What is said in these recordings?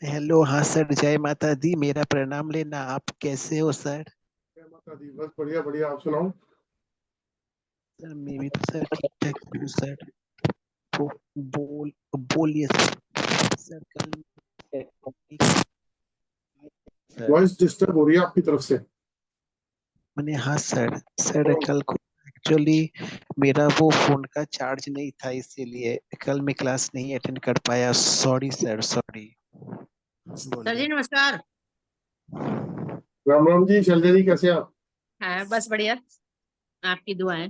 Hello. हाँ sir, जय माता दी। मेरा प्रणाम लेना। आप कैसे हो सर? जय माता दी। बस बढ़िया बढ़िया, आप सुनाओ। सर मैं भी तो सर ठीक ठाक हूँ सर। तो बोलिए सर। कल सर वॉइस डिस्टर्ब हो रही है आपकी तरफ से। मैंने, हाँ सर। सर कल को एक्चुअली मेरा वो फोन का चार्ज नहीं था, इसीलिए कल मैं क्लास नहीं अटेंड कर पाया। Sorry sir, sorry. सर जी बोलिए। नमस्कार। राम राम जी, शैलजा जी, कैसे हैं आप? हाँ बस बढ़िया, आपकी दुआ है।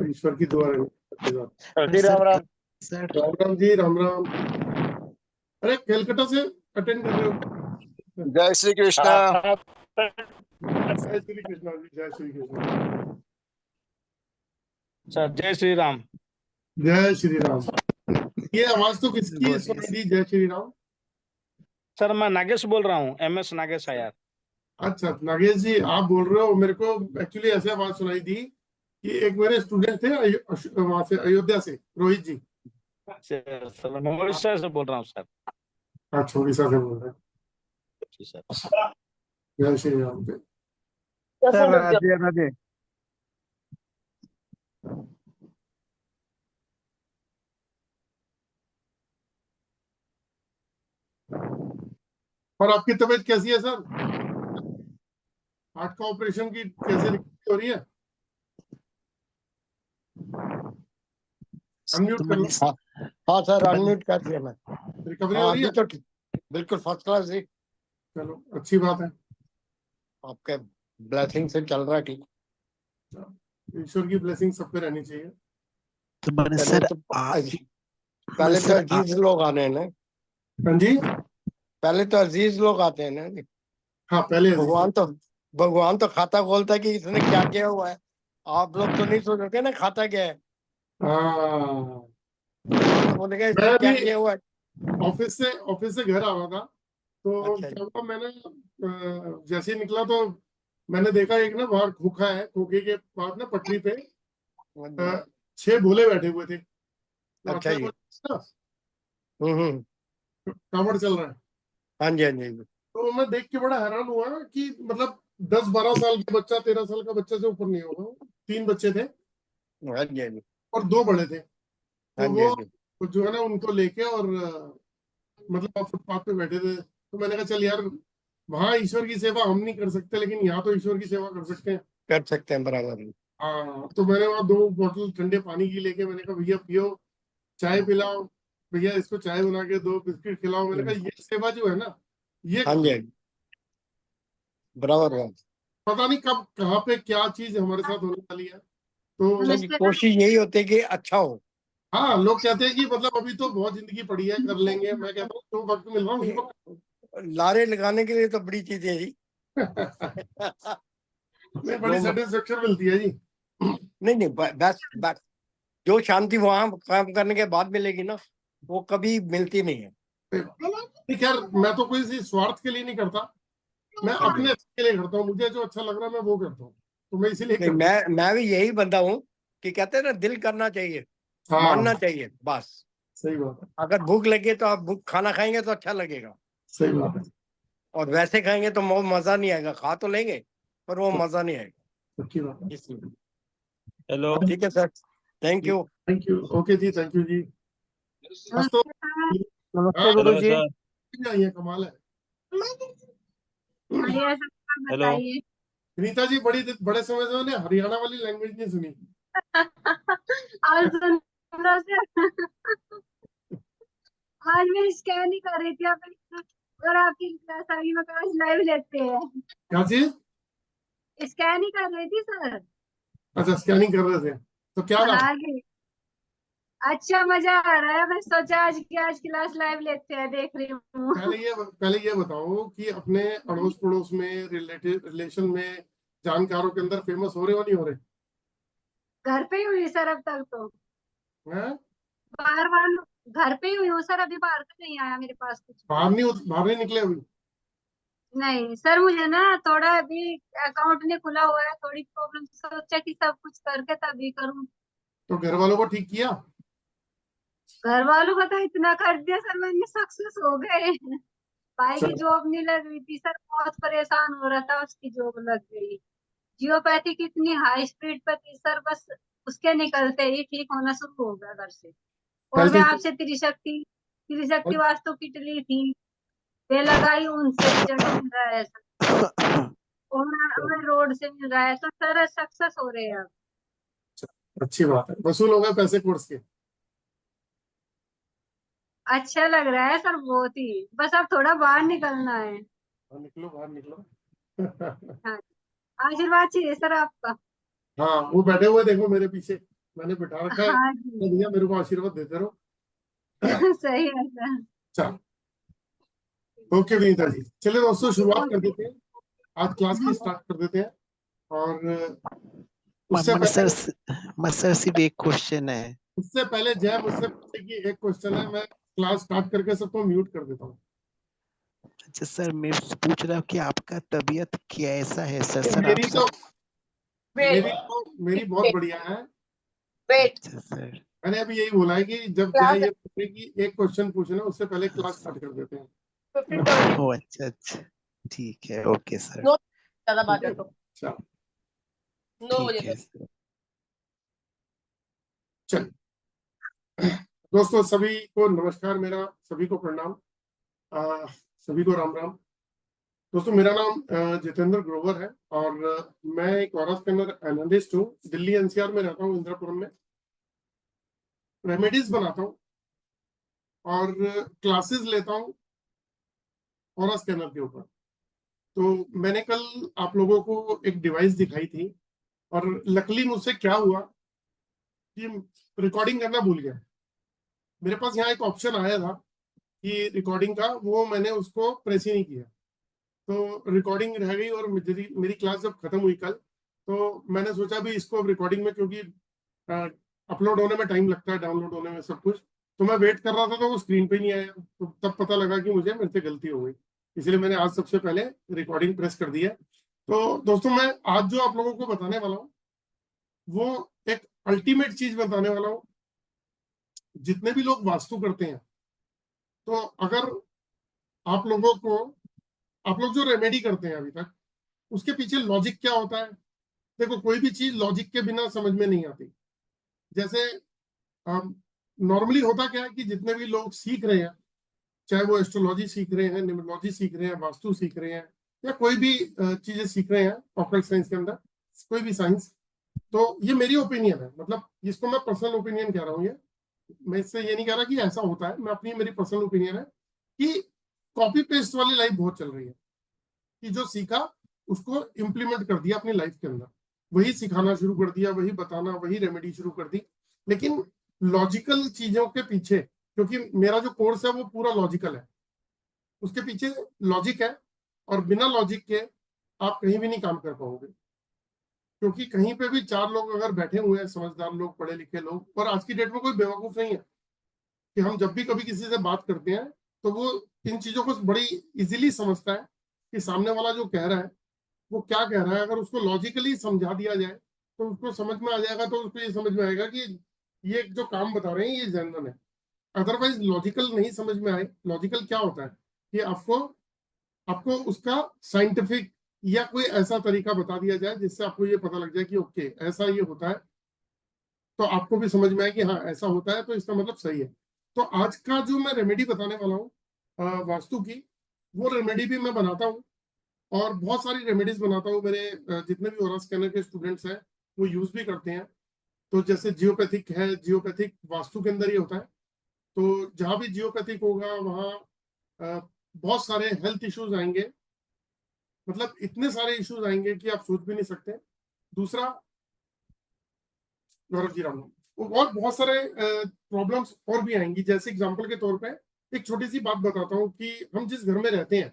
ईश्वर की दुआ रहे आपके साथ। हाँ जी सर। राम राम। सर राम राम जी, राम राम। अरे कलकत्ता से अटेंड कर रहे हो क्या? जय श्री कृष्णा। जय श्री कृष्णा जी, जय श्री कृष्णा। सर जय श्री राम। जय श्री राम। ये आवाज तो किसकी बोलिए सुनाई सर। दी, जय श्री राम? सर मैं नागेश बोल रहा हूँ, MS नागेश आयार। अच्छा नागेश जी, आप बोल रहे हो। मेरे को एक्चुअली ऐसे आवाज सुनाई दी कि एक मेरे स्टूडेंट थे वहां से, अयोध्या से, रोहित जी। सर मैं उड़ीसा से बोल रहा हूँ सर। अच्छा, उड़ीसा से बोल रहे हैं। जी सर। जय श्री राम। सर राधे राधे। और आपकी तबीयत कैसी है सर? हार्ट का ऑपरेशन की कैसे रिकवरी हो रही है? तो अनम्यूट कर लो। मैंने हाँ हाँ सर, तो मैंने अनम्यूट कर दिया मैं। रिकवरी हो हाँ रही अभी है? तो ठीक, बिल्कुल फर्स्ट क्लास जी। चलो अच्छी बात है। आपके ब्लेसिंग से चल रहा है ठीक। ईश्वर की ब्लेसिंग सब पे रहनी चाहिए। तो मैंने चलिए सर तो आज मैं पहले तो सर अजीज लोग आने हैं ना। हाँ जी। पहले तो अजीज लोग आते हैं ना जी। हाँ पहले अजीज भगवान लोग। तो भगवान तो खाता खोलता है कि इसने क्या किया हुआ है। आप लोग तो नहीं सोचोगे ना खाता क्या है। हाँ, भगवान तो बोलेगा मैं इसने क्या अभी किया हुआ है। ऑफिस से घर आ रहा था, तो अच्छा क्या जी। हुआ, मैंने जैसे ही निकला तो मैंने देखा एक ना बाहर खोखा है, खोखे के पास ना पटरी पे हाँ जी। 6 भोले बैठे हुए थे। तो अच्छा अक्षय जी। वट हम्म। कावड़ चल रहा है। हाँ जी हाँ जी। तो मैं देख के बड़ा हैरान हुआ कि मतलब 10-12 साल का बच्चा, 13 साल का बच्चे से ऊपर नहीं होगा। 3 बच्चे थे हाँ जी हाँ जी। और 2 बड़े थे। हाँ तो जी हाँ वो जी। जो है ना उनको लेके और मतलब फुटपाथ पे बैठे थे। तो मैंने कहा चल यार, वहां ईश्वर की सेवा हम नहीं कर सकते, लेकिन यहाँ तो ईश्वर की सेवा कर सकते हैं। कर सकते हैं बराबर। हाँ, तो मैंने वहाँ 2 बोतल ठंडे पानी की लेके मैंने कहा भैया पियो, चाय पिलाओ, भैया इसको चाय बना के दो, बिस्किट खिलाओ। मैंने कहा ये सेवा जो है ना, ये हाँ जी करो। हाँ जी बराबर बात। पता नहीं कब कहाँ पे क्या चीज हमारे साथ होने वाली है। तो सर जी नमस्ते। कोशिश यही होती है कि अच्छा हो। हाँ, लोग कहते हैं कि मतलब अभी तो बहुत जिंदगी पड़ी है, कर लेंगे। मैं कहता हूँ जो वक्त मिल रहा है उसको लारे लगाने के लिए तो बड़ी चीज है जी। नहीं, बड़ी जो सेटिस्फेक्शन मिलती है जी। नहीं नहीं बस बस जो शांति वहां काम करने के बाद मिलेगी ना, वो कभी मिलती नहीं है। नहीं खैर, मैं तो कोई सी स्वार्थ के लिए नहीं करता, मैं हाँ जी। अपने अच्छे के लिए करता हूँ। मुझे जो अच्छा लग रहा है मैं वो करता हूँ, तो मैं इसीलिए नहीं करता मैं भी यही बंदा हूँ कि कहते हैं ना दिल करना चाहिए, हूँ। मानना हाँ, चाहिए बस। सही बात है। अगर भूख लगे तो आप भूख खाना खाएंगे तो अच्छा लगेगा, सही बात है। और वैसे खाएंगे तो वो मजा नहीं आएगा। खा तो लेंगे पर वो मजा नहीं आएगा। अच्छी बात है। इसलिए हेलो। ठीक है sir, thank you. Thank you. Okay ji, thank you ji. आज तो नमस्ते हाँ, गुरु हेलो जी। सर। आई है, कमाल है। बढ़िया सब, आप हेलो। बताइए। रीता जी, बड़े समय से मैंने हरियाणा वाली लैंग्वेज नहीं सुनी। आज सुन लो सर। आज मैं स्कैन ही कर रही थी आप, और आपकी क्लास आई, मैं क्लास लाइव लेते हैं। क्या चीज? स्कैन ही कर रही थी सर। अच्छा, स्कैनिंग कर रहे थे, तो क्या रहा? हाँ जी। अच्छा मजा आ रहा है, मैं सोचा आज क्लास लाइव लेते हैं, देख रही हूँ। पहले ये बताओ कि अपने अड़ोस पड़ोस में, रिलेशन में, जानकारों के अंदर फेमस हो रहे हो नहीं हो रहे? घर पे ही हुई सर अब तक तो। हैं? बार बार घर पे ही हुई हूँ सर, अभी बाहर का नहीं आया मेरे पास कुछ भी। बाहर नहीं निकले अभी? नहीं सर, मुझे ना थोड़ा अभी अकाउंट नहीं खुला हुआ है, थोड़ी प्रॉब्लम, सोचा कि सब कुछ करके तभी करूँ। तो घर वालों को ठीक किया? घर वालों का तो इतना कर दिया सर, मैंने सक्सेस हो गए। भाई की चलो जॉब नहीं लग रही थी सर, बहुत परेशान हो रहा था, उसकी जॉब लग गई। जियोपैथी कितनी हाई स्पीड पर थी सर, बस उसके निकलते ही ठीक होना शुरू हो गया घर से। और हेल्थ मैं आपसे त्रिशक्ति त्रिशक्ति वास्तु की ली थी, वे लगाई, उनसे रिजल्ट मिल रहा है सर। और रोड से मिल रहा है, तो सर सक्सेस हो रहे हैं अब। अच्छी बात है, वसूल हो गए पैसे कोर्स के। अच्छा लग रहा है सर बहुत ही, बस अब थोड़ा बाहर निकलना है। हाँ, निकलो बाहर निकलो। हाँ, आशीर्वाद चाहिए सर आपका। हाँ, वो बैठे हुए देखो मेरे पीछे, मैंने बिठा रखा है, हाँ तो जी। भैया मेरे को आशीर्वाद देते रहो। सही है सर। चलो, ओके विनीता जी, चलिए दोस्तों शुरुआत कर देते हैं, आज क्लास की स्टार्ट कर देते हैं। और उससे पहले सर सिर्फ एक क्वेश्चन है। जय मुझसे पूछे कि एक क्वेश्चन है, मैं क्लास स्टार्ट करके सबको म्यूट कर देता हूँ। अच्छा सर, मैं पूछ रहा हूँ कि आपका तबीयत कैसा है सर? सर आप मेरी सब। तो मेरी बहुत बढ़िया है। अच्छा सर। मैंने अभी यही बोला है कि जब जय ये पूछे कि एक क्वेश्चन पूछना, उससे पहले क्लास स्टार्ट कर देते हैं। ओ अच्छा अच्छा, ठीक है, ओके सर। ज्यादा बात ठीक है, है तो चलो 9 बजे ठीक है तक। सर। चलिए दोस्तों, सभी को नमस्कार, मेरा सभी को प्रणाम, सभी को राम राम। दोस्तों मेरा नाम जितेंद्र ग्रोवर है, और मैं एक ऑरा स्कैनर एनालिस्ट हूँ। दिल्ली एनसीआर में रहता हूँ, इंदिरापुरम में। रेमेडीज बनाता हूँ और क्लासेस लेता हूँ ऑरा स्कैनर के ऊपर। तो मैंने कल आप लोगों को एक डिवाइस दिखाई थी, और लकली मुझसे क्या हुआ कि रिकॉर्डिंग करना भूल गया। मेरे पास यहाँ एक ऑप्शन आया था कि रिकॉर्डिंग का, वो मैंने उसको प्रेस ही नहीं किया, तो रिकॉर्डिंग रह गई। और मेरी क्लास जब खत्म हुई कल, तो मैंने सोचा भी इसको अब रिकॉर्डिंग में, क्योंकि अपलोड होने में टाइम लगता है, डाउनलोड होने में सब कुछ, तो मैं वेट कर रहा था, तो वो स्क्रीन पे नहीं आया। तो तब पता लगा कि मुझे मेरे से गलती हो गई, इसलिए मैंने आज सबसे पहले रिकॉर्डिंग प्रेस कर दी है। तो दोस्तों मैं आज जो आप लोगों को बताने वाला हूँ, वो एक अल्टीमेट चीज बताने वाला हूँ। जितने भी लोग वास्तु करते हैं, तो अगर आप लोगों को, आप लोग जो रेमेडी करते हैं अभी तक, उसके पीछे लॉजिक क्या होता है। देखो, कोई भी चीज लॉजिक के बिना समझ में नहीं आती। जैसे नॉर्मली होता क्या है कि जितने भी लोग सीख रहे हैं, चाहे वो एस्ट्रोलॉजी सीख रहे हैं, न्यूमरोलॉजी सीख रहे हैं, वास्तु सीख रहे हैं, या कोई भी चीजें सीख रहे हैं ऑक्कल्ट साइंस के अंदर, कोई भी साइंस, तो ये मेरी ओपिनियन है। मतलब इसको मैं पर्सनल ओपिनियन कह रहा हूँ। ये मैं इससे ये नहीं कह रहा कि ऐसा होता है, मैं अपनी, मेरी पर्सनल ओपिनियन है कि कॉपी पेस्ट वाली लाइफ बहुत चल रही है, कि जो सीखा उसको इम्प्लीमेंट कर दिया अपनी लाइफ के अंदर, वही सिखाना शुरू कर दिया, वही बताना, वही रेमेडी शुरू कर दी। लेकिन लॉजिकल चीजों के पीछे, क्योंकि मेरा जो कोर्स है वो पूरा लॉजिकल है, उसके पीछे लॉजिक है, और बिना लॉजिक के आप कहीं भी नहीं काम कर पाओगे। क्योंकि कहीं पे भी चार लोग अगर बैठे हुए हैं, समझदार लोग, पढ़े लिखे लोग, और आज की डेट में कोई बेवकूफ नहीं है, कि हम जब भी कभी किसी से बात करते हैं, तो वो इन चीजों को बड़ी इजीली समझता है कि सामने वाला जो कह रहा है वो क्या कह रहा है। अगर उसको लॉजिकली समझा दिया जाए, तो उसको समझ में आ जाएगा, तो उसको ये समझ में आएगा कि ये जो काम बता रहे हैं ये जनरल है। अदरवाइज लॉजिकल नहीं समझ में आए। लॉजिकल क्या होता है कि आपको आपको उसका साइंटिफिक या कोई ऐसा तरीका बता दिया जाए जिससे आपको ये पता लग जाए कि ओके ऐसा ये होता है, तो आपको भी समझ में आए कि हाँ ऐसा होता है, तो इसका मतलब सही है। तो आज का जो मैं रेमेडी बताने वाला हूँ वास्तु की, वो रेमेडी भी मैं बनाता हूँ, और बहुत सारी रेमेडीज बनाता हूँ। मेरे जितने भी ऑरा स्कैनर के स्टूडेंट्स हैं वो यूज भी करते हैं। तो जैसे जियोपैथिक है, जियोपैथिक वास्तु के अंदर ही होता है। तो जहां भी जियोपैथिक होगा वहाँ बहुत सारे हेल्थ इश्यूज आएंगे, मतलब इतने सारे इश्यूज आएंगे कि आप सोच भी नहीं सकते। दूसरा, गौरव जी राम, और बहुत सारे प्रॉब्लम्स और भी आएंगी। जैसे एग्जांपल के तौर पे एक छोटी सी बात बताता हूँ कि हम जिस घर में रहते हैं,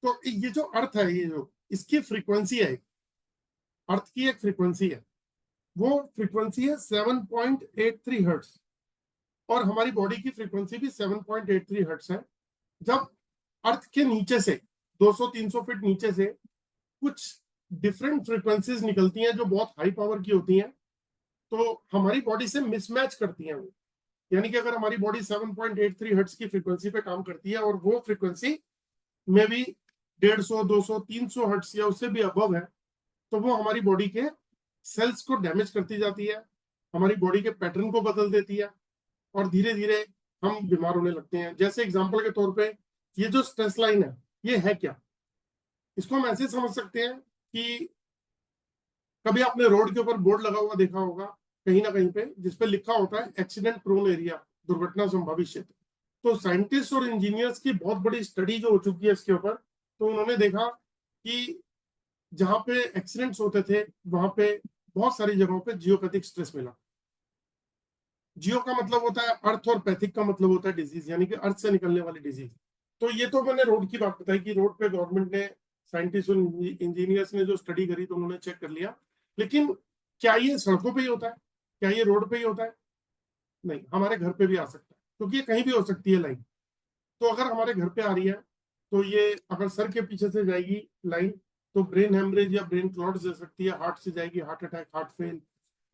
तो ये जो अर्थ है, ये जो इसकी फ्रीक्वेंसी है, अर्थ की एक फ्रीक्वेंसी है, वो फ्रीक्वेंसी है 7.83 हर्ट्स, और हमारी बॉडी की फ्रीक्वेंसी भी 7.83 हर्ट्स है। जब अर्थ के नीचे से 200-300 फीट नीचे से कुछ डिफरेंट फ्रीक्वेंसीज निकलती हैं जो बहुत हाई पावर की होती हैं, तो हमारी बॉडी से मिसमैच करती हैं वो। यानी कि अगर हमारी बॉडी 7.83 हर्ट्ज की फ्रीक्वेंसी पे काम करती है और वो फ्रीक्वेंसी में भी 150, 200, 300 हर्ट्ज या उससे भी अबव है, तो वो हमारी बॉडी के सेल्स को डैमेज करती जाती है, हमारी बॉडी के पैटर्न को बदल देती है और धीरे धीरे हम बीमार होने लगते हैं। जैसे एग्जांपल के तौर पे ये जो स्ट्रेस लाइन है, ये है क्या? इसको हम ऐसे समझ सकते हैं कि कभी आपने रोड के ऊपर बोर्ड लगा हुआ देखा होगा कहीं ना कहीं पे, जिसपे लिखा होता है एक्सीडेंट प्रोन एरिया, दुर्घटना संभावित क्षेत्र। तो साइंटिस्ट और इंजीनियर्स की बहुत बड़ी स्टडी जो हो चुकी है इसके ऊपर, तो उन्होंने देखा कि जहां पे एक्सीडेंट्स होते थे वहां पे बहुत सारी जगहों पे जियोपैथिक स्ट्रेस मिला। जियो का मतलब होता है अर्थ और पैथिक का मतलब होता है डिजीज, यानी कि अर्थ से निकलने वाली डिजीज। तो ये तो मैंने रोड की बात बताई कि रोड पे गवर्नमेंट ने, साइंटिस्ट और इंजीनियर्स ने जो स्टडी करी तो उन्होंने चेक कर लिया। लेकिन क्या ये सड़कों पे ही होता है? क्या ये रोड पे ही होता है? नहीं, हमारे घर पे भी आ सकता है, क्योंकि ये कहीं भी हो सकती है लाइन। तो अगर हमारे घर पे आ रही है तो ये अगर सर के पीछे से जाएगी लाइन तो ब्रेन हेमरेज या ब्रेन क्लॉट्स दे सकती है, हार्ट से जाएगी heart attack, heart fail,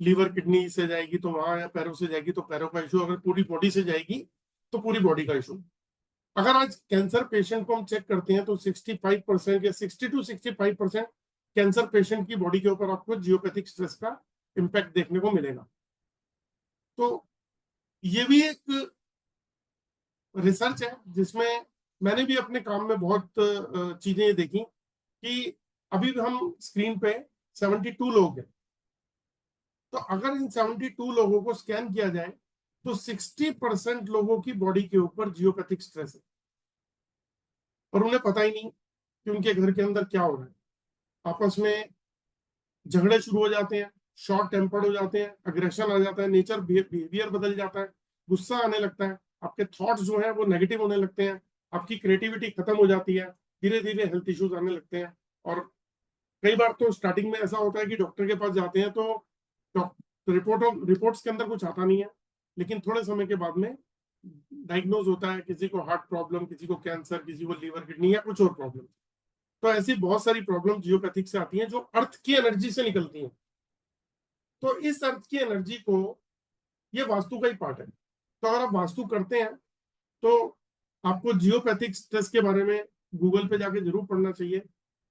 liver kidney से जाएगी तो वहां, या पैरों से जाएगी तो पैरों का इशू, अगर पूरी बॉडी से जाएगी तो पूरी बॉडी का इशू। अगर आज कैंसर पेशेंट को हम चेक करते हैं तो 65% या 60 to 65% कैंसर पेशेंट की बॉडी के ऊपर आपको जियोपैथिक स्ट्रेस का इम्पैक्ट देखने को मिलेगा। तो ये भी एक रिसर्च है जिसमें मैंने भी अपने काम में बहुत चीजें देखी कि अभी हम स्क्रीन पे 72 लोग हैं, तो अगर इन 72 लोगों को स्कैन किया जाए तो 60% लोगों की बॉडी के ऊपर जियोपैथिक स्ट्रेस है और उन्हें पता ही नहीं कि उनके घर के अंदर क्या हो रहा है। आपस में झगड़े शुरू हो जाते हैं, शॉर्ट टेम्पर्ड हो जाते हैं, अग्रेशन आ जाता है, नेचर बिहेवियर बदल जाता है, गुस्सा आने लगता है, आपके थॉट्स जो हैं वो नेगेटिव होने लगते हैं, आपकी क्रिएटिविटी खत्म हो जाती है, धीरे धीरे हेल्थ इश्यूज आने लगते हैं। और कई बार तो स्टार्टिंग में ऐसा होता है कि डॉक्टर के पास जाते हैं तो रिपोर्ट्स के अंदर कुछ आता नहीं है, लेकिन थोड़े समय के बाद में डायग्नोज होता है, किसी को हार्ट प्रॉब्लम, किसी को कैंसर, किसी को लीवर किडनी या कुछ और प्रॉब्लम। तो ऐसी बहुत सारी प्रॉब्लम जियोपैथिक से आती हैं जो अर्थ की एनर्जी से निकलती हैं। तो इस अर्थ की एनर्जी को, ये वास्तु का ही पार्ट है। तो अगर आप वास्तु करते हैं तो आपको जियोपैथिक स्ट्रेस के बारे में गूगल पे जाके जरूर पढ़ना चाहिए,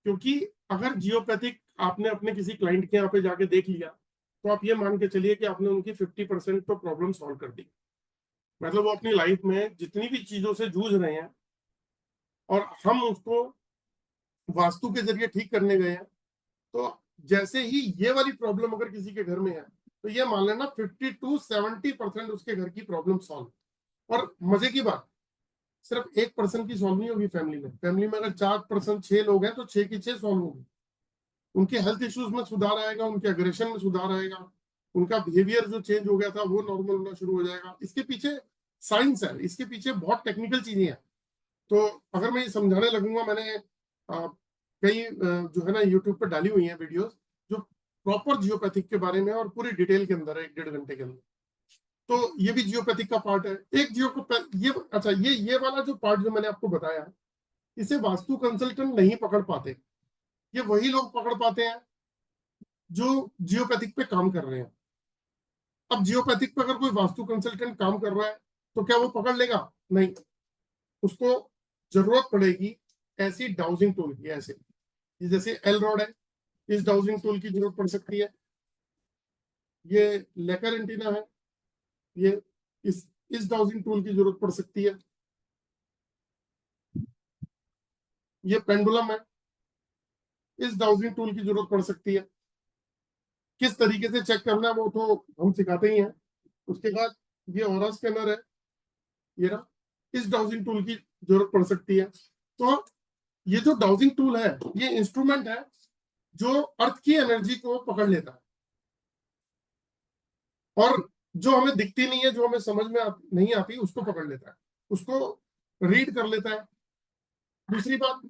क्योंकि अगर जियोपैथिक आपने अपने किसी क्लाइंट के यहाँ पे जाके देख लिया तो आप ये मान के चलिए कि आपने उनकी 50% तो प्रॉब्लम सॉल्व कर दी। मतलब वो अपनी लाइफ में जितनी भी चीजों से जूझ रहे हैं और हम उसको वास्तु के जरिए ठीक करने गए हैं, तो जैसे ही ये वाली प्रॉब्लम अगर किसी के घर में है तो ये मान लेना 50 to 70% उसके घर की प्रॉब्लम सॉल्व। और मजे की बात, सिर्फ 1% की सॉल्व नहीं होगी फैमिली में अगर 4%, 6 लोग हैं तो 6 की 6 सॉल्व होगी। उनके हेल्थ इश्यूज में सुधार आएगा, उनके अग्रेशन में सुधार आएगा, उनका बिहेवियर जो चेंज हो गया था वो नॉर्मल होना शुरू हो जाएगा। इसके पीछे साइंस है, इसके पीछे बहुत टेक्निकल चीजें हैं। तो अगर मैं ये समझाने लगूंगा, मैंने कई जो है ना यूट्यूब पर डाली हुई हैं वीडियोस जो प्रॉपर जियोपैथिक के बारे में और पूरी डिटेल के अंदर है, 1-1.5 घंटे के अंदर। तो ये भी जियोपैथिक का पार्ट है। एक ये अच्छा, ये वाला जो पार्ट जो मैंने आपको बताया, इसे वास्तु कंसल्टेंट नहीं पकड़ पाते, ये वही लोग पकड़ पाते हैं जो जियोपैथिक पे काम कर रहे हैं। अब जियोपैथिक पे अगर कोई वास्तु कंसल्टेंट काम कर रहा है तो क्या वो पकड़ लेगा? नहीं, उसको जरूरत पड़ेगी ऐसी डाउजिंग टूल की, ऐसे जैसे एल रॉड है, इस डाउजिंग टूल की जरूरत पड़ सकती है। ये लेकर एंटीना है, ये इस डाउजिंग टूल की जरूरत पड़ सकती है। ये पेंडुलम है, इस डाउजिंग टूल की जरूरत पड़ सकती है। किस तरीके से चेक करना है वो तो हम सिखाते ही हैं। उसके बाद ये ऑरा स्कैनर है, ये रहा, इस डाउजिंग टूल की जरूरत पड़ सकती है। तो ये जो डाउजिंग टूल है ये इंस्ट्रूमेंट है जो अर्थ की एनर्जी को पकड़ लेता है और जो हमें दिखती नहीं है, जो हमें समझ में नहीं आती, उसको पकड़ लेता है, उसको रीड कर लेता है। दूसरी बात,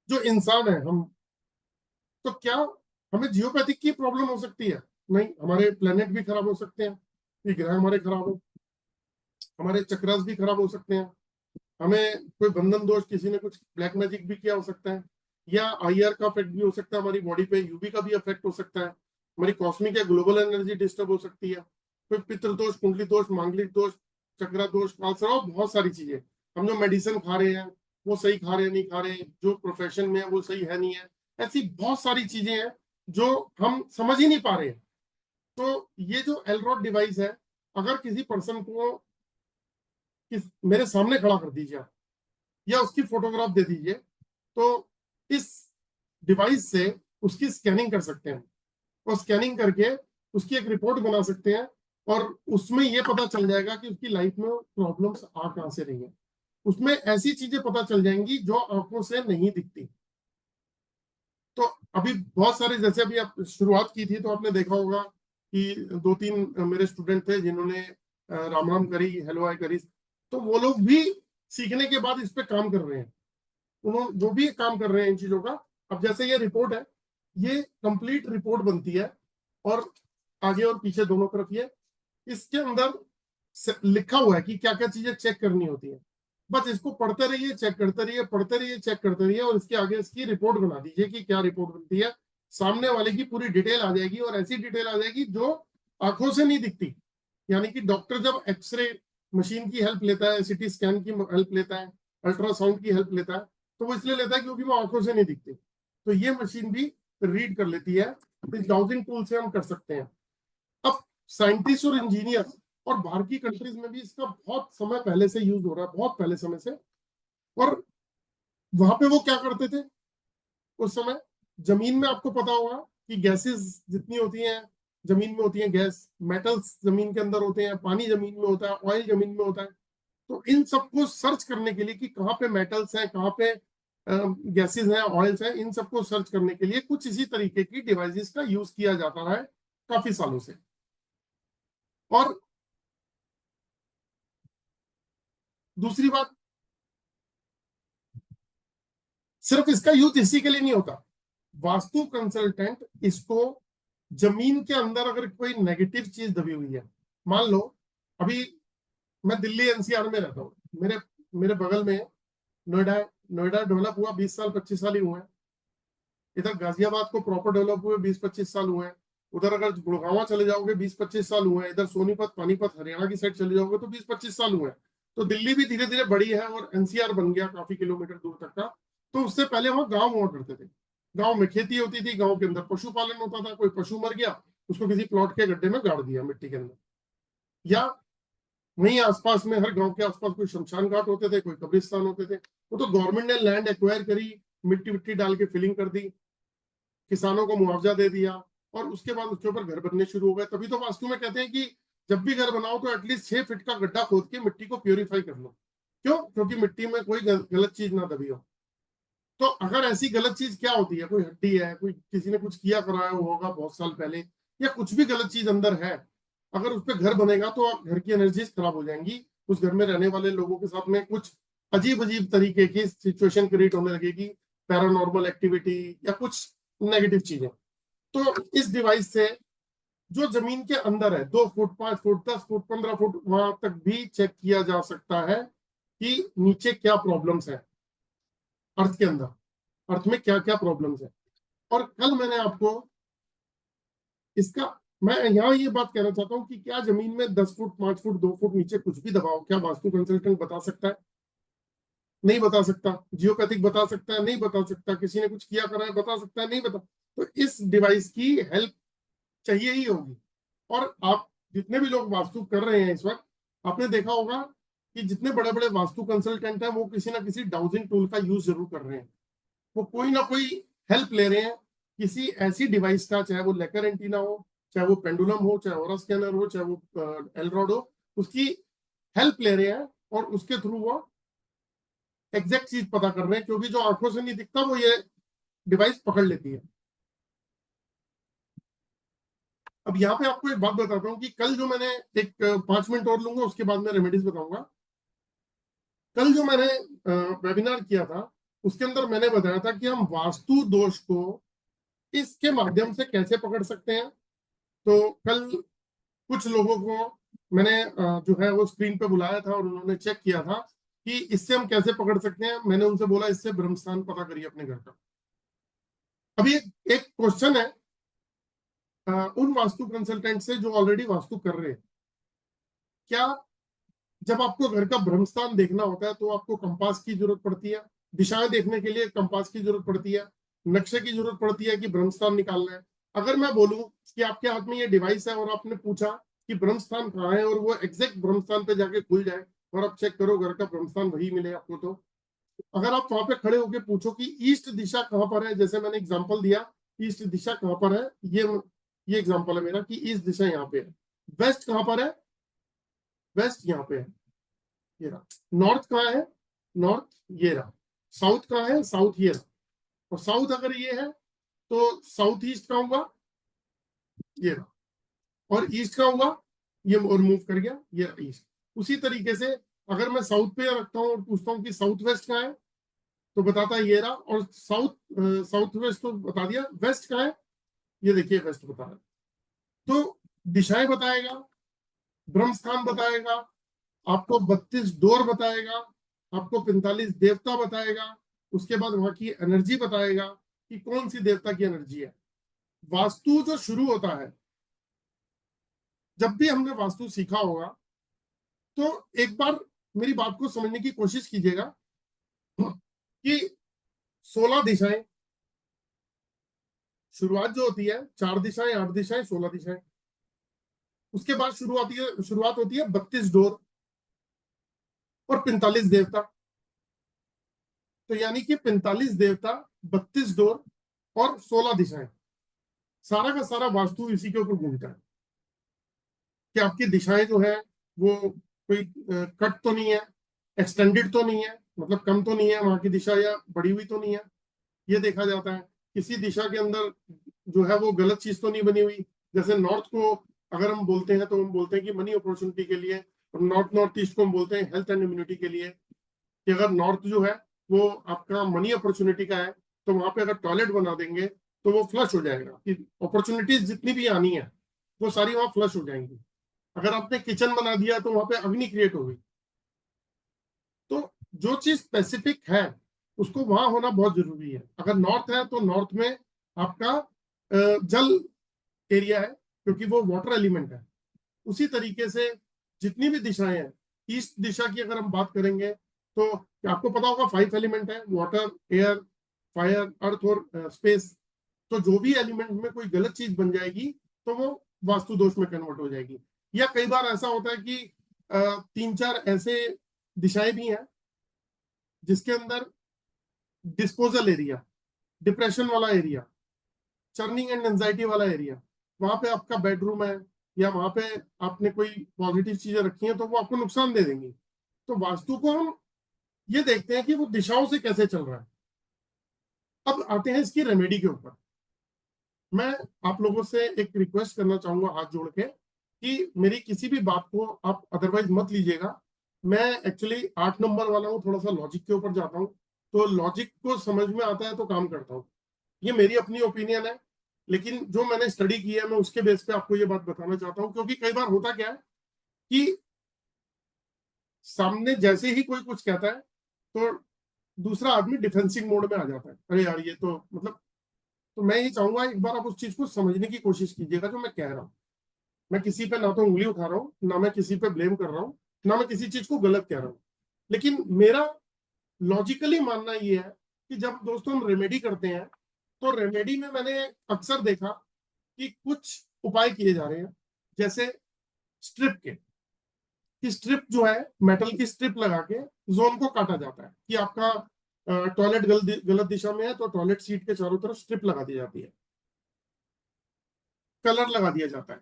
जो इंसान है हम, तो क्या हमें जियोपैथिक की प्रॉब्लम हो सकती है? नहीं, हमारे प्लेनेट भी खराब हो सकते हैं, ये ग्रह हमारे खराब हो, हमारे चक्रास भी खराब हो सकते हैं, हमें कोई बंधन दोष, किसी ने कुछ ब्लैक मैजिक भी किया हो सकता है, या आईआर का इफेक्ट भी हो सकता है हमारी बॉडी पे, यूवी का भी इफेक्ट हो सकता है, हमारी कॉस्मिक या ग्लोबल एनर्जी डिस्टर्ब हो सकती है। कोई पितृ दोष, कुंडली दोष, मांगलिक दोष, चक्रा दोष, कालसर्प, बहुत सारी चीजें। हम जो मेडिसिन खा रहे हैं वो सही खा रहे हैं नहीं खा रहे हैं, जो प्रोफेशन में है वो सही है नहीं है, ऐसी बहुत सारी चीजें हैं जो हम समझ ही नहीं पा रहे हैं। तो ये जो एलरॉड डिवाइस है, अगर किसी पर्सन को मेरे सामने खड़ा कर दीजिए आप, या उसकी फोटोग्राफ दे दीजिए, तो इस डिवाइस से उसकी स्कैनिंग कर सकते हैं, और स्कैनिंग करके उसकी एक रिपोर्ट बना सकते हैं, और उसमें यह पता चल जाएगा कि उसकी लाइफ में प्रॉब्लम्स आ कहां से रही हैं। उसमें ऐसी चीजें पता चल जाएंगी जो आंखों से नहीं दिखती। तो अभी बहुत सारे, जैसे अभी आप शुरुआत की थी तो आपने देखा होगा कि 2-3 मेरे स्टूडेंट थे जिन्होंने राम राम करी, हेलो हाय करी, तो वो लोग भी सीखने के बाद इस पे काम कर रहे हैं, वो भी काम कर रहे हैं इन चीजों का। अब जैसे ये रिपोर्ट है, ये कंप्लीट रिपोर्ट बनती है, और आगे और पीछे दोनों तरफ ये इसके अंदर लिखा हुआ है कि क्या क्या चीजें चेक करनी होती है। बस इसको पढ़ते रहिए, चेक करते रहिए, पढ़ते रहिए, चेक करते रहिए, और इसके आगे इसकी रिपोर्ट बना दीजिए कि क्या रिपोर्ट बनती है। सामने वाले की पूरी डिटेल आ जाएगी, और ऐसी डिटेल आ जाएगी जो आंखों से नहीं दिखती। यानी कि डॉक्टर जब एक्सरे मशीन की हेल्प लेता है, सिटी स्कैन की हेल्प लेता है, अल्ट्रासाउंड की हेल्प लेता है, तो वो इसलिए लेता है क्योंकि वो आंखों से नहीं दिखती। तो ये मशीन भी रीड कर लेती है। इस डाउजिंग टूल से हम कर सकते हैं। अब साइंटिस्ट और इंजीनियर और बाहर की कंट्रीज में भी इसका बहुत समय पहले से यूज हो रहा है, बहुत पहले समय से। और वहां पे वो क्या करते थे उस समय, जमीन में आपको पता होगा कि गैसेस जितनी होती हैं जमीन में होती हैं, गैस मेटल्स जमीन के अंदर होते हैं, पानी जमीन में होता है, ऑयल जमीन में होता है। तो इन सबको सर्च करने के लिए कि कहाँ पे मेटल्स हैं, कहाँ पे गैसेस हैं, ऑयल्स हैं, इन सबको सर्च करने के लिए कुछ इसी तरीके की डिवाइसेस का यूज किया जाता है काफी सालों से। और दूसरी बात, सिर्फ इसका यूज इसी के लिए नहीं होता। वास्तु कंसल्टेंट इसको जमीन के अंदर अगर कोई नेगेटिव चीज दबी हुई है, मान लो अभी मैं दिल्ली एनसीआर में रहता हूँ, मेरे बगल में नोएडा डेवलप हुआ 20 साल 25 साल ही हुए हैं। इधर गाजियाबाद को प्रॉपर डेवलप हुए 20-25 साल हुए हैं। उधर अगर गुड़गांव चले जाओगे 20-25 साल हुए हैं। इधर सोनीपत पानीपत हरियाणा की साइड चले जाओगे तो 20-25 साल हुए हैं। तो दिल्ली भी धीरे धीरे बड़ी है और एनसीआर बन गया काफी किलोमीटर दूर तक का। तो उससे पहले वहां गाँव हुआ करते थे, गाँव में खेती होती थी, गाँव के अंदर पशुपालन होता था। कोई पशु मर गया, उसको किसी प्लॉट के गड्ढे में गाड़ दिया मिट्टी के अंदर, या वहीं आसपास में हर गांव के आसपास कोई शमशान घाट होते थे, कोई कब्रिस्तान होते थे। वो तो गवर्नमेंट ने लैंड एक्वायर करी, मिट्टी डाल के फिलिंग कर दी, किसानों को मुआवजा दे दिया, और उसके बाद उसके ऊपर घर बनने शुरू हो गए। तभी तो वास्तु में कहते हैं कि जब भी घर बनाओ तो एटलीस्ट 6 फीट का गड्ढा खोद के मिट्टी को प्योरीफाई कर लो। क्यों? क्योंकि मिट्टी में कोई गलत चीज ना दबी हो। तो अगर ऐसी गलत चीज क्या होती है, कोई हड्डी है, कोई किसी ने कुछ किया कराया होगा बहुत साल पहले, या कुछ भी गलत चीज अंदर है, अगर उस पर घर बनेगा तो घर की एनर्जीज खराब हो जाएंगी। उस घर में रहने वाले लोगों के साथ में कुछ अजीब अजीब तरीके की सिचुएशन क्रिएट होने लगेगी, पैरानॉर्मल एक्टिविटी या कुछ नेगेटिव चीजें। तो इस डिवाइस से जो जमीन के अंदर है 2 फुट 5 फुट 10 फुट 15 फुट वहां तक भी चेक किया जा सकता है कि नीचे क्या प्रॉब्लम्स है, अर्थ के अंदर, अर्थ में क्या क्या प्रॉब्लम्स है। और कल मैंने आपको इसका, मैं यहाँ ये बात कहना चाहता हूँ कि क्या जमीन में 10 फुट 5 फुट 2 फुट नीचे कुछ भी दबाओ, क्या वास्तु कंसल्टेंट बता सकता है? नहीं बता सकता। जियोपैथिक बता सकता है? नहीं बता सकता। किसी ने कुछ किया करा है बता सकता है? नहीं बता। तो इस डिवाइस की हेल्प चाहिए ही होगी। और आप जितने भी लोग वास्तु कर रहे हैं इस वक्त, आपने देखा होगा कि जितने बड़े बड़े वास्तु कंसल्टेंट हैं वो किसी ना किसी डाउजिंग टूल का यूज जरूर कर रहे हैं। वो कोई ना कोई हेल्प ले रहे हैं किसी ऐसी डिवाइस का, चाहे वो लेकर एंटीना हो, चाहे वो पेंडुलम हो, चाहे ऑरा स्कैनर हो, चाहे वो एलरॉड हो, उसकी हेल्प ले रहे हैं और उसके थ्रू वो एग्जैक्ट चीज पता कर रहे हैं, क्योंकि जो आंखों से नहीं दिखता वो ये डिवाइस पकड़ लेती है। अब यहाँ पे आपको एक बात बताता हूँ कि कल जो मैंने एक 5 मिनट और लूंगा, उसके बाद मैं रेमेडीज बताऊंगा। कल जो मैंने वेबिनार किया था उसके अंदर मैंने बताया था कि हम वास्तु दोष को इसके माध्यम से कैसे पकड़ सकते हैं। तो कल कुछ लोगों को मैंने जो है वो स्क्रीन पे बुलाया था और उन्होंने चेक किया था कि इससे हम कैसे पकड़ सकते हैं। मैंने उनसे बोला इससे ब्रह्मस्थान पता करिए अपने घर का। अभी एक क्वेश्चन है उन वास्तु कंसल्टेंट से जो ऑलरेडी वास्तु कर रहे हैं, क्या जब आपको घर का ब्रह्मस्थान देखना होता है तो आपको कंपास की जरूरत पड़ती है, दिशाएं देखने के लिए कंपास की जरूरत पड़ती है, नक्शे की जरूरत पड़ती है कि ब्रह्मस्थान निकालना है। अगर मैं बोलूं कि आपके हाथ में ये डिवाइस है और आपने पूछा कि ब्रह्मस्थान कहाँ है और वो एग्जैक्ट ब्रह्मस्थान पे जाके खुल जाए और आप चेक करो घर का ब्रह्मस्थान वही मिले आपको, तो अगर आप वहां पे खड़े होके पूछो कि ईस्ट दिशा कहाँ पर है, जैसे मैंने एग्जांपल दिया ईस्ट दिशा कहाँ पर है, ये एग्जांपल है मेरा कि ईस्ट दिशा यहाँ पे है। वेस्ट कहाँ पर है, वेस्ट यहाँ पे है, ये रहा। नॉर्थ कहाँ है, नॉर्थ ये रहा। साउथ कहाँ है, साउथ ये रहा। और साउथ अगर ये है तो साउथ ईस्ट कहाँ हुआ, ये रहा। और ईस्ट कहाँ हुआ, ये और मूव कर गया, ये ईस्ट। उसी तरीके से अगर मैं साउथ पे रखता हूँ और पूछता हूँ कि साउथ वेस्ट कहाँ है, तो बताता है ये रहा। और साउथ वेस्ट तो बता दिया, वेस्ट कहाँ है, ये देखिए वेस्ट बता रहा है। तो दिशाएं बताएगा, ब्रह्मस्थान बताएगा, आपको 32 डोर बताएगा, आपको 45 देवता बताएगा, उसके बाद वहां की एनर्जी बताएगा कि कौन सी देवता की एनर्जी है। वास्तु जो शुरू होता है, जब भी हमने वास्तु सीखा होगा, तो एक बार मेरी बात को समझने की कोशिश कीजिएगा कि 16 दिशाएं, शुरुआत जो होती है 4 दिशाएं, 8 दिशाएं, 16 दिशाएं। उसके बाद शुरुआत होती है 32 डोर और 45 देवता। तो यानी कि 45 देवता, 32 डोर और 16 दिशाएं, सारा का सारा वास्तु इसी के ऊपर घूमता है कि आपकी दिशाएं जो है वो कोई कट तो नहीं है, एक्सटेंडेड तो नहीं है, मतलब कम तो नहीं है वहां की दिशा, या बढ़ी हुई तो नहीं है, ये देखा जाता है। किसी दिशा के अंदर जो है वो गलत चीज तो नहीं बनी हुई। जैसे नॉर्थ को अगर हम बोलते हैं तो हम बोलते हैं कि मनी अपॉर्चुनिटी के लिए, और नॉर्थ ईस्ट को हम बोलते हैं हेल्थ एंड इम्यूनिटी के लिए। कि अगर नॉर्थ जो है वो आपका मनी अपॉर्चुनिटी का है, तो वहां पे अगर टॉयलेट बना देंगे तो वो फ्लश हो जाएगा, कि अपॉर्चुनिटीज जितनी भी आनी है वो सारी वहां फ्लश हो जाएंगी। अगर आपने किचन बना दिया तो वहां पे अग्नि क्रिएट होगी। तो जो चीज स्पेसिफिक है उसको वहां होना बहुत जरूरी है। अगर नॉर्थ है तो नॉर्थ में आपका जल एरिया है, क्योंकि वो वाटर एलिमेंट है। उसी तरीके से जितनी भी दिशाएं हैं, ईस्ट दिशा की अगर हम बात करेंगे तो आपको पता होगा 5 एलिमेंट है, वाटर, एयर, फायर, अर्थ और स्पेस। तो जो भी एलिमेंट में कोई गलत चीज बन जाएगी तो वो वास्तु दोष में कन्वर्ट हो जाएगी। या कई बार ऐसा होता है कि 3-4 ऐसे दिशाएं भी हैं जिसके अंदर डिस्पोजल एरिया, डिप्रेशन वाला एरिया, चर्निंग एंड एंजाइटी वाला एरिया, वहां पे आपका बेडरूम है या वहां पे आपने कोई पॉजिटिव चीजें रखी हैं तो वो आपको नुकसान दे देंगी। तो वास्तु को हम ये देखते हैं कि वो दिशाओं से कैसे चल रहा है। अब आते हैं इसकी रेमेडी के ऊपर। मैं आप लोगों से एक रिक्वेस्ट करना चाहूंगा हाथ जोड़ के कि मेरी किसी भी बात को आप अदरवाइज मत लीजिएगा। मैं एक्चुअली 8 नंबर वाला हूँ, थोड़ा सा लॉजिक के ऊपर जाता हूँ, तो लॉजिक को समझ में आता है तो काम करता हूँ। ये मेरी अपनी ओपिनियन है, लेकिन जो मैंने स्टडी की है मैं उसके बेस पे आपको ये बात बताना चाहता हूँ। क्योंकि कई बार होता क्या है कि सामने जैसे ही कोई कुछ कहता है तो दूसरा आदमी डिफेंसिव मोड में आ जाता है, अरे यार ये तो मतलब। तो मैं ये चाहूंगा एक बार आप उस चीज को समझने की कोशिश कीजिएगा जो मैं कह रहा हूँ। मैं किसी पे ना तो उंगली उठा रहा हूँ, ना मैं किसी पे ब्लेम कर रहा हूँ, ना मैं किसी चीज को गलत कह रहा हूँ। लेकिन मेरा लॉजिकली मानना ये है कि जब दोस्तों हम रेमेडी करते हैं तो रेमेडी में मैंने अक्सर देखा कि कुछ उपाय किए जा रहे हैं, जैसे स्ट्रिप के, कि स्ट्रिप जो है मेटल की स्ट्रिप लगा के जोन को काटा जाता है कि आपका टॉयलेट गलत दिशा में है तो टॉयलेट सीट के चारों तरफ स्ट्रिप लगा दी जाती है। कलर लगा दिया जाता है,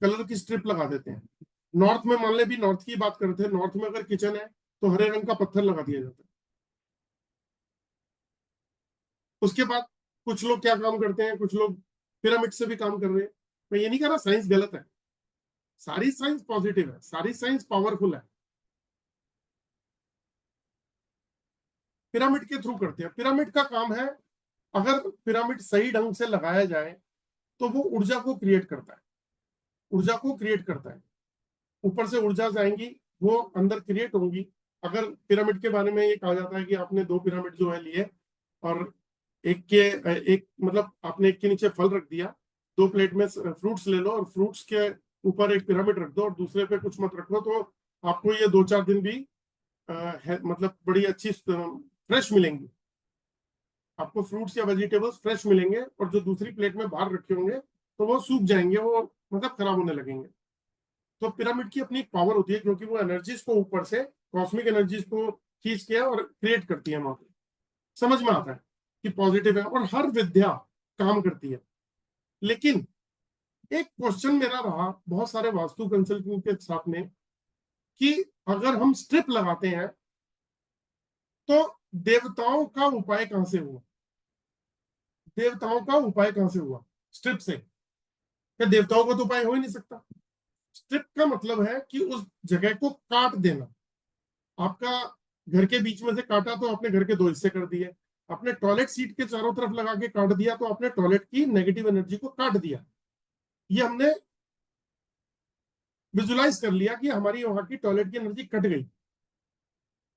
कलर की स्ट्रिप लगा देते हैं। नॉर्थ में मान ले भी नॉर्थ की बात करते हैं, नॉर्थ में अगर किचन है तो हरे रंग का पत्थर लगा दिया जाता है। उसके बाद कुछ लोग क्या काम करते हैं, कुछ लोग पिरामिड से भी काम कर रहे हैं। मैं ये नहीं कह रहा साइंस गलत है, सारी साइंस पॉजिटिव है, सारी साइंस पावरफुल है। पिरामिड के थ्रू करते हैं। पिरामिड का काम है, अगर पिरामिड सही ढंग से लगाया जाए तो वो ऊर्जा को क्रिएट करता है, ऊर्जा को क्रिएट करता है। ऊपर से ऊर्जा जाएंगी, वो अंदर क्रिएट होंगी। अगर पिरामिड के बारे में ये कहा जाता है कि आपने 2 पिरामिड जो है लिए और एक मतलब आपने एक के नीचे फल रख दिया, 2 प्लेट में फ्रूट्स ले लो और फ्रूट्स के ऊपर एक पिरामिड रख दो और दूसरे पे कुछ मत रखो, तो आपको ये 2-4 दिन भी मतलब बड़ी अच्छी फ्रेश मिलेंगी, आपको फ्रूट्स या वेजिटेबल्स फ्रेश मिलेंगे, और जो दूसरी प्लेट में बाहर रखे होंगे तो वो सूख जाएंगे, वो मतलब खराब होने लगेंगे। तो पिरामिड की अपनी एक पावर होती है, क्योंकि वो एनर्जीज को ऊपर से, कॉस्मिक एनर्जीज को खींच के और क्रिएट करती है वहां पे। समझ में आता है कि पॉजिटिव है, और हर विद्या काम करती है। लेकिन एक क्वेश्चन मेरा रहा बहुत सारे वास्तु कंसल्टिंग के साथ में, कि अगर हम स्ट्रिप लगाते हैं तो देवताओं का उपाय कहां से हुआ? देवताओं का उपाय कहां से हुआ स्ट्रिप से? क्या देवताओं का तो उपाय हो ही नहीं सकता। स्ट्रिप का मतलब है कि उस जगह को काट देना। आपका घर के बीच में से काटा तो आपने घर के 2 हिस्से कर दिए, अपने टॉयलेट सीट के चारों तरफ लगा के काट दिया तो आपने टॉयलेट की नेगेटिव एनर्जी को काट दिया। ये हमने विजुलाइज कर लिया कि हमारी वहां की टॉयलेट की एनर्जी कट गई,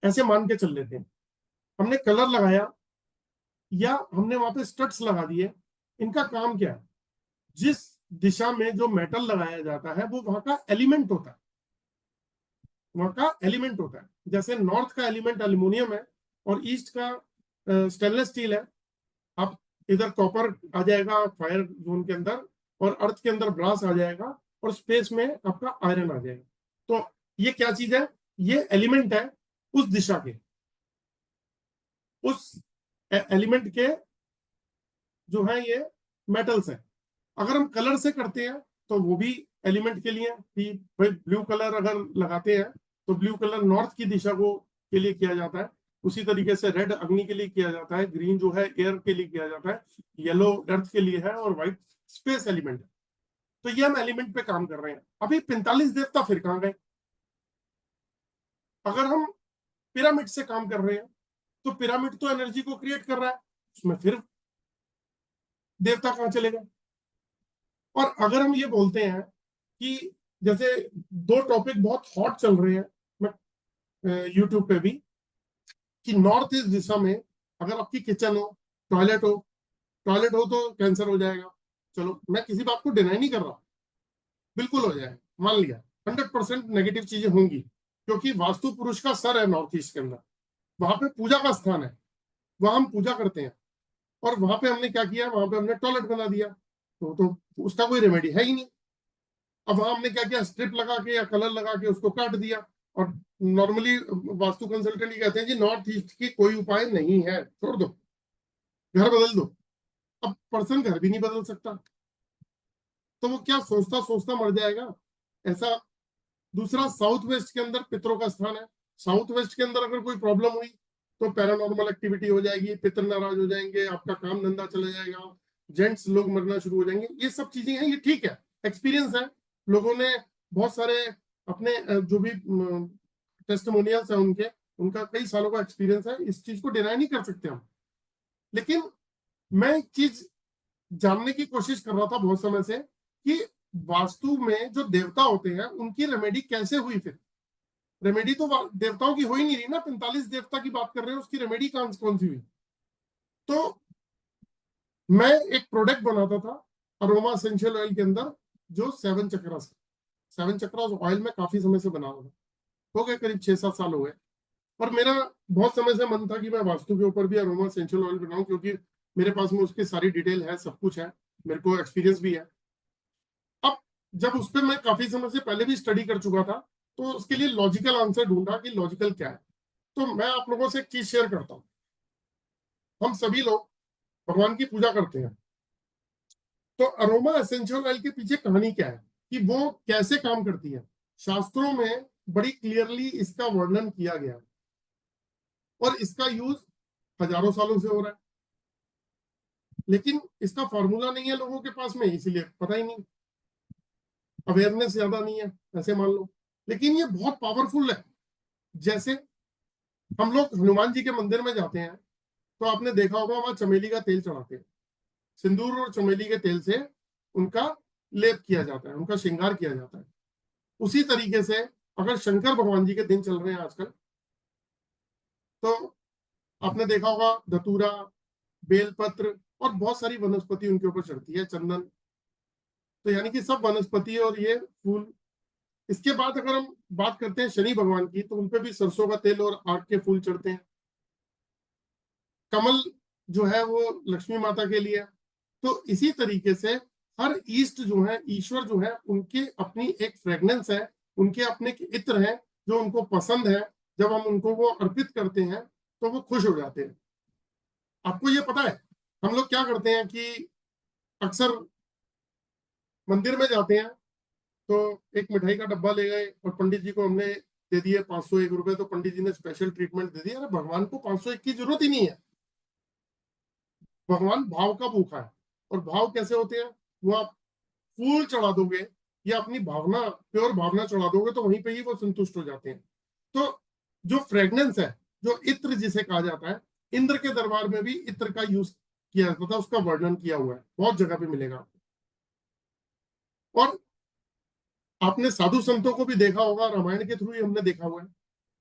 ऐसे मान के चल लेते हैं। हमने कलर लगाया या हमने वहां पे स्टड्स लगा दिए, इनका काम क्या है? जिस दिशा में जो मेटल लगाया जाता है वो वहां का एलिमेंट होता है, वहां का एलिमेंट होता है। जैसे नॉर्थ का एलिमेंट एल्यूमिनियम है और ईस्ट का स्टेनलेस स्टील है। आप इधर कॉपर आ जाएगा फायर जोन के अंदर, और अर्थ के अंदर ब्रास आ जाएगा, और स्पेस में आपका आयरन आ जाएगा। तो ये क्या चीज है? ये एलिमेंट है उस दिशा के, उस एलिमेंट के जो है ये मेटल्स है। अगर हम कलर से करते हैं तो वो भी एलिमेंट के लिए कि भाई ब्लू कलर अगर लगाते हैं तो ब्लू कलर नॉर्थ की दिशा को के लिए किया जाता है। उसी तरीके से रेड अग्नि के लिए किया जाता है, ग्रीन जो है एयर के लिए किया जाता है, येलो अर्थ के लिए है, और व्हाइट स्पेस एलिमेंट है। तो ये हम एलिमेंट पे काम कर रहे हैं। अभी 45 देवता फिर कहां गए? अगर हम पिरामिड से काम कर रहे हैं तो पिरामिड तो एनर्जी को क्रिएट कर रहा है, उसमें फिर देवता कहां चले गए? और अगर हम ये बोलते हैं कि जैसे 2 टॉपिक बहुत हॉट चल रहे हैं मैं यूट्यूब पे भी, कि नॉर्थ ईस्ट दिशा में अगर आपकी किचन हो, टॉयलेट हो, टॉयलेट हो तो कैंसर हो जाएगा। चलो मैं किसी बात को डिनाई नहीं कर रहा, बिल्कुल हो जाएगा, मान लिया 100% नेगेटिव चीजें होंगी, क्योंकि वास्तु पुरुष का सर है नॉर्थ ईस्ट के अंदर, वहां पे पूजा का स्थान है, वहां हम पूजा करते हैं। और वहां पे हमने क्या किया? वहां पे हमने टॉयलेट बना दिया, तो उसका कोई रेमेडी है ही नहीं। अब वहां हमने क्या किया? स्ट्रिप लगा के या कलर लगा के उसको काट दिया। और नॉर्मली वास्तु कंसल्टेंट ही कहते हैं जी नॉर्थ ईस्ट की कोई उपाय नहीं है, छोड़ दो, घर बदल दो। अब पर्सन घर भी नहीं बदल सकता, तो वो क्या सोचता सोचता मर जाएगा ऐसा। दूसरा, साउथ वेस्ट के अंदर पितरों का स्थान है। साउथ वेस्ट के अंदर अगर कोई प्रॉब्लम हुई तो पैरानॉर्मल एक्टिविटी हो जाएगी, पितर नाराज हो जाएंगे, आपका काम धंधा चला जाएगा, जेंट्स लोग मरना शुरू हो जाएंगे। ये सब चीजें हैं, ये ठीक है, एक्सपीरियंस है। लोगों ने बहुत सारे अपने जो भी टेस्टिमोनियल्स है उनके, उनका कई सालों का एक्सपीरियंस है, इस चीज को डिनाई नहीं कर सकते हम। लेकिन मैं एक चीज जानने की कोशिश कर रहा था बहुत समय से, कि वास्तु में जो देवता होते हैं उनकी रेमेडी कैसे हुई? फिर रेमेडी तो देवताओं की हो ही नहीं रही ना, 45 देवता की बात कर रहे हैं, उसकी रेमेडी कौन सी हुई? तो मैं एक प्रोडक्ट बनाता था अरोमा एसेंशियल ऑयल के अंदर, जो 7 चक्रास, 7 चक्रास ऑयल में काफी समय से बना रहा था, हो गए करीब 6-7 साल हो गए। और मेरा बहुत समय से मन था कि मैं वास्तु के ऊपर भी अरोमा एसेंशियल ऑयल बनाऊं, क्योंकि मेरे पास में उसकी सारी डिटेल है, सब कुछ है, मेरे को एक्सपीरियंस भी है। अब जब उस पर मैं काफी समय से पहले भी स्टडी कर चुका था, तो उसके लिए लॉजिकल आंसर ढूंढा कि लॉजिकल क्या है। तो मैं आप लोगों से एक चीज शेयर करता हूँ। हम सभी लोग भगवान की पूजा करते हैं, तो अरोमा एसेंशियल ऑयल के पीछे कहानी क्या है, कि वो कैसे काम करती है? शास्त्रों में बड़ी क्लियरली इसका वर्णन किया गया है, और इसका यूज हजारों सालों से हो रहा है, लेकिन इसका फॉर्मूला नहीं है लोगों के पास में, इसीलिए पता ही नहीं, अवेयरनेस ज्यादा नहीं है, ऐसे मान लो। लेकिन ये बहुत पावरफुल है। जैसे हम लोग हनुमान जी के मंदिर में जाते हैं तो आपने देखा होगा वहां चमेली का तेल चढ़ाते हैं, सिंदूर और चमेली के तेल से उनका लेप किया जाता है, उनका श्रृंगार किया जाता है। उसी तरीके से अगर शंकर भगवान जी के दिन चल रहे हैं आजकल, तो आपने देखा होगा धतूरा, बेलपत्र और बहुत सारी वनस्पति उनके ऊपर चढ़ती है, चंदन। तो यानी कि सब वनस्पति और ये फूल। इसके बाद अगर हम बात करते हैं शनि भगवान की, तो उनपे भी सरसों का तेल और आक के फूल चढ़ते हैं। कमल जो है वो लक्ष्मी माता के लिए। तो इसी तरीके से हर ईस्ट जो है, ईश्वर जो है, उनके अपनी एक फ्रेग्रेंस है, उनके अपने इत्र है जो उनको पसंद है। जब हम उनको वो अर्पित करते हैं तो वो खुश हो जाते हैं। आपको ये पता है, हम लोग क्या करते हैं कि अक्सर मंदिर में जाते हैं तो एक मिठाई का डब्बा ले गए और पंडित जी को हमने दे दिए 501 रुपए, तो पंडित जी ने स्पेशल ट्रीटमेंट दे दिया। अरे भगवान को 501 की जरूरत ही नहीं है। भगवान भाव का भूखा है। और भाव कैसे होते हैं? वो आप फूल चढ़ा दोगे या अपनी भावना, प्योर भावना चढ़ा दोगे, तो वहीं पे ही वो संतुष्ट हो जाते हैं। तो जो फ्रेग्रेंस है, जो इत्र जिसे कहा जाता है, इंद्र के दरबार में भी इत्र का यूज किया जाता था, उसका वर्णन किया हुआ है, बहुत जगह पे मिलेगा आपको। और आपने साधु संतों को भी देखा होगा, रामायण के थ्रू ही हमने देखा हुआ है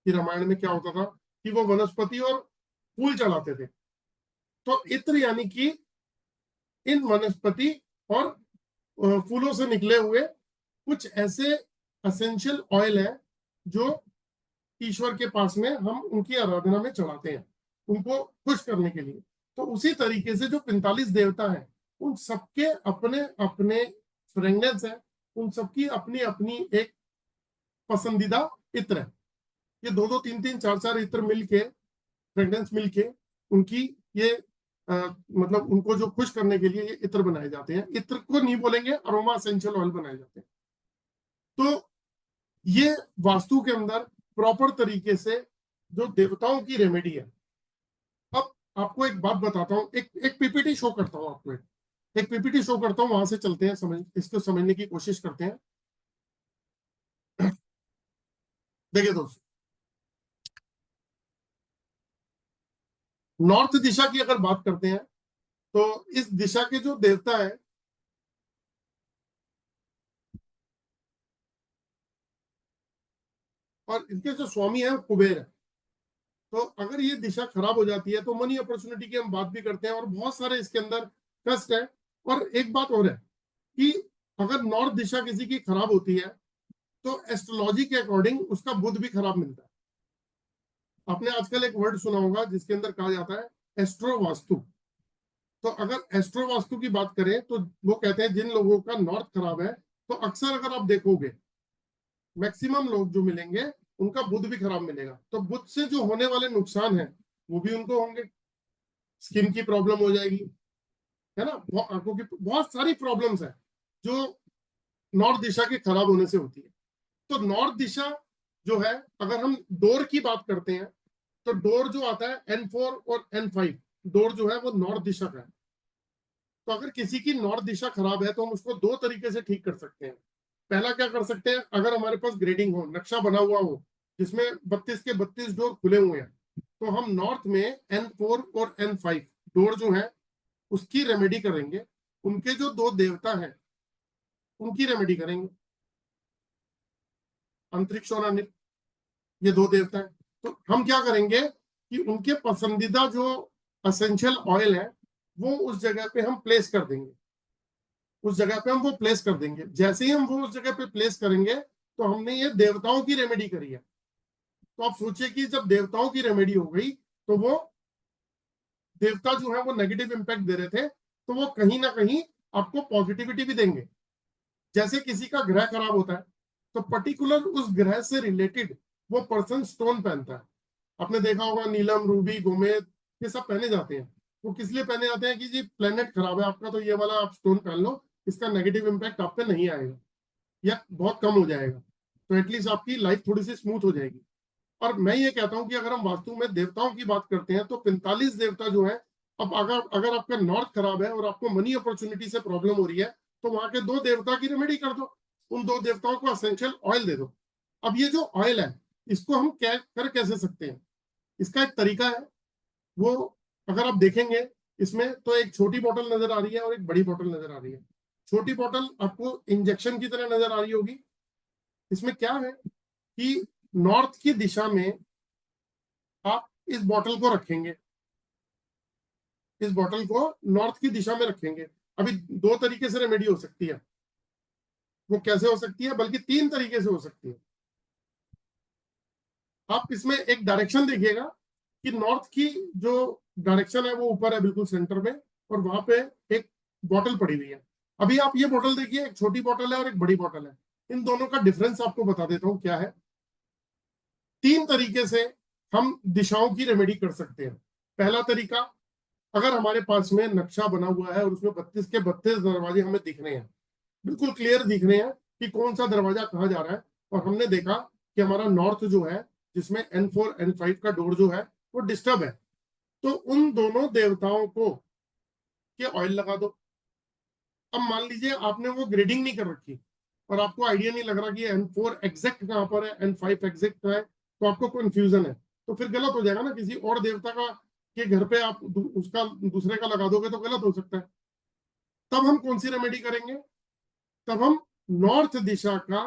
कि रामायण में क्या होता था कि वो वनस्पति और फूल चढ़ाते थे। तो इत्र यानी कि इन वनस्पति और फूलों से निकले हुए कुछ ऐसे एसेंशियल ऑयल है जो ईश्वर के पास में हम उनकी आराधना में चढ़ाते हैं, उनको खुश करने के लिए। तो उसी तरीके से जो 45 देवता हैं, उन सबके अपने अपने फ्रेग्रेंस है, उन सबकी अपनी अपनी एक पसंदीदा इत्र है। ये 2-2, 3-3, 4-4 इत्र मिलके, फ्रेग्रेंस मिलके उनकी ये मतलब उनको जो खुश करने के लिए ये इत्र बनाए जाते हैं। इत्र को नहीं बोलेंगे, अरोमा एसेंशियल ऑयल बनाए जाते हैं। तो ये वास्तु के अंदर प्रॉपर तरीके से जो देवताओं की रेमेडी है। अब आपको एक बात बताता हूँ, एक पीपीटी शो करता हूँ आपको, एक पीपीटी शो करता हूँ, वहां से चलते हैं, इसको समझने की कोशिश करते हैं। देखिए दोस्तों, नॉर्थ दिशा की अगर बात करते हैं तो इस दिशा के जो देवता है, और इनके जो स्वामी है कुबेर है। तो अगर ये दिशा खराब हो जाती है तो मनी अपॉर्चुनिटी की हम बात भी करते हैं, और बहुत सारे इसके अंदर कष्ट है। और एक बात और है कि अगर नॉर्थ दिशा किसी की खराब होती है तो एस्ट्रोलॉजी के अकॉर्डिंग उसका बुध भी खराब मिलता है। आपने आजकल एक वर्ड सुना होगा जिसके अंदर कहा जाता है एस्ट्रो वास्तु। तो अगर एस्ट्रो वास्तु की बात करें तो वो कहते हैं जिन लोगों का नॉर्थ खराब है, तो अक्सर अगर आप देखोगे मैक्सिमम लोग जो मिलेंगे उनका बुध भी खराब मिलेगा। तो बुध से जो होने वाले नुकसान है वो भी उनको होंगे। स्किन की प्रॉब्लम हो जाएगी, है ना, आंखों की बहुत सारी प्रॉब्लम्स है जो नॉर्थ दिशा के खराब होने से होती है। तो नॉर्थ दिशा जो है, अगर हम डोर की बात करते हैं तो डोर जो आता है N4 और N5, डोर जो है वो नॉर्थ दिशा का है। तो अगर किसी की नॉर्थ दिशा खराब है तो हम उसको दो तरीके से ठीक कर सकते हैं। पहला क्या कर सकते हैं, अगर हमारे पास ग्रेडिंग हो, नक्शा बना हुआ हो जिसमें 32 के 32 डोर खुले हुए हैं, तो हम नॉर्थ में N4 और N5 डोर जो है उसकी रेमेडी करेंगे। उनके जो दो देवता हैं उनकी रेमेडी करेंगे, अंतरिक्ष और अनिल, ये दो देवता हैं। तो हम क्या करेंगे कि उनके पसंदीदा जो एसेंशियल ऑयल है वो उस जगह पे हम प्लेस कर देंगे, उस जगह पे हम वो प्लेस कर देंगे। जैसे ही हम वो उस जगह पे प्लेस करेंगे तो हमने ये देवताओं की रेमेडी करी है। तो आप सोचिए कि जब देवताओं की रेमेडी हो गई तो वो देवता जो है वो नेगेटिव इंपैक्ट दे रहे थे, तो वो कहीं ना कहीं आपको पॉजिटिविटी भी देंगे। जैसे किसी का ग्रह खराब होता है तो पर्टिकुलर उस ग्रह से रिलेटेड वो पर्सन स्टोन पहनता है। आपने देखा होगा नीलम, रूबी, गोमेद, ये सब पहने जाते हैं। वो किस लिए पहने जाते हैं कि जी प्लेनेट खराब है आपका, तो ये वाला आप स्टोन पहन लो, इसका नेगेटिव इंपैक्ट आप पे नहीं आएगा या बहुत कम हो जाएगा, तो एटलीस्ट आपकी लाइफ थोड़ी सी स्मूथ हो जाएगी। और मैं ये कहता हूं कि अगर हम वास्तु में देवताओं की बात करते हैं तो 45 देवता जो है, अब अगर आपका नॉर्थ खराब है और आपको मनी अपॉर्चुनिटी से प्रॉब्लम हो रही है तो वहां के दो देवता की रेमेडी कर दो, उन दो देवताओं को एसेंशियल ऑयल दे दो। अब ये जो ऑयल है इसको हम कर कैसे सकते हैं, इसका एक तरीका है। वो अगर आप देखेंगे इसमें तो एक छोटी बोतल नजर आ रही है और एक बड़ी बोतल नजर आ रही है। छोटी बोतल आपको इंजेक्शन की तरह नजर आ रही होगी। इसमें क्या है कि नॉर्थ की दिशा में आप इस बोतल को रखेंगे, इस बोतल को नॉर्थ की दिशा में रखेंगे। अभी दो तरीके से रेमेडी हो सकती है। वो कैसे हो सकती है, बल्कि 3 तरीके से हो सकती है। आप इसमें एक डायरेक्शन देखिएगा कि नॉर्थ की जो डायरेक्शन है वो ऊपर है बिल्कुल सेंटर में, और वहां पे एक बॉटल पड़ी हुई है। अभी आप ये बॉटल देखिए, एक छोटी बॉटल है और एक बड़ी बॉटल है। इन दोनों का डिफरेंस आपको बता देता हूं क्या है। 3 तरीके से हम दिशाओं की रेमेडी कर सकते हैं। पहला तरीका, अगर हमारे पास में नक्शा बना हुआ है और उसमें 32 के 32 दरवाजे हमें दिख रहे हैं, बिल्कुल क्लियर दिख रहे हैं कि कौन सा दरवाजा कहाँ जा रहा है, और हमने देखा कि हमारा नॉर्थ जो है जिसमें N4 N5 का डोर जो है वो डिस्टर्ब है, तो उन दोनों देवताओं को के ऑयल लगा दो। अब मान लीजिए आपने वो ग्रेडिंग नहीं कर रखी और आपको आइडिया नहीं लग रहा कि N4 एग्जैक्ट कहाँ पर है, N5 एग्जैक्ट कहाँ है, तो आपको कंफ्यूजन है, तो फिर गलत हो जाएगा ना। किसी और देवता का के घर पे आप उसका दूसरे का लगा दोगे तो गलत हो सकता है। तब हम कौन सी रेमेडी करेंगे? तब हम नॉर्थ दिशा का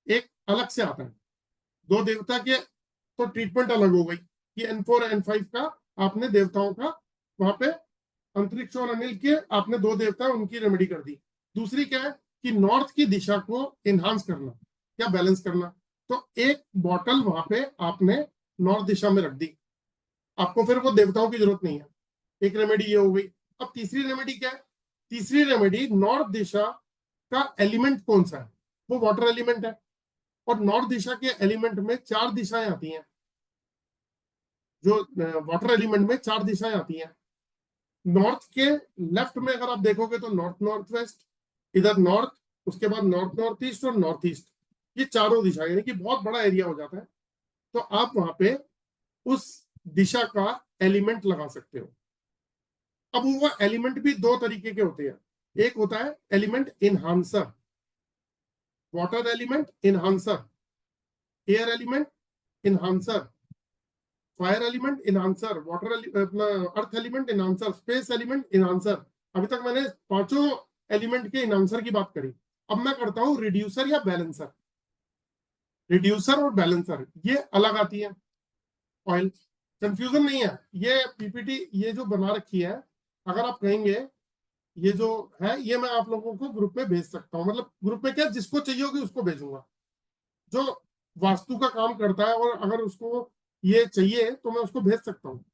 एक अलग से आता है, 2 देवता के तो ट्रीटमेंट अलग हो गई कि N4 N5 का आपने देवताओं का वहां पे अंतरिक्ष और अनिल के आपने 2 देवता उनकी रेमेडी कर दी। दूसरी क्या है कि नॉर्थ की दिशा को एनहांस करना या बैलेंस करना, तो एक बॉटल वहां पे आपने नॉर्थ दिशा में रख दी, आपको फिर वो देवताओं की जरूरत नहीं है। एक रेमेडी ये हो गई। अब तीसरी रेमेडी क्या है? तीसरी रेमेडी, नॉर्थ दिशा का एलिमेंट कौन सा है? वो वाटर एलिमेंट है, और नॉर्थ दिशा के एलिमेंट में 4 दिशाएं आती हैं। जो वाटर एलिमेंट में 4 दिशाएं आती हैं। नॉर्थ के लेफ्ट में अगर आप देखोगे तो नॉर्थ नॉर्थ वेस्ट, इधर नॉर्थ, उसके बाद नॉर्थ नॉर्थ ईस्ट और नॉर्थ ईस्ट, ये चारों दिशाएं, यानी कि बहुत बड़ा एरिया हो जाता है। तो आप वहां पे उस दिशा का एलिमेंट लगा सकते हो। अब वो एलिमेंट भी 2 तरीके के होते हैं। एक होता है element enhancer, water element enhancer, air element enhancer, fire element enhancer, water अपना earth element enhancer, space element enhancer. अभी तक मैंने 5 एलिमेंट के इनहांसर की बात करी। अब मैं करता हूं रिड्यूसर या बैलेंसर। रिड्यूसर और बैलेंसर ये अलग आती है ऑयल, कंफ्यूजन नहीं है। ये पीपीटी ये जो बना रखी है, अगर आप कहेंगे ये जो है ये मैं आप लोगों को ग्रुप में भेज सकता हूँ। मतलब ग्रुप में क्या, जिसको चाहिए होगी उसको भेजूंगा, जो वास्तु का काम करता है, और अगर उसको ये चाहिए तो मैं उसको भेज सकता हूँ।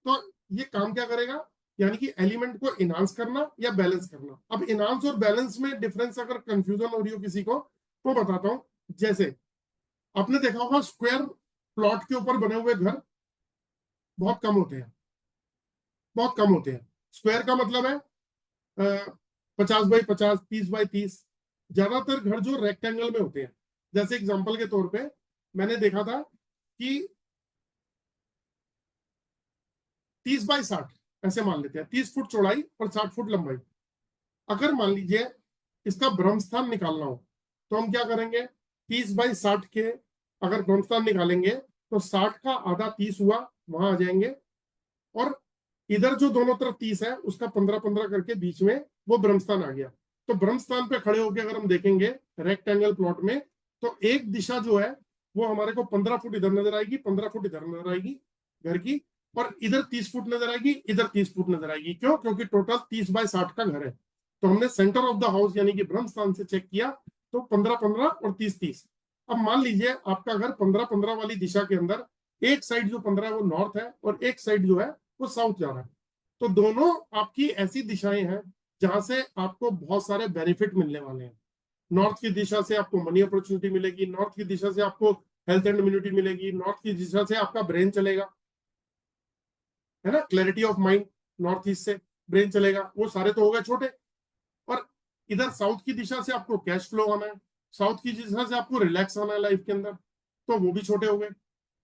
तो ये काम क्या करेगा, यानी कि एलिमेंट को इनहांस करना या बैलेंस करना। अब इनहांस और बैलेंस में डिफरेंस अगर कंफ्यूजन हो रही हो किसी को तो बताता हूँ। जैसे आपने देखा होगा स्क्वायर प्लॉट के ऊपर बने हुए घर बहुत कम होते हैं, बहुत कम होते हैं। स्क्वायर का मतलब है 50x50, 30x30। ज्यादातर घर जो रेक्टेंगल में होते हैं। जैसे एग्जांपल के तौर पे मैंने देखा था कि 30x60 ऐसे मान लेते हैं, 30 फुट चौड़ाई और 60 फुट लंबाई। अगर मान लीजिए इसका ब्रह्म स्थान निकालना हो तो हम क्या करेंगे, 30x60 के अगर ब्रह्म स्थान निकालेंगे तो 60 का आधा 30 हुआ, वहां आ जाएंगे, और इधर जो दोनों तरफ 30 है उसका 15-15 करके बीच में वो ब्रह्मस्थान आ गया। तो ब्रह्मस्थान पे खड़े होकर अगर हम देखेंगे रेक्टेंगल प्लॉट में, तो एक दिशा जो है वो हमारे को 15 फुट इधर नजर आएगी, 15 फुट इधर नजर आएगी घर की, और इधर 30 फुट नजर आएगी, इधर 30 फुट नजर आएगी। क्यों? क्योंकि टोटल 30x60 का घर है। तो हमने सेंटर ऑफ द हाउस यानी कि ब्रह्मस्थान से चेक किया तो 15-15 और 30-30। अब मान लीजिए आपका घर 15-15 वाली दिशा के अंदर एक साइड जो 15 है वो नॉर्थ है और एक साइड जो है वो साउथ जा रहा है। तो दोनों आपकी ऐसी दिशाएं हैं जहां से आपको बहुत सारे बेनिफिट मिलने वाले हैं। नॉर्थ की दिशा से आपको मनी अपॉर्चुनिटी मिलेगी, नॉर्थ की दिशा से आपको हेल्थ एंड इम्यूनिटी मिलेगी, नॉर्थ की दिशा से आपका ब्रेन चलेगा, है ना, clarity of mind. North east से ब्रेन चलेगा, वो सारे तो हो गए छोटे। और इधर साउथ की दिशा से आपको कैश फ्लो आना है, साउथ की दिशा से आपको रिलैक्स आना है लाइफ के अंदर, तो वो भी छोटे हो गए।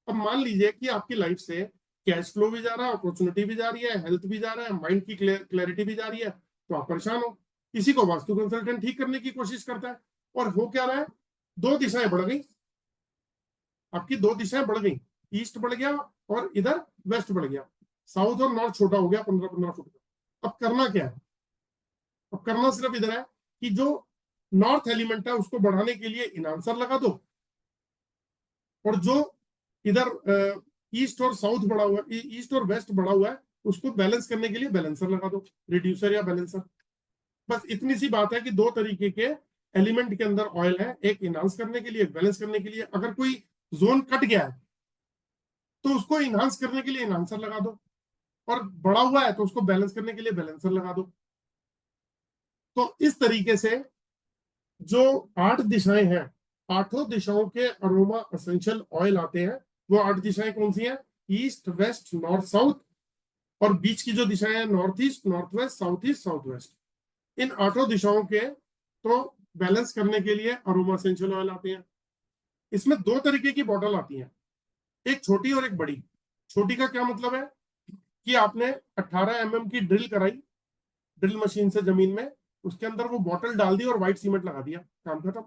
अब मान लीजिए कि आपकी लाइफ से कैश फ्लो भी जा रहा है, अपॉर्चुनिटी भी जा रही है, हेल्थ भी जा रहा है, माइंड की क्लैरिटी भी जा रही है, तो आप परेशान हो। किसी को वास्तु कंसल्टेंट ठीक करने की कोशिश करता है, और हो क्या रहा है, 2 दिशाएं बढ़ गई, आपकी 2 दिशाएं बढ़ गई, ईस्ट बढ़ गया और इधर वेस्ट बढ़ गया, साउथ और नॉर्थ छोटा हो गया 15-15 फुट का। अब करना क्या है? अब करना सिर्फ इधर है कि जो नॉर्थ एलिमेंट है उसको बढ़ाने के लिए इनहांसर लगा दो, और जो इधर ईस्ट और साउथ बढ़ा हुआ है, ईस्ट और वेस्ट बढ़ा हुआ है, उसको बैलेंस करने के लिए बैलेंसर लगा दो, रिड्यूसर या बैलेंसर। बस इतनी सी बात है कि 2 तरीके के एलिमेंट के अंदर ऑयल है, एक इनहांस करने के लिए, एक बैलेंस करने के लिए। अगर कोई जोन कट गया है तो उसको इनहांस करने के लिए इनहांसर लगा दो, और बढ़ा हुआ है तो उसको बैलेंस करने के लिए बैलेंसर लगा दो। तो इस तरीके से जो 8 दिशाएं हैं, 8 दिशाओं के अरोमा एसेंशियल ऑयल आते हैं। वो 8 दिशाएं कौन सी हैं? ईस्ट, वेस्ट, नॉर्थ, साउथ, और बीच की जो दिशाएं हैं north east, north west, south east, south west. इन 8 दिशाओं के तो बैलेंस करने के लिए अरोमा एसेंशियल ऑयल आते हैं। इसमें 2 तरीके की बॉटल आती हैं, एक छोटी और एक बड़ी। छोटी का क्या मतलब है कि आपने 18 mm की ड्रिल कराई, ड्रिल मशीन से जमीन में, उसके अंदर वो बॉटल डाल दी और व्हाइट सीमेंट लगा दिया, काम खत्म।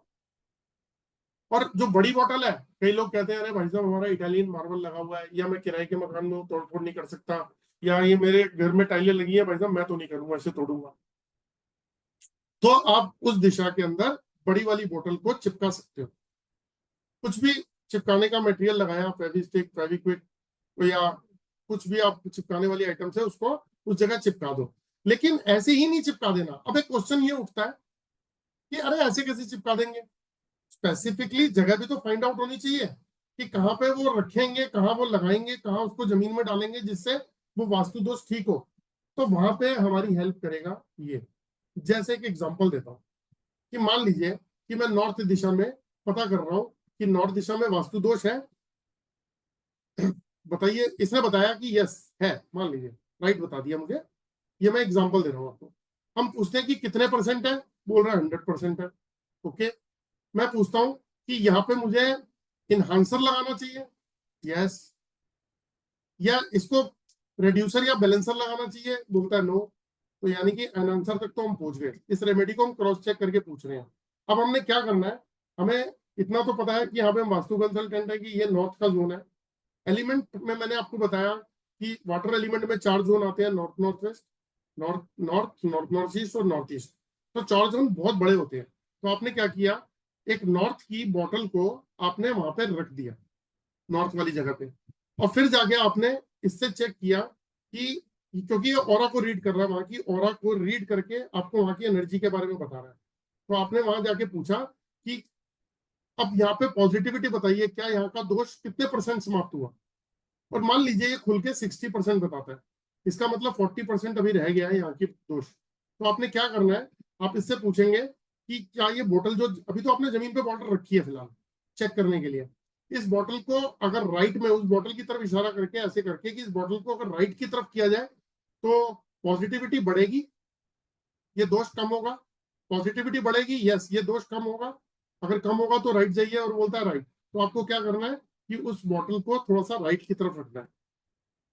और जो बड़ी बॉटल है, कई लोग कहते हैं अरे भाई साहब हमारा इटालियन मार्बल लगा हुआ है, या मैं किराए के मकान में तोड़फोड़ नहीं कर सकता, या ये मेरे घर में टाइलें लगी है भाई साहब मैं तो नहीं करूंगा, ऐसे तोड़ूंगा। तो आप उस दिशा के अंदर बड़ी वाली बोतल को चिपका सकते हो। कुछ भी चिपकाने का मटेरियल लगाया, फेविस्टिक, फेविक्विक, या कुछ भी आप चिपकाने वाली आइटम से उसको उस जगह चिपका दो। लेकिन ऐसे ही नहीं चिपका देना। अब एक क्वेश्चन ये उठता है कि अरे ऐसे कैसे चिपका देंगे? स्पेसिफिकली जगह भी तो फाइंड आउट होनी चाहिए कि कहाँ पे वो रखेंगे, कहाँ वो लगाएंगे, कहाँ उसको जमीन में डालेंगे जिससे वो वास्तु दोष ठीक हो। तो वहां पे हमारी हेल्प करेगा ये। जैसे एक एग्जांपल देता हूँ कि मान लीजिए कि मैं नॉर्थ दिशा में पता कर रहा हूँ कि नॉर्थ दिशा में वास्तु दोष है। बताइए, इसने बताया कि यस है, मान लीजिए राइट बता दिया मुझे। ये मैं एग्जांपल दे रहा हूँ आपको। हम पूछते हैं कि कितने % है, बोल रहा है 100% है। ओके, मैं पूछता हूं कि यहाँ पे मुझे इनहांसर लगाना चाहिए, यस, या इसको रिड्यूसर या बैलेंसर लगाना चाहिए, बोलता है नो। तो यानी कि एनहांसर तक तो हम पहुंच गए। इस रेमेडी को हम क्रॉस चेक करके पूछ रहे हैं। अब हमने क्या करना है, हमें इतना तो पता है कि यहाँ पे हम वास्तु कंसल्टेंट है कि ये नॉर्थ का जोन है। एलिमेंट में मैंने आपको बताया कि वाटर एलिमेंट में 4 जोन आते हैं, north north west, north north, north north east और नॉर्थ ईस्ट। तो 4 जोन बहुत बड़े होते हैं। तो आपने क्या किया, एक नॉर्थ की बॉटल को आपने वहां पे रख दिया, नॉर्थ वाली जगह पे, और फिर जाके आपने इससे चेक किया कि क्योंकि ये ऑरा को रीड कर रहा है, वहां की ऑरा को रीड करके आपको वहां की एनर्जी के बारे में बता रहा है। तो आपने वहां जाके पूछा कि अब यहाँ पे पॉजिटिविटी बताइए, क्या यहाँ का दोष कितने % समाप्त हुआ। और मान लीजिए ये खुल के 60% बताता है, इसका मतलब 40% अभी रह गया है यहाँ की दोष। तो आपने क्या करना है, आप इससे पूछेंगे कि क्या ये बोतल जो अभी तो आपने जमीन पे बॉटल रखी है फिलहाल चेक करने के लिए, इस बोतल को अगर राइट में उस बोतल की तरफ इशारा करके ऐसे करके कि इस बोतल को अगर राइट की तरफ किया जाए तो पॉजिटिविटी बढ़ेगी, ये दोष कम होगा। पॉजिटिविटी बढ़ेगी, यस, ये दोष कम होगा। अगर कम होगा तो राइट जाइए, और बोलता है राइट। तो आपको क्या करना है कि उस बोतल को थोड़ा सा राइट की तरफ रखना है।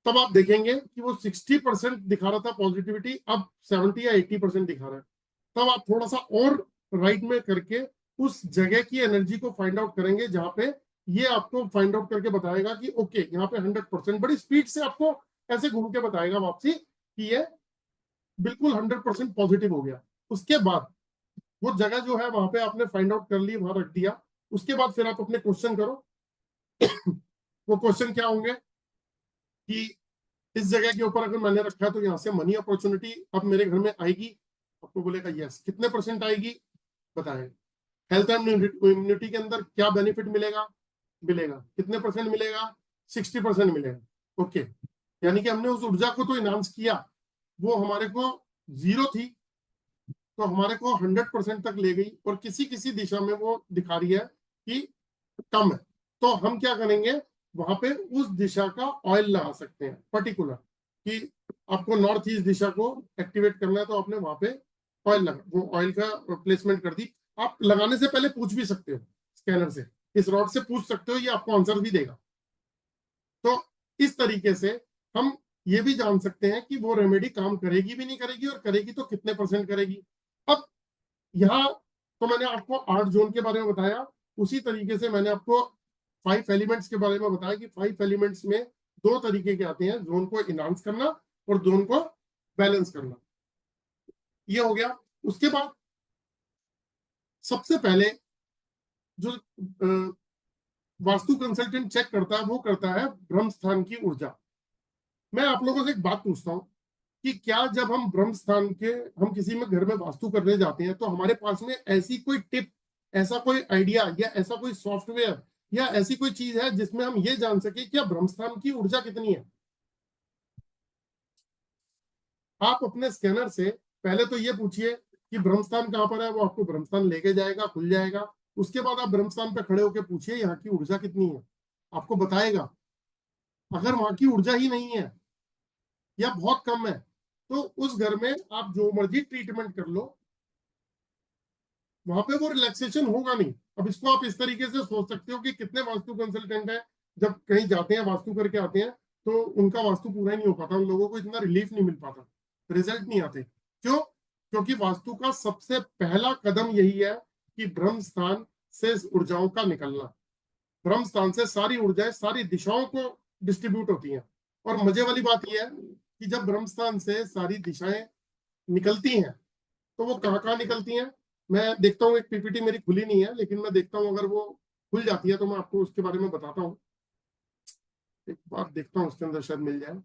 तब आप देखेंगे कि वो 60% दिखा रहा था पॉजिटिविटी, अब 70 या 80% दिखा रहा है। तब आप थोड़ा सा और राइट में करके उस जगह की एनर्जी को फाइंड आउट करेंगे जहां पे ये आपको फाइंड आउट करके बताएगा कि ओके यहाँ पे 100%, बड़ी स्पीड से आपको ऐसे घूम के बताएगा वापसी कि ये बिल्कुल 100% पॉजिटिव हो गया। उसके बाद वो जगह जो है वहां पे आपने फाइंड आउट कर ली, वहां रख दिया। उसके बाद फिर आप अपने क्वेश्चन करो। वो क्वेश्चन क्या होंगे कि इस जगह के ऊपर अगर मैंने रखा है तो यहाँ से मनी अपॉर्चुनिटी अब मेरे घर में आएगी। आपको बोलेगा यस, कितने % आएगी बताएं। हेल्थ एंड इम्यूनिटी के अंदर क्या बेनिफिट मिलेगा, मिलेगा कितने % मिलेगा, 60% मिलेगा। ओके, यानी कि हमने उस ऊर्जा को तो इनहांस किया, वो हमारे को 0 थी तो हमारे को 100% तक ले गई, और किसी किसी दिशा में वो दिखा रही है कि कम है। तो हम क्या करेंगे, वहां पे उस दिशा का ऑयल लगा सकते हैं पर्टिकुलर, कि आपको नॉर्थ ईस्ट दिशा को एक्टिवेट करना है तो आपने वहां पे ऑयल लगा, वो ऑयल का प्लेसमेंट कर दी। आप लगाने से पहले पूछ भी सकते हो, स्कैनर से इस रॉड से पूछ सकते हो, ये आपको आंसर भी देगा। तो इस तरीके से हम ये भी जान सकते हैं कि वो रेमेडी काम करेगी भी नहीं करेगी, और करेगी तो कितने % करेगी। अब यहाँ तो मैंने आपको 8 जोन के बारे में बताया, उसी तरीके से मैंने आपको 5 एलिमेंट्स के बारे में बताया कि 5 एलिमेंट्स में 2 तरीके के आते हैं, जोन को इनहांस करना और जोन को बैलेंस करना। ये हो गया। उसके बाद सबसे पहले जो वास्तु कंसल्टेंट चेक करता है वो करता है ब्रह्म स्थान की ऊर्जा। मैं आप लोगों से एक बात पूछता हूं कि क्या जब हम ब्रह्म स्थान के हम किसी में घर में वास्तु करने जाते हैं तो हमारे पास में ऐसी कोई टिप, ऐसा कोई आइडिया या ऐसा कोई सॉफ्टवेयर या ऐसी कोई चीज है जिसमें हम ये जान सके क्या ब्रह्म स्थान की ऊर्जा कितनी है। आप अपने स्कैनर से पहले तो ये पूछिए कि ब्रह्म स्थान कहाँ पर है, वो आपको ब्रह्म स्थान लेके जाएगा, खुल जाएगा। उसके बाद आप ब्रह्म स्थान पे खड़े होकर पूछिए यहाँ की ऊर्जा कितनी है, आपको बताएगा। अगर वहां की ऊर्जा ही नहीं है या बहुत कम है तो उस घर में आप जो मर्जी ट्रीटमेंट कर लो, वहां पे वो रिलैक्सेशन होगा नहीं। अब इसको आप इस तरीके से सोच सकते हो कि कितने वास्तु कंसल्टेंट है जब कहीं जाते हैं वास्तु करके आते हैं तो उनका वास्तु पूरा ही नहीं हो पाता, उन लोगों को इतना रिलीफ नहीं मिल पाता, रिजल्ट नहीं आते। क्यों? क्योंकि वास्तु का सबसे पहला कदम यही है कि ब्रह्म स्थान से ऊर्जाओं का निकलना। ब्रह्म स्थान से सारी ऊर्जाएं सारी दिशाओं को डिस्ट्रीब्यूट होती हैं। और मजे वाली बात यह है कि जब ब्रह्म स्थान से सारी दिशाएं निकलती हैं तो वो कहाँ कहाँ निकलती हैं, मैं देखता हूँ। एक पीपीटी मेरी खुली नहीं है लेकिन मैं देखता हूँ, अगर वो खुल जाती है तो मैं आपको उसके बारे में बताता हूँ। एक बार देखता हूँ उसके अंदर शायद मिल जाए।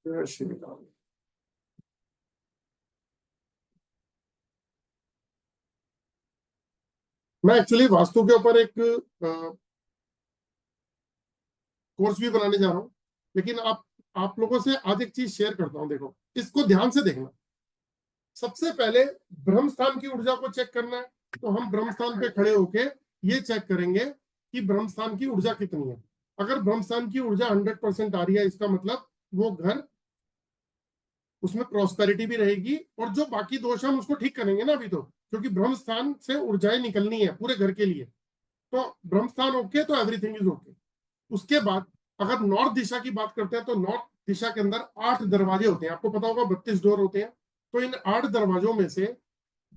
जय श्री राम। मैं एक्चुअली वास्तु के ऊपर एक कोर्स भी बनाने जा रहा हूँ, लेकिन आप लोगों से आज एक चीज शेयर करता हूँ। देखो, इसको ध्यान से देखना। सबसे पहले ब्रह्म स्थान की ऊर्जा को चेक करना है, तो हम ब्रह्म स्थान पे खड़े होके ये चेक करेंगे कि ब्रह्म स्थान की ऊर्जा कितनी है। अगर ब्रह्म स्थान की ऊर्जा 100% आ रही है, इसका मतलब वो घर, उसमें प्रॉस्पेरिटी भी रहेगी, और जो बाकी दोष हम उसको ठीक करेंगे ना अभी तो, क्योंकि ब्रह्म स्थान से ऊर्जाएं निकलनी है पूरे घर के लिए। तो ब्रह्म स्थान ओके तो एवरीथिंग इज ओके। उसके बाद अगर नॉर्थ दिशा की बात करते हैं तो नॉर्थ दिशा के अंदर 8 दरवाजे होते हैं, आपको पता होगा 32 डोर होते हैं। तो इन 8 दरवाजों में से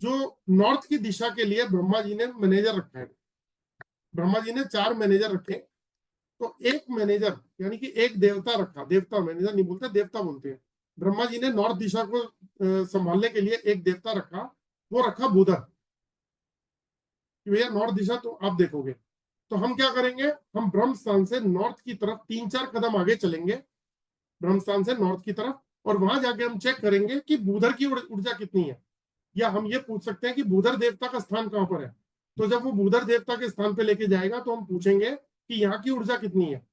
जो नॉर्थ की दिशा के लिए ब्रह्मा जी ने मैनेजर रखा है, ब्रह्मा जी ने 4 मैनेजर रखे। तो एक मैनेजर यानी कि एक देवता रखा, देवता मैनेजर नहीं बोलते, देवता बोलते हैं। ब्रह्मा जी ने नॉर्थ दिशा को संभालने के लिए एक देवता रखा, वो रखा बुधन, कि भैया नॉर्थ दिशा तो आप देखोगे। तो हम क्या करेंगे, हम ब्रह्म स्थान से नॉर्थ की तरफ 3-4 कदम आगे चलेंगे, ब्रह्म स्थान से नॉर्थ की तरफ, और वहां जाके हम चेक करेंगे कि बुधर की ऊर्जा कितनी है। या हम ये पूछ सकते हैं कि बुधर देवता का स्थान कहां पर है। तो जब वो बुधर देवता के स्थान पे लेके जाएगा तो हम पूछेंगे कि यहाँ की ऊर्जा कितनी है।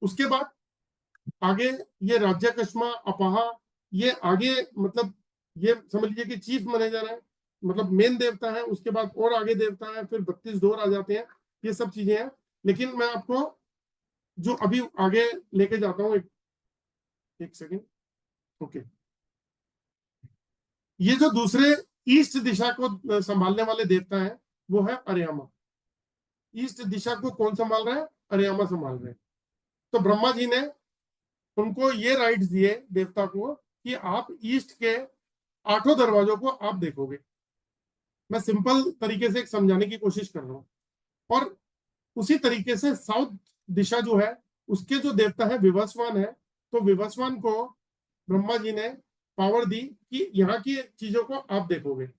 उसके बाद आगे ये राज्य कश्मा अपाहा, ये आगे मतलब ये समझ लीजिए कि चीफ मैनेजर है, मतलब मेन देवता है। उसके बाद और आगे देवता है, फिर 32 डोर आ जाते हैं, ये सब चीजें हैं। लेकिन मैं आपको जो अभी आगे लेके जाता हूँ, एक सेकेंड, ओके। ये जो दूसरे ईस्ट दिशा को संभालने वाले देवता है वो है अर्यामा। ईस्ट दिशा को कौन संभाल रहा है? अर्यामा संभाल रहे हैं। तो ब्रह्मा जी ने उनको ये राइट्स दिए देवता को कि आप ईस्ट के 8 दरवाजों को आप देखोगे। मैं सिंपल तरीके से एक समझाने की कोशिश कर रहा हूं। और उसी तरीके से साउथ दिशा जो है उसके जो देवता है विवस्वान है, तो विवस्वान को ब्रह्मा जी ने पावर दी कि यहाँ की चीजों को आप देखोगे।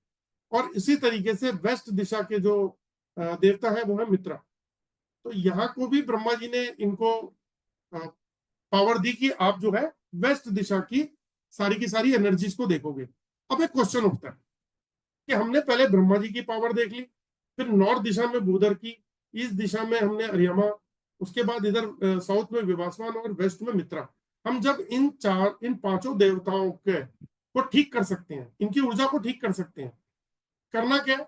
और इसी तरीके से वेस्ट दिशा के जो देवता है वो है मित्रा। तो यहाँ को भी ब्रह्मा जी ने इनको पावर दी कि आप जो है वेस्ट दिशा की सारी एनर्जीज को देखोगे। अब एक क्वेश्चन उठता है कि हमने पहले ब्रह्मा जी की पावर देख ली, फिर नॉर्थ दिशा में बुधर की, ईस्ट दिशा में हमने अर्यमा, उसके बाद इधर साउथ में विवासवान और वेस्ट में मित्रा। हम जब इन 5 देवताओं के को ठीक कर सकते हैं, इनकी ऊर्जा को ठीक कर सकते हैं, करना क्या?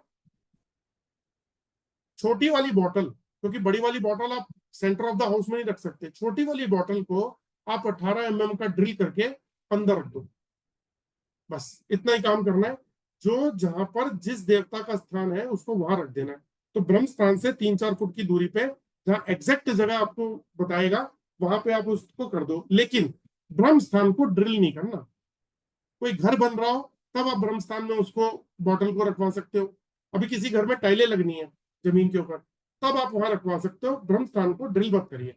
छोटी वाली बॉटल, क्योंकि बड़ी वाली बॉटल आप सेंटर ऑफ द हाउस में नहीं रख सकते, छोटी वाली बॉटल को आप 18 mm का ड्रिल करके अंदर रख दो। बस इतना ही काम करना है। जो जहां पर जिस देवता का स्थान है उसको वहां रख देना है। तो ब्रह्म स्थान से 3-4 फुट की दूरी पे जहां एग्जैक्ट जगह आपको बताएगा वहां पे आप उसको कर दो। लेकिन ब्रह्म स्थान को ड्रिल नहीं करना। कोई घर बन रहा हो तब आप ब्रह्म स्थान में उसको बॉटल को रखवा सकते हो। अभी किसी घर में टाइलें लगनी है जमीन के ऊपर, तब आप वहां रखवा सकते हो। ब्रह्म स्थान को ड्रिल मत करिए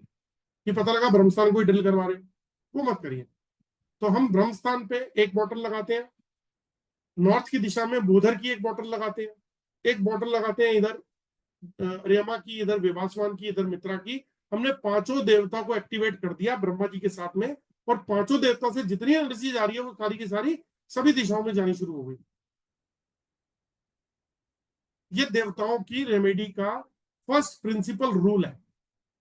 कि पता लगा ब्रह्म स्थान को ही ड्रिल करवा रहे हो, वो मत करिए। तो हम ब्रह्म स्थान पे एक बॉटल लगाते हैं, नॉर्थ की दिशा में बोधर की एक बॉटल लगाते हैं, एक बॉटल लगाते हैं इधर रेमा की, इधर विभासवान की, इधर मित्रा की। हमने पांचों देवता को एक्टिवेट कर दिया ब्रह्मा जी के साथ में, और पांचों देवता से जितनी एनर्जी जा रही है वो सारी की सारी सभी दिशाओं में जानी शुरू हो गई। ये देवताओं की रेमेडी का फर्स्ट प्रिंसिपल रूल है।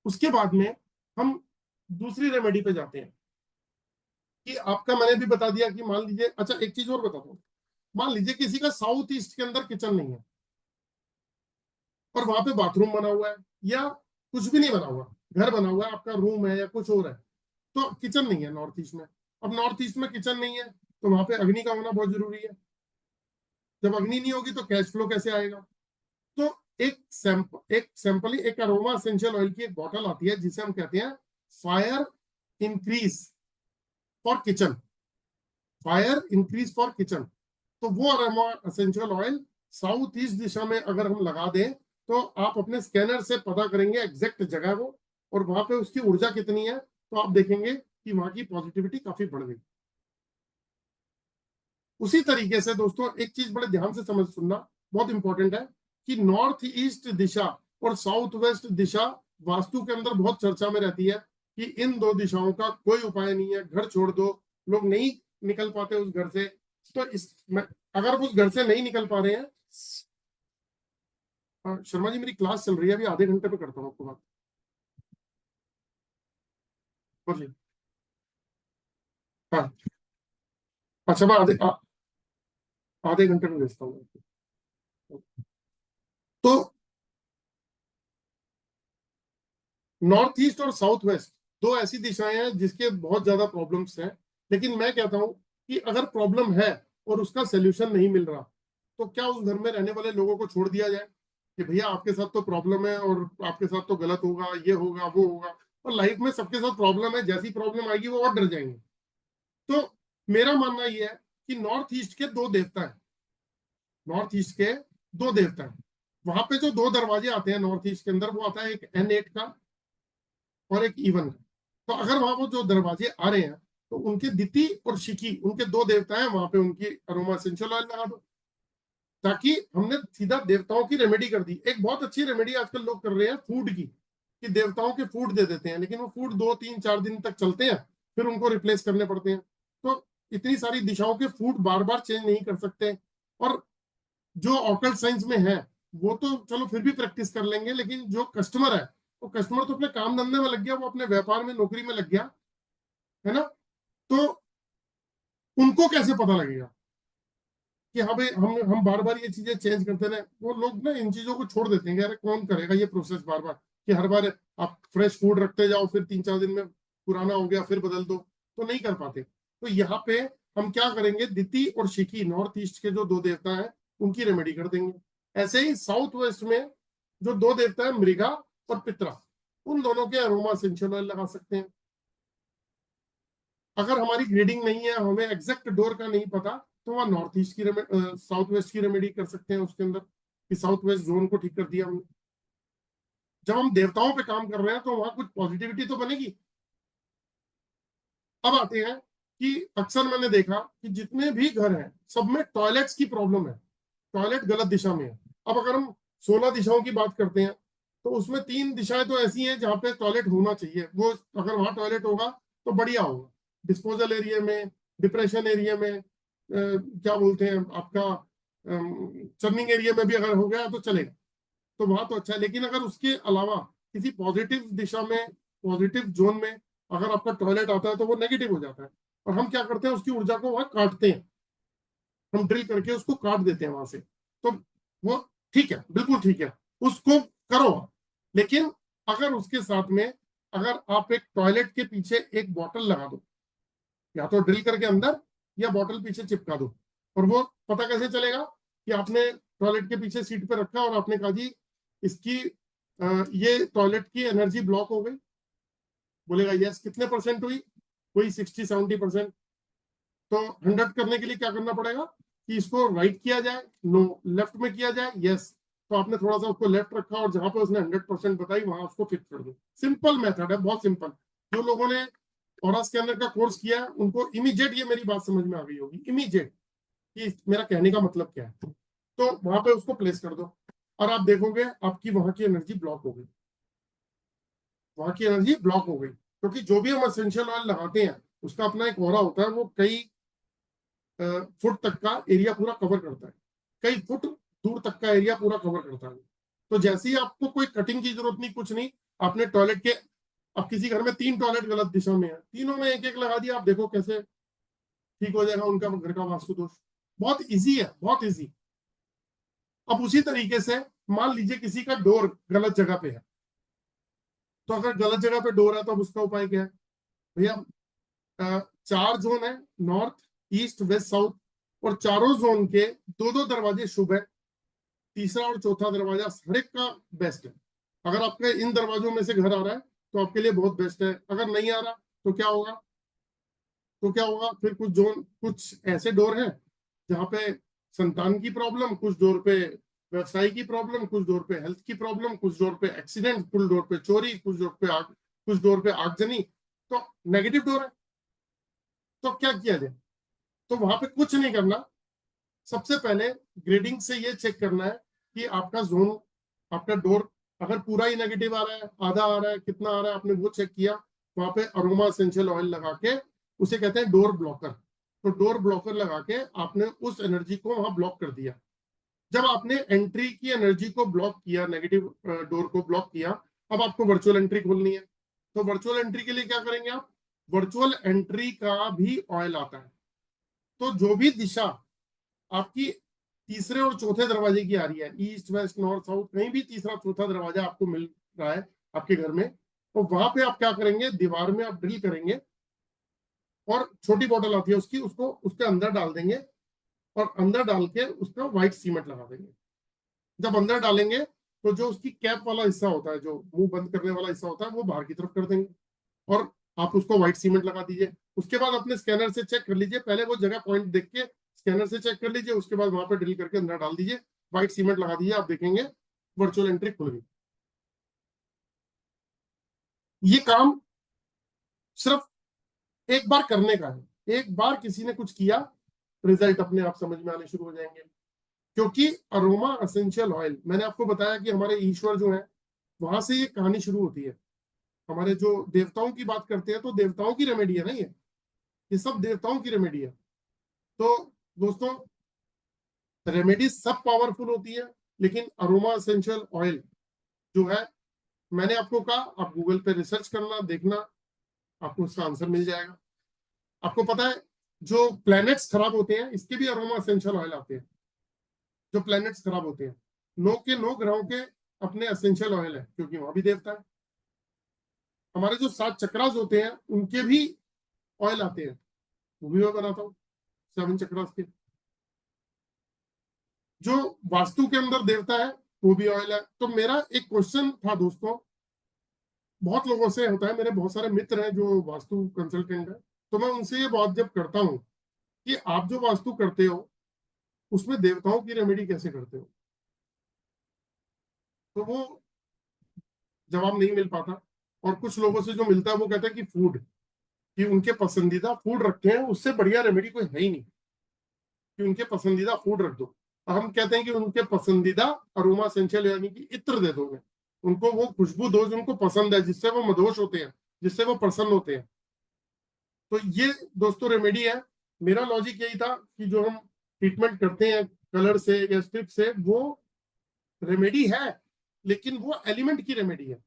उसके बाद में हम दूसरी रेमेडी पे जाते हैं कि आपका मैंने भी बता दिया कि मान लीजिए, अच्छा एक चीज और बताता हूँ, मान लीजिए किसी का साउथ ईस्ट के अंदर किचन नहीं है और वहां पे बाथरूम बना हुआ है या कुछ भी नहीं बना हुआ, घर बना हुआ है, आपका रूम है या कुछ और है, तो किचन नहीं है नॉर्थ ईस्ट में। अब नॉर्थ ईस्ट में किचन नहीं है तो वहां पे अग्नि का होना बहुत जरूरी है। जब अग्नि नहीं होगी तो कैश फ्लो कैसे आएगा? तो एक सैंपल ही एक अरोमा एसेंशियल ऑयल की एक बॉटल आती है जिसे हम कहते हैं fire increase for kitchen, fire increase for kitchen. तो वो aroma essential oil south east दिशा में अगर हम लगा दें तो आप अपने स्कैनर से पता करेंगे एग्जैक्ट जगह को, और वहां पे उसकी ऊर्जा कितनी है, तो आप देखेंगे कि वहां की पॉजिटिविटी काफी बढ़ गई। उसी तरीके से दोस्तों एक चीज बड़े ध्यान से समझ सुनना बहुत इंपॉर्टेंट है कि नॉर्थ ईस्ट दिशा और साउथ वेस्ट दिशा वास्तु के अंदर बहुत चर्चा में रहती है कि इन दो दिशाओं का कोई उपाय नहीं है, घर छोड़ दो, लोग नहीं निकल पाते उस घर से। तो अगर आप उस घर से नहीं निकल पा रहे हैं, शर्मा जी मेरी क्लास चल रही है, अभी आधे घंटे पे करता हूँ आपको बात। बोलिए। हाँ अच्छा, मैं आधे घंटे में भेजता हूँ। तो नॉर्थ ईस्ट और साउथ वेस्ट दो ऐसी दिशाएं हैं जिसके बहुत ज्यादा प्रॉब्लम्स हैं, लेकिन मैं कहता हूं कि अगर प्रॉब्लम है और उसका सोल्यूशन नहीं मिल रहा तो क्या उस घर में रहने वाले लोगों को छोड़ दिया जाए कि भैया आपके साथ तो प्रॉब्लम है और आपके साथ तो गलत होगा, ये होगा वो होगा। और लाइफ में सबके साथ प्रॉब्लम है, जैसी प्रॉब्लम आएगी वो और डर जाएंगे। तो मेरा मानना यह है कि नॉर्थ ईस्ट के दो देवता है, नॉर्थ ईस्ट के दो देवता है। वहां पे जो दो दरवाजे आते हैं नॉर्थ ईस्ट के अंदर, वो आता है एक N8 का और एक E1 का। तो अगर वहां वो जो दरवाजे आ रहे हैं तो उनके दिति और शिकी, उनके दो देवता हैं, वहां पे उनकी अरोमा एसेंशियल ऑयल लगा दो, ताकि हमने सीधा देवताओं की रेमेडी कर दी। एक बहुत अच्छी रेमेडी आजकल लोग कर रहे हैं फूड की, कि देवताओं के फूड दे देते हैं, लेकिन वो फूड 2 3 4 दिन तक चलते हैं, फिर उनको रिप्लेस करने पड़ते हैं। तो इतनी सारी दिशाओं के फूड बार बार चेंज नहीं कर सकते। और जो ऑकल्ट साइंस में है वो तो चलो फिर भी प्रैक्टिस कर लेंगे, लेकिन जो कस्टमर है वो कस्टमर तो अपने काम धंधे में लग गया, वो अपने व्यापार में नौकरी में लग गया है ना, तो उनको कैसे पता लगेगा कि हाँ भाई हम बार बार ये चीजें चेंज करते रहे? वो लोग ना इन चीजों को छोड़ देते हैं कि अरे कौन करेगा ये प्रोसेस बार बार, कि हर बार आप फ्रेश फूड रखते जाओ फिर 3 4 दिन में पुराना हो गया फिर बदल दो, तो नहीं कर पाते। तो यहाँ पे हम क्या करेंगे, दिति और शिकी नॉर्थ ईस्ट के जो दो देवता हैं उनकी रेमेडी कर देंगे। ऐसे ही साउथ वेस्ट में जो दो देवता है मृगा और पित्रा, उन दोनों के अरोमा एसेंशियल ऑयल लगा सकते हैं। अगर हमारी ग्रेडिंग नहीं है, हमें एग्जैक्ट डोर का नहीं पता, तो वह नॉर्थ ईस्ट की साउथ वेस्ट की रेमेडी कर सकते हैं उसके अंदर, कि साउथ वेस्ट जोन को ठीक कर दिया हमने। जब हम देवताओं पे काम कर रहे हैं तो वहां कुछ पॉजिटिविटी तो बनेगी। अब आते हैं कि अक्सर मैंने देखा कि जितने भी घर हैं सब में टॉयलेट्स की प्रॉब्लम है, टॉयलेट गलत दिशा में है। अब अगर हम 16 दिशाओं की बात करते हैं तो उसमें 3 दिशाएं तो ऐसी हैं जहां पे टॉयलेट होना चाहिए, वो अगर वहां टॉयलेट होगा तो बढ़िया होगा। डिस्पोजल एरिया में, डिप्रेशन एरिया में, क्या बोलते हैं आपका चर्निंग एरिया में भी अगर हो गया तो चलेगा, तो वहां तो अच्छा है। लेकिन अगर उसके अलावा किसी पॉजिटिव दिशा में, पॉजिटिव जोन में अगर आपका टॉयलेट आता है तो वो नेगेटिव हो जाता है, और हम क्या करते हैं उसकी ऊर्जा को वहां काटते हैं, हम ड्रिल करके उसको काट देते हैं वहां से। तो वो ठीक है, बिल्कुल ठीक है, उसको करो। लेकिन अगर उसके साथ में अगर आप एक टॉयलेट के पीछे एक बॉटल लगा दो, या तो ड्रिल करके अंदर या बॉटल पीछे चिपका दो, और वो पता कैसे चलेगा कि आपने टॉयलेट के पीछे सीट पे रखा और आपने कहा जी इसकी ये टॉयलेट की एनर्जी ब्लॉक हो गई, बोलेगा यस, कितने परसेंट हुई, कोई 60-70%। तो 100 करने के लिए क्या करना पड़ेगा कि इसको राइट किया जाए, नो, लेफ्ट में किया जाए, यस। तो आपने थोड़ा सा उसको लेफ्ट रखा और जहां पर उसने 100% बताई वहां उसको फिट कर दो। सिंपल मेथड है, बहुत सिंपल। जो लोगों ने ऑरा स्कैनर का कोर्स किया है उनको इमीडिएट ये मेरी बात समझ में आ गई होगी, इमीडिएट कि मेरा कहने का मतलब क्या है। तो वहां पे उसको प्लेस कर दो और आप देखोगे आपकी वहां की एनर्जी ब्लॉक हो गई, वहां की एनर्जी ब्लॉक हो गई। क्योंकि जो भी हम एसेंशियल ऑयल लगाते हैं उसका अपना एक ऑरा होता है, वो कई फुट तक का एरिया पूरा कवर करता है, कई फुट दूर तक का एरिया पूरा कवर करता है। तो जैसे ही आपको कोई कटिंग की जरूरत नहीं, कुछ नहीं, आपने टॉयलेट के, अब किसी घर में 3 टॉयलेट गलत दिशा में है, तीनों में एक एक लगा दिया, आप देखो कैसे ठीक हो जाएगा उनका घर का वास्तु दोष। बहुत इजी है, बहुत इजी। अब उसी तरीके से मान लीजिए किसी का डोर गलत जगह पे है, तो अगर गलत जगह पे डोर है तो अब उसका उपाय क्या है भैया? 4 जोन है, नॉर्थ ईस्ट वेस्ट साउथ, और चारों जोन के 2-2 दरवाजे शुभ है, तीसरा और चौथा दरवाजा हर एक का बेस्ट है। अगर आपके इन दरवाजों में से घर आ रहा है तो आपके लिए बहुत बेस्ट है। अगर नहीं आ रहा तो क्या होगा? फिर कुछ जोन, कुछ ऐसे डोर हैं जहाँ पे संतान की प्रॉब्लम, कुछ डोर पे व्यवसाय की प्रॉब्लम, कुछ डोर पे हेल्थ की प्रॉब्लम, कुछ डोर पे एक्सीडेंट, कुछ डोर पे चोरी, कुछ डोर पे आग, कुछ डोर पे आगजनी, तो नेगेटिव डोर है। तो क्या किया जाए? तो वहां पे कुछ नहीं करना, सबसे पहले ग्रेडिंग से ये चेक करना है कि आपका जोन, आपका डोर अगर पूरा ही नेगेटिव आ रहा है, आधा आ रहा है, कितना आ रहा है, आपने वो चेक किया, वहां पे अरोमा एसेंशियल ऑयल लगा के, उसे कहते हैं डोर ब्लॉकर। तो डोर ब्लॉकर लगा के आपने उस एनर्जी को वहां ब्लॉक कर दिया। जब आपने एंट्री की एनर्जी को ब्लॉक किया, नेगेटिव डोर को ब्लॉक किया, अब आपको वर्चुअल एंट्री खोलनी है। तो वर्चुअल एंट्री के लिए क्या करेंगे आप? वर्चुअल एंट्री का भी ऑयल आता है। तो जो भी दिशा आपकी तीसरे और चौथे दरवाजे की आ रही है, ईस्ट वेस्ट नॉर्थ साउथ, कहीं भी तीसरा चौथा दरवाजा आपको मिल रहा है आपके घर में, तो वहां पे आप क्या करेंगे? दीवार में आप ड्रिल करेंगे और छोटी बोतल आती है उसकी, उसको उसके अंदर डाल देंगे और अंदर डाल के उसका व्हाइट सीमेंट लगा देंगे। जब अंदर डालेंगे तो जो उसकी कैप वाला हिस्सा होता है, जो मुंह बंद करने वाला हिस्सा होता है, वो बाहर की तरफ कर देंगे और आप उसको व्हाइट सीमेंट लगा दीजिए। उसके बाद अपने स्कैनर से चेक कर लीजिए, पहले वो जगह पॉइंट देख के स्कैनर से चेक कर लीजिए, उसके बाद वहां पे ड्रिल करके अंदर डाल दीजिए, व्हाइट सीमेंट लगा दीजिए, आप देखेंगे वर्चुअल एंट्री खुल गई। ये काम सिर्फ एक बार करने का है, एक बार किसी ने कुछ किया, रिजल्ट अपने आप समझ में आने शुरू हो जाएंगे। क्योंकि अरोमा एसेंशियल ऑयल, मैंने आपको बताया कि हमारे ईश्वर जो है, वहां से ये कहानी शुरू होती है। हमारे जो देवताओं की बात करते हैं तो देवताओं की रेमेडी है ना, ये सब देवताओं की रेमेडी है। तो दोस्तों, रेमेडी सब पावरफुल होती है, लेकिन अरोमा एसेंशियल ऑयल जो है, मैंने आपको कहा आप गूगल पे रिसर्च करना, देखना, आपको उसका आंसर मिल जाएगा। आपको पता है जो प्लैनेट्स खराब होते हैं इसके भी अरोमा एसेंशियल ऑयल आते हैं। जो प्लैनेट्स खराब होते हैं, 9 के 9 ग्रहों के अपने एसेंशियल ऑयल है, क्योंकि वहां भी देवता है। हमारे जो 7 चक्रास होते हैं उनके भी ऑयल आते हैं, वो भी मैं बनाता हूँ 7 चक्रास के। जो वास्तु के अंदर देवता है वो भी ऑयल है। तो मेरा एक क्वेश्चन था दोस्तों, बहुत लोगों से होता है, मेरे बहुत सारे मित्र हैं जो वास्तु कंसल्टेंट है, तो मैं उनसे ये बात जब करता हूँ कि आप जो वास्तु करते हो उसमें देवताओं की रेमेडी कैसे करते हो, तो वो जवाब नहीं मिल पाता। और कुछ लोगों से जो मिलता है वो कहता है कि फूड, कि उनके पसंदीदा फूड रखते हैं, उससे बढ़िया रेमेडी कोई है ही नहीं, कि उनके पसंदीदा फूड रख दो। हम कहते हैं कि उनके पसंदीदा अरोमा एसेंशियल यानी कि इत्र दे दोगे, उनको वो खुशबू दो जो उनको पसंद है, जिससे वो मदहोश होते हैं, जिससे वो प्रसन्न होते हैं। तो ये दोस्तों रेमेडी है। मेरा लॉजिक यही था कि जो हम ट्रीटमेंट करते हैं कलर से या स्ट्रिप से, वो रेमेडी है, लेकिन वो एलिमेंट की रेमेडी है,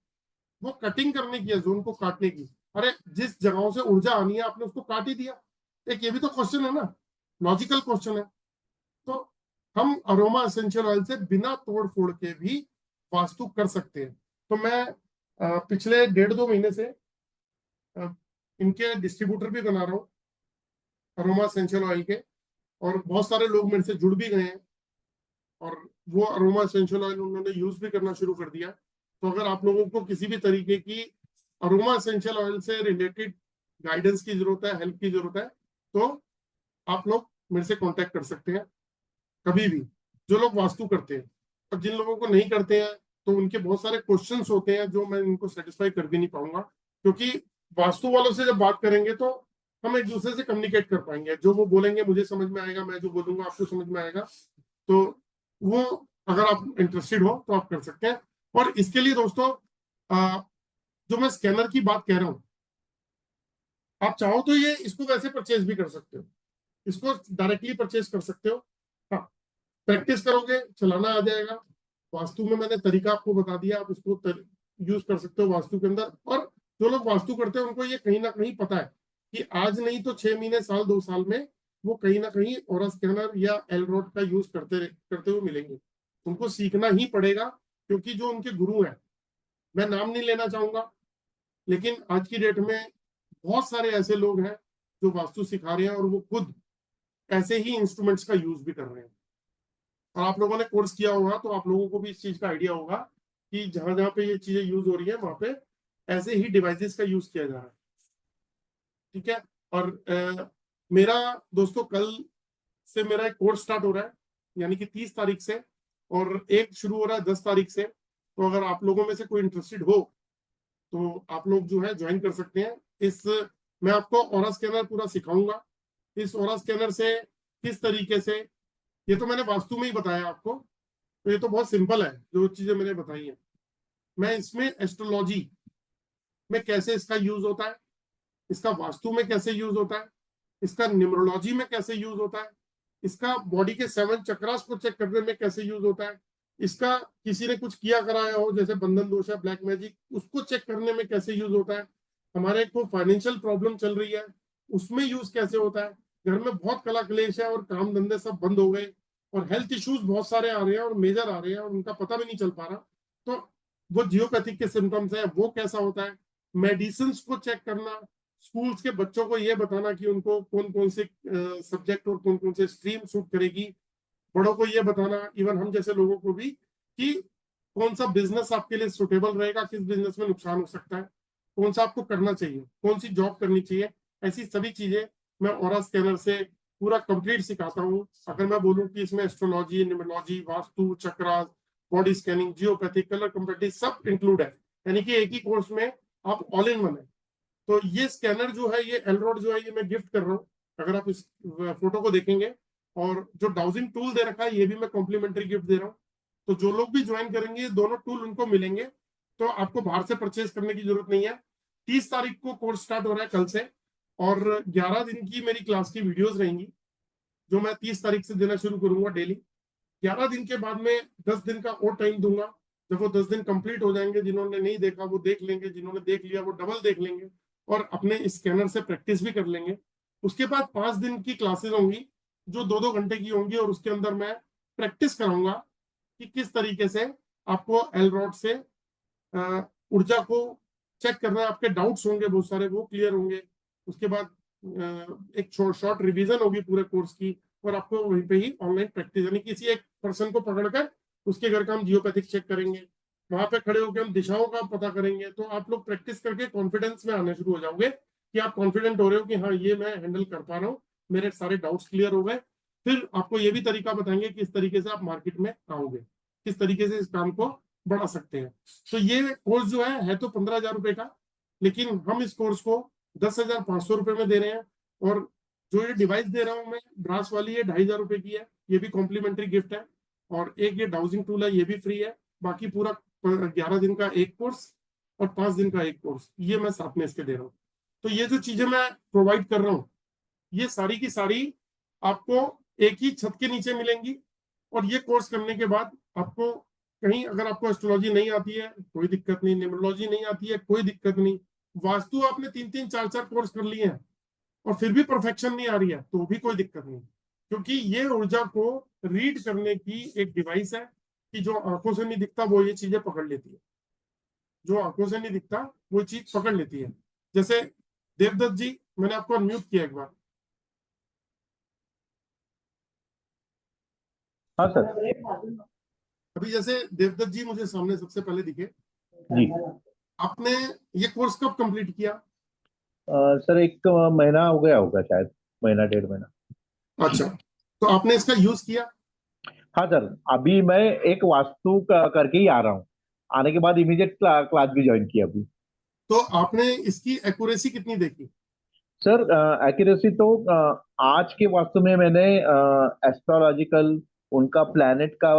वो कटिंग करने की है, जोन को काटने की। अरे जिस जगहों से ऊर्जा आनी है आपने उसको काट ही दिया। एक ये भी तो क्वेश्चन है ना, लॉजिकल क्वेश्चन है। तो हम अरोमा एसेंशियल ऑयल से बिना तोड़ फोड़ के भी वास्तु कर सकते हैं। तो मैं पिछले 1.5-2 महीने से इनके डिस्ट्रीब्यूटर भी बना रहा हूँ अरोमा एसेंशियल ऑयल के, और बहुत सारे लोग मेरे से जुड़ भी गए हैं और वो अरोमा एसेंशियल ऑयल उन्होंने यूज भी करना शुरू कर दिया। तो अगर आप लोगों को किसी भी तरीके की अरोमा एसेंशियल ऑयल से रिलेटेड गाइडेंस की जरूरत है, हेल्प की जरूरत है, तो आप लोग मेरे से कांटेक्ट कर सकते हैं कभी भी, जो लोग वास्तु करते हैं। और जिन लोगों को नहीं करते हैं तो उनके बहुत सारे क्वेश्चंस होते हैं जो मैं इनको सेटिस्फाई कर भी नहीं पाऊंगा, क्योंकि वास्तु वालों से जब बात करेंगे तो हम एक दूसरे से कम्युनिकेट कर पाएंगे, जो वो बोलेंगे मुझे समझ में आएगा, मैं जो बोलूंगा आपको समझ में आएगा। तो वो अगर आप इंटरेस्टेड हो तो आप कर सकते हैं। और इसके लिए दोस्तों जो मैं स्कैनर की बात कह रहा हूँ, आप चाहो तो ये इसको वैसे परचेज भी कर सकते हो, इसको डायरेक्टली परचेज कर सकते हो। हाँ, प्रैक्टिस करोगे चलाना आ जाएगा। वास्तु में मैंने तरीका आपको बता दिया, आप इसको यूज कर सकते हो वास्तु के अंदर। और जो लोग वास्तु करते हैं उनको ये कहीं ना कहीं पता है कि आज नहीं तो 6 महीने, साल, 2 साल में वो कहीं ना कहीं ऑरा स्कैनर या एलरोड का यूज करते हुए मिलेंगे। उनको सीखना ही पड़ेगा, क्योंकि जो उनके गुरु हैं, मैं नाम नहीं लेना चाहूंगा, लेकिन आज की डेट में बहुत सारे ऐसे लोग हैं जो वास्तु सिखा रहे हैं और वो खुद ऐसे ही इंस्ट्रूमेंट्स का यूज भी कर रहे हैं। और आप लोगों ने कोर्स किया होगा तो आप लोगों को भी इस चीज का आइडिया होगा कि जहां जहां पे ये चीजें यूज हो रही है वहां पे ऐसे ही डिवाइसेस का यूज किया जा रहा है। ठीक है। और मेरा दोस्तों कल से मेरा एक कोर्स स्टार्ट हो रहा है, यानी कि 30 तारीख से, और एक शुरू हो रहा है 10 तारीख से। तो अगर आप लोगों में से कोई इंटरेस्टेड हो तो आप लोग जो है ज्वाइन कर सकते हैं। मैं आपको ऑरा स्कैनर पूरा सिखाऊंगा। इस ऑरा स्कैनर से किस तरीके से, ये तो मैंने वास्तु में ही बताया आपको, तो ये तो बहुत सिंपल है जो चीजें मैंने बताई हैं। मैं इसमें एस्ट्रोलॉजी में कैसे इसका यूज होता है, इसका वास्तु में कैसे यूज होता है, इसका न्यूमरोलॉजी में कैसे यूज होता है, इसका बॉडी के 7 चक्रास को चेक करने में कैसे यूज होता है, इसका किसी ने कुछ किया कराया हो जैसे बंधन दोष है, ब्लैक मैजिक, उसको चेक करने में कैसे यूज होता है, हमारे को फाइनेंशियल प्रॉब्लम चल रही है उसमें यूज कैसे होता है, घर में बहुत कला क्लेश है और काम धंधे सब बंद हो गए और हेल्थ इश्यूज बहुत सारे आ रहे हैं और मेजर आ रहे हैं और उनका पता भी नहीं चल पा रहा, तो वो जियोपैथिक के सिम्टम्स है, वो कैसा होता है। मेडिसिन को चेक करना, स्कूल्स के बच्चों को ये बताना कि उनको कौन कौन से सब्जेक्ट और कौन कौन से स्ट्रीम सूट करेगी, बड़ों को ये बताना, इवन हम जैसे लोगों को भी, कि कौन सा बिजनेस आपके लिए सुटेबल रहेगा, किस बिजनेस में नुकसान हो सकता है, कौन सा आपको करना चाहिए, कौन सी जॉब करनी चाहिए, ऐसी सभी चीजें मैं ऑरा स्कैनर से पूरा कंप्लीट सिखाता हूँ। अगर मैं बोलूँ कि इसमें astrology, numerology, vastu, chakras, body scanning, geopathic, colour competitive सब इंक्लूड है, यानी कि एक ही कोर्स में आप ऑल इन वन है। तो ये स्कैनर जो है, ये एलरोड जो है, ये मैं गिफ्ट कर रहा हूँ। अगर आप इस फोटो को देखेंगे, और जो डाउजिंग टूल दे रखा है ये भी मैं कॉम्प्लीमेंट्री गिफ्ट दे रहा हूँ। तो जो लोग भी ज्वाइन करेंगे ये दोनों टूल उनको मिलेंगे, तो आपको बाहर से परचेज करने की जरूरत नहीं है। 30 तारीख को कोर्स स्टार्ट हो रहा है कल से, और 11 दिन की मेरी क्लास की वीडियोस रहेंगी जो मैं 30 तारीख से देना शुरू करूंगा डेली। 11 दिन के बाद में 10 दिन का और टाइम दूंगा। जब वो 10 दिन कंप्लीट हो जाएंगे, जिन्होंने नहीं देखा वो देख लेंगे, जिन्होंने देख लिया वो डबल देख लेंगे और अपने स्कैनर से प्रैक्टिस भी कर लेंगे। उसके बाद 5 दिन की क्लासेस होंगी जो 2-2 घंटे की होंगी, और उसके अंदर मैं प्रैक्टिस कराऊंगा कि किस तरीके से आपको एल रॉड से ऊर्जा को चेक करना है। आपके डाउट्स होंगे बहुत सारे, वो क्लियर होंगे। उसके बाद एक शॉर्ट रिवीजन होगी पूरे कोर्स की, और आपको वहीं पे ही ऑनलाइन प्रैक्टिस, यानी किसी एक पर्सन को पकड़कर उसके घर का हम जियोपैथिक चेक करेंगे, वहां पे खड़े होकर हम दिशाओं का पता करेंगे। तो आप लोग प्रैक्टिस करके कॉन्फिडेंस में आने शुरू हो जाओगे कि आप कॉन्फिडेंट हो रहे हो कि हाँ ये मैं हैंडल कर पा रहा हूँ, मेरे सारे डाउट्स क्लियर हो गए। फिर आपको ये भी तरीका बताएंगे किस तरीके से आप मार्केट में आओगे, किस तरीके से इस काम को बढ़ा सकते हैं। तो ये कोर्स जो है तो 15,000 रुपए का, लेकिन हम इस कोर्स को 10,500 रुपए में दे रहे हैं। और जो ये डिवाइस दे रहा हूँ मैं ब्रास वाली, ये 2,500 रुपए की है, ये भी कॉम्प्लीमेंट्री गिफ्ट है। और एक ये डाउजिंग टूल है, ये भी फ्री है। बाकी पूरा 11 दिन का एक कोर्स और 5 दिन का एक कोर्स, ये मैं साथ में इसके दे रहा हूँ। तो ये जो चीजें मैं प्रोवाइड कर रहा हूँ ये सारी की सारी आपको एक ही छत के नीचे मिलेंगी। और ये कोर्स करने के बाद आपको कहीं, अगर आपको एस्ट्रोलॉजी नहीं आती है कोई दिक्कत नहीं, न्यूमरोलॉजी नहीं आती है कोई दिक्कत नहीं, वास्तु आपने 3-3, 4-4 कोर्स कर लिए हैं और फिर भी परफेक्शन नहीं आ रही है तो भी कोई दिक्कत नहीं, क्योंकि ये ऊर्जा को रीड करने की एक डिवाइस है कि जो आंखों से नहीं दिखता वो ये चीजें पकड़ लेती है, जो आंखों से नहीं दिखता वो चीज पकड़ लेती है। जैसे देवदत्त जी, मैंने आपको अनम्यूट किया एक बार। हाँ सर। अभी जैसे देवदत्त जी मुझे सामने सबसे पहले दिखे जी। आपने ये कोर्स कब कंप्लीट किया? सर 1 महीना हो गया होगा, शायद महीना 1.5 महीना। अच्छा, तो आपने इसका यूज किया? हाँ सर, अभी मैं एक वास्तु करके ही आ रहा हूँ, आने के बाद इमीडिएट क्लास भी ज्वाइन किया अभी। तो आपने इसकी एक्यूरेसी कितनी देखी? सर एक्यूरेसी तो आज के वास्तु में मैंने एस्ट्रोलॉजिकल, उनका प्लैनेट का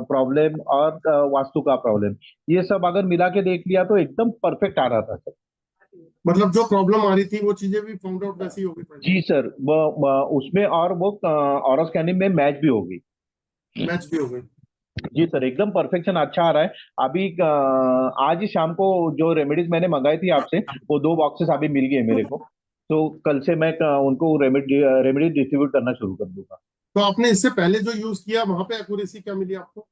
प्रॉब्लम और वास्तु का प्रॉब्लम, ये सब अगर मिला के देख लिया तो एकदम परफेक्ट आ रहा था सर। मतलब जो प्रॉब्लम आ रही थी वो चीजें भी फाउंड आउट वैसी हो गई पहले? जी सर, वो उसमें और वो ऑरा स्कैनिंग में मैच भी हो गई। मैच भी हो गई? जी सर, एकदम परफेक्शन अच्छा आ रहा है। अभी आज ही शाम को जो रेमेडीज मैंने मंगाई थी आपसे, वो 2 बॉक्सेस अभी मिल गए मेरे को। तो कल से मैं उनको रेमेडी डिस्ट्रीब्यूट करना शुरू कर दूंगा। तो आपने इससे पहले जो यूज किया वहां पे एक्यूरेसी क्या मिली आपको?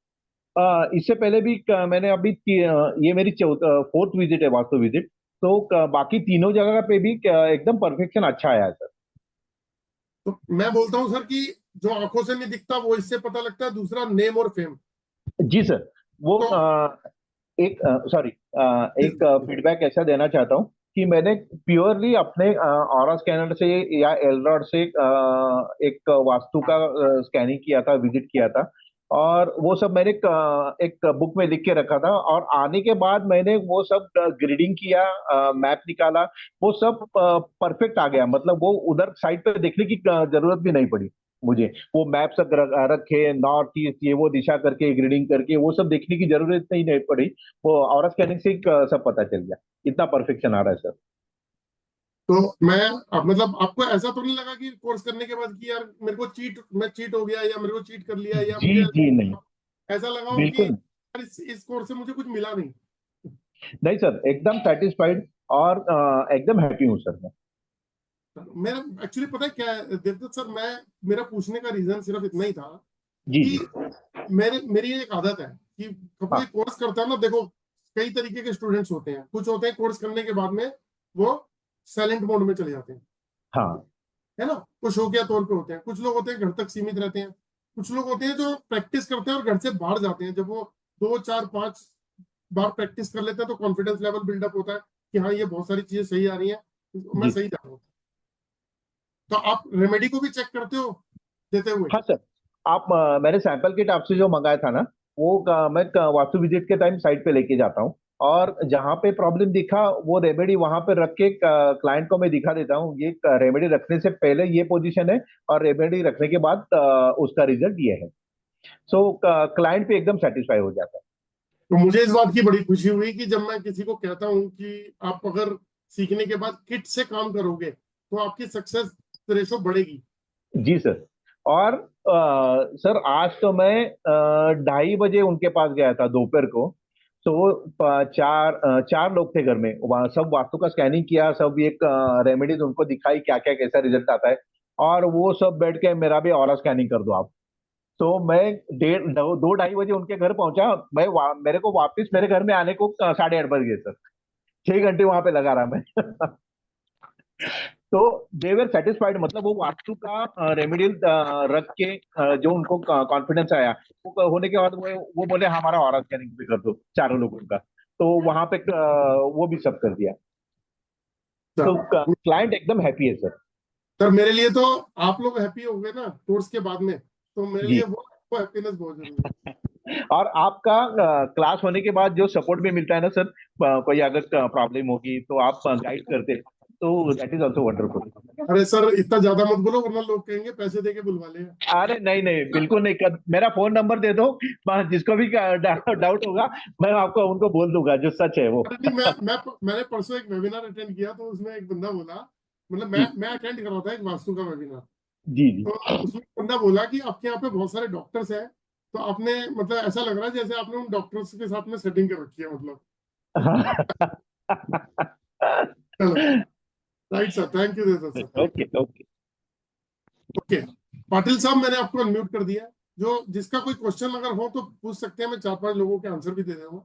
इससे पहले भी मैंने अभी ये मेरी 4th विजिट है, वास्तु विजिट। तो बाकी तीनों जगह पे भी एकदम परफेक्शन अच्छा आया है सर। तो मैं बोलता हूँ सर कि जो आंखों से नहीं दिखता वो इससे पता लगता है। दूसरा, नेम और फेम। जी सर, वो तो एक सॉरी एक फीडबैक ऐसा देना चाहता हूँ कि मैंने प्योरली अपने ऑरा स्कैनर से या एलरॉड से एक वास्तु का स्कैनिंग किया था, विजिट किया था। और वो सब मैंने एक बुक में लिख के रखा था, और आने के बाद मैंने वो सब ग्रीडिंग किया, मैप निकाला। वो सब परफेक्ट आ गया, मतलब वो उधर साइड पे देखने की जरूरत भी नहीं पड़ी मुझे। वो मैप सब रखे, नॉर्थ ईस्ट ये वो दिशा करके, ग्रीडिंग करके, वो सब देखने की जरूरत नहीं पड़ी। वो ऑरा स्कैनिंग से ही सब पता चल गया। इतना परफेक्शन आ रहा है सर। तो मैं अब मतलब आपको ऐसा तो नहीं लगा कि कोर्स करने के बाद कि यार मेरे को मैं चीट हो गया या मेरे को चीट कर लिया, या जी मुझे जी नहीं, ऐसा लगा हो कि बिल्कुल यार इस कोर्स से मुझे कुछ मिला नहीं? नहीं सर, एकदम सेटिस्फाइड और एकदम हैप्पी हूँ सर मैं। मेरा एक्चुअली पता है क्या है देवदत्त सर, मैं मेरा पूछने का रीजन सिर्फ इतना ही था जी कि जी। मेरी एक आदत है कि कोई हाँ कोर्स करता है ना, देखो कई तरीके के स्टूडेंट्स होते हैं। कुछ होते हैं कोर्स करने के बाद में वो साइलेंट मोड में चले जाते हैं, हाँ है ना, कुछ शौकिया तौर पे होते हैं। कुछ लोग होते हैं घर तक सीमित रहते हैं। कुछ लोग होते हैं जो प्रैक्टिस करते हैं और घर से बाहर जाते हैं। जब वो 2 4 5 बार प्रैक्टिस कर लेते हैं तो कॉन्फिडेंस लेवल बिल्डअप होता है कि हाँ ये बहुत सारी चीजें सही आ रही हैं, मैं जी। सही जा रहा हूँ। तो आप रेमेडी को भी चेक करते हो देते हुए? हाँ सर, आप मैंने सैंपल किट आपसे जो मंगाया था ना, वो मैं वास्तु विजिट के टाइम साइट पे लेके जाता हूँ। और जहाँ पे प्रॉब्लम दिखा वो रेमेडी वहां पे रख के क्लाइंट को मैं दिखा देता हूँ, ये रेमेडी रखने से पहले ये पोजीशन है, और रेमेडी रखने के बाद उसका रिजल्ट ये है। सो क्लाइंट पे एकदम सेटिस्फाई हो जाता है। तो मुझे इस बात की बड़ी खुशी हुई कि जब मैं किसी को कहता हूँ कि आप अगर सीखने के बाद किट से काम करोगे तो आपकी सक्सेस रेशो बढ़ेगी। जी सर। और सर आज तो मैं 2:30 बजे उनके पास गया था दोपहर को। तो वो 4 लोग थे घर में, वहाँ सब वास्तु का स्कैनिंग किया, सब एक रेमेडीज उनको दिखाई क्या क्या कैसा रिजल्ट आता है। और वो सब बैठ के मेरा भी ऑरा स्कैनिंग कर दो आप। तो मैं 2:30 बजे उनके घर पहुंचा। मेरे को वापस मेरे घर में आने को 8:30 बज गए सर। 6 घंटे वहां पे लगा रहा मैं। तो दे वर सेटिस्फाइड, मतलब वो वास्तु का रेमेडियल रख के जो उनको कॉन्फिडेंस आया, वो होने के बाद वो बोले हमारा ऑरा स्कैनिंग भी कर दो चारों लोगों का। तो वहां पे वो भी सब कर दिया। तो क्लाइंट एकदम हैप्पी है सर। सर मेरे लिए तो आप लोग हैप्पी हो गए ना कोर्स के बाद में, तो मेरे लिए जी। वो हैप्पीनेस बहुत जरूरी है। और आपका क्लास होने के बाद जो सपोर्ट भी मिलता है ना सर, कोई अगर प्रॉब्लम होगी तो आप गाइड करते, तो दैट इज ऑल्सो वंडरफुल। अरे सर इतना ज्यादा मत बोलो वरना लोग कहेंगे पैसे दे के बुलवा ले। अरे नहीं नहीं, बिल्कुल नहीं कर, मेरा फोन नंबर दे दो, जिसको भी डाउट होगा मैं आपको उनको बोल दूंगा, जो सच है वो। अरे नहीं, मैंने परसों एक वेबिनार अटेंड किया तो उसमें एक बंदा बोला, मतलब जी मैं अटेंड कर रहा था एक वास्तु का वेबिनार। जी जी। तो उसमें एक बंदा बोला कि आपके यहाँ पे बहुत सारे डॉक्टर्स हैं, तो आपने मतलब ऐसा लग रहा है जैसे आपने उन डॉक्टर्स के साथ में सेटिंग कर रखी है मतलब। चलो, राइट सर, थैंक यू देता sir. Okay okay. Okay, Patil साहब मैंने आपको अनम्यूट कर दिया। जो जिसका कोई क्वेश्चन अगर हो तो पूछ सकते हैं, मैं 4 5 लोगों के आंसर भी दे दूंगा।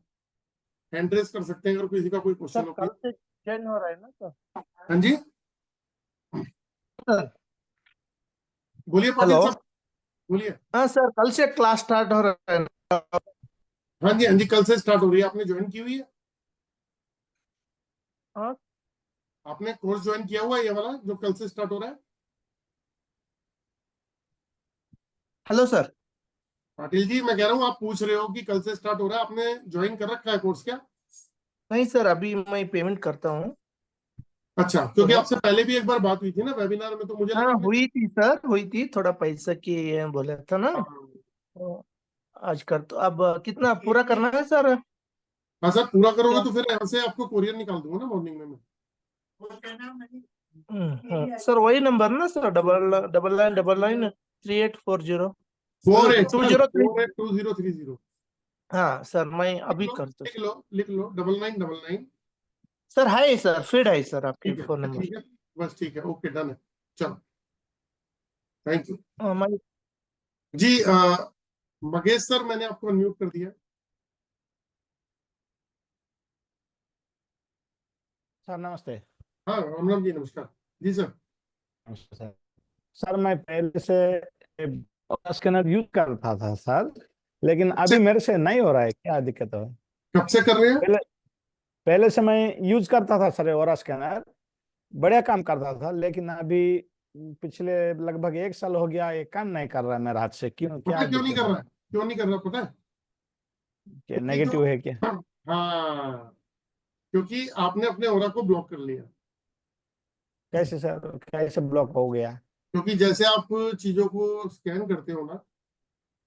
हैंड रेस कर सकते हैं अगर किसी का कोई क्वेश्चन हो। कल से चेंज हो रहा है ना सर? हाँ जी, सर बोलिए पाटिल हेलो। साहब, बोलिए। हाँ सर, कल से क्लास स्टार्ट हो रहा है ना? हाँ जी, हाँ जी, कल से स्टार्ट हो रही है। आपने ज्वाइन की हुई है? हाँ। आपने कोर्स ज्वाइन किया हुआ है ये वाला जो कल से स्टार्ट हो रहा है? Hello sir. पाटिल जी, मैं कह रहा हूँ आप पूछ रहे हो कि कल से स्टार्ट हो रहा है, आपने ज्वाइन कर रखा है कोर्स क्या? नहीं सर, अभी मैं पेमेंट करता हूँ। अच्छा, क्योंकि आपसे पहले भी एक बार बात हुई थी ना वेबिनार में, तो मुझे हाँ, लगा कि हुई थी सर, हुई थी। थोड़ा पैसा की ये बोला था ना। हाँ तो आज कर, तो अब कितना पूरा करना है सर? हाँ सर, पूरा करोगे क्या? तो फिर यहाँ से आपको कोरियर निकाल दूंगा ना मॉर्निंग में मैं। सर वही नंबर ना sir, 99993840 48 two sir, zero three 482030। हाँ सर, मैं लिख अभी लो, करता हूँ। लिख लो, लिख लो, 9999। सर है सर, फीड है सर आपके ठीक है, फोन नंबर। ठीक है, बस ठीक है, ओके, डन है। चलो, थैंक यू। मैं जी मगेश सर, मैंने आपको अनम्यूट कर दिया। सर नमस्ते। हाँ, राम राम जी, नमस्कार जी सर। नमस्ते सर। सर मैं पहले से स्कैनर यूज करता था सर, लेकिन अभी मेरे से नहीं हो रहा है, क्या दिक्कत है? कब से कर रहे हैं? पहले पहले से मैं यूज करता था सर ओरा स्कैनर, बढ़िया काम करता था, लेकिन अभी पिछले लगभग 1 साल हो गया ये काम नहीं कर रहा है मेरे हाथ से। क्यों, पता क्या है क्यों नहीं दिक्कत कर है? रहा है? क्यों नहीं कर रहा पता है? क्या क्योंकि जो नेगेटिव है क्या? हाँ, क्योंकि आपने अपने ओरा को ब्लॉक कर लिया। कैसे सर, कैसे ब्लॉक हो गया? क्योंकि जैसे आप चीजों को स्कैन करते हो ना,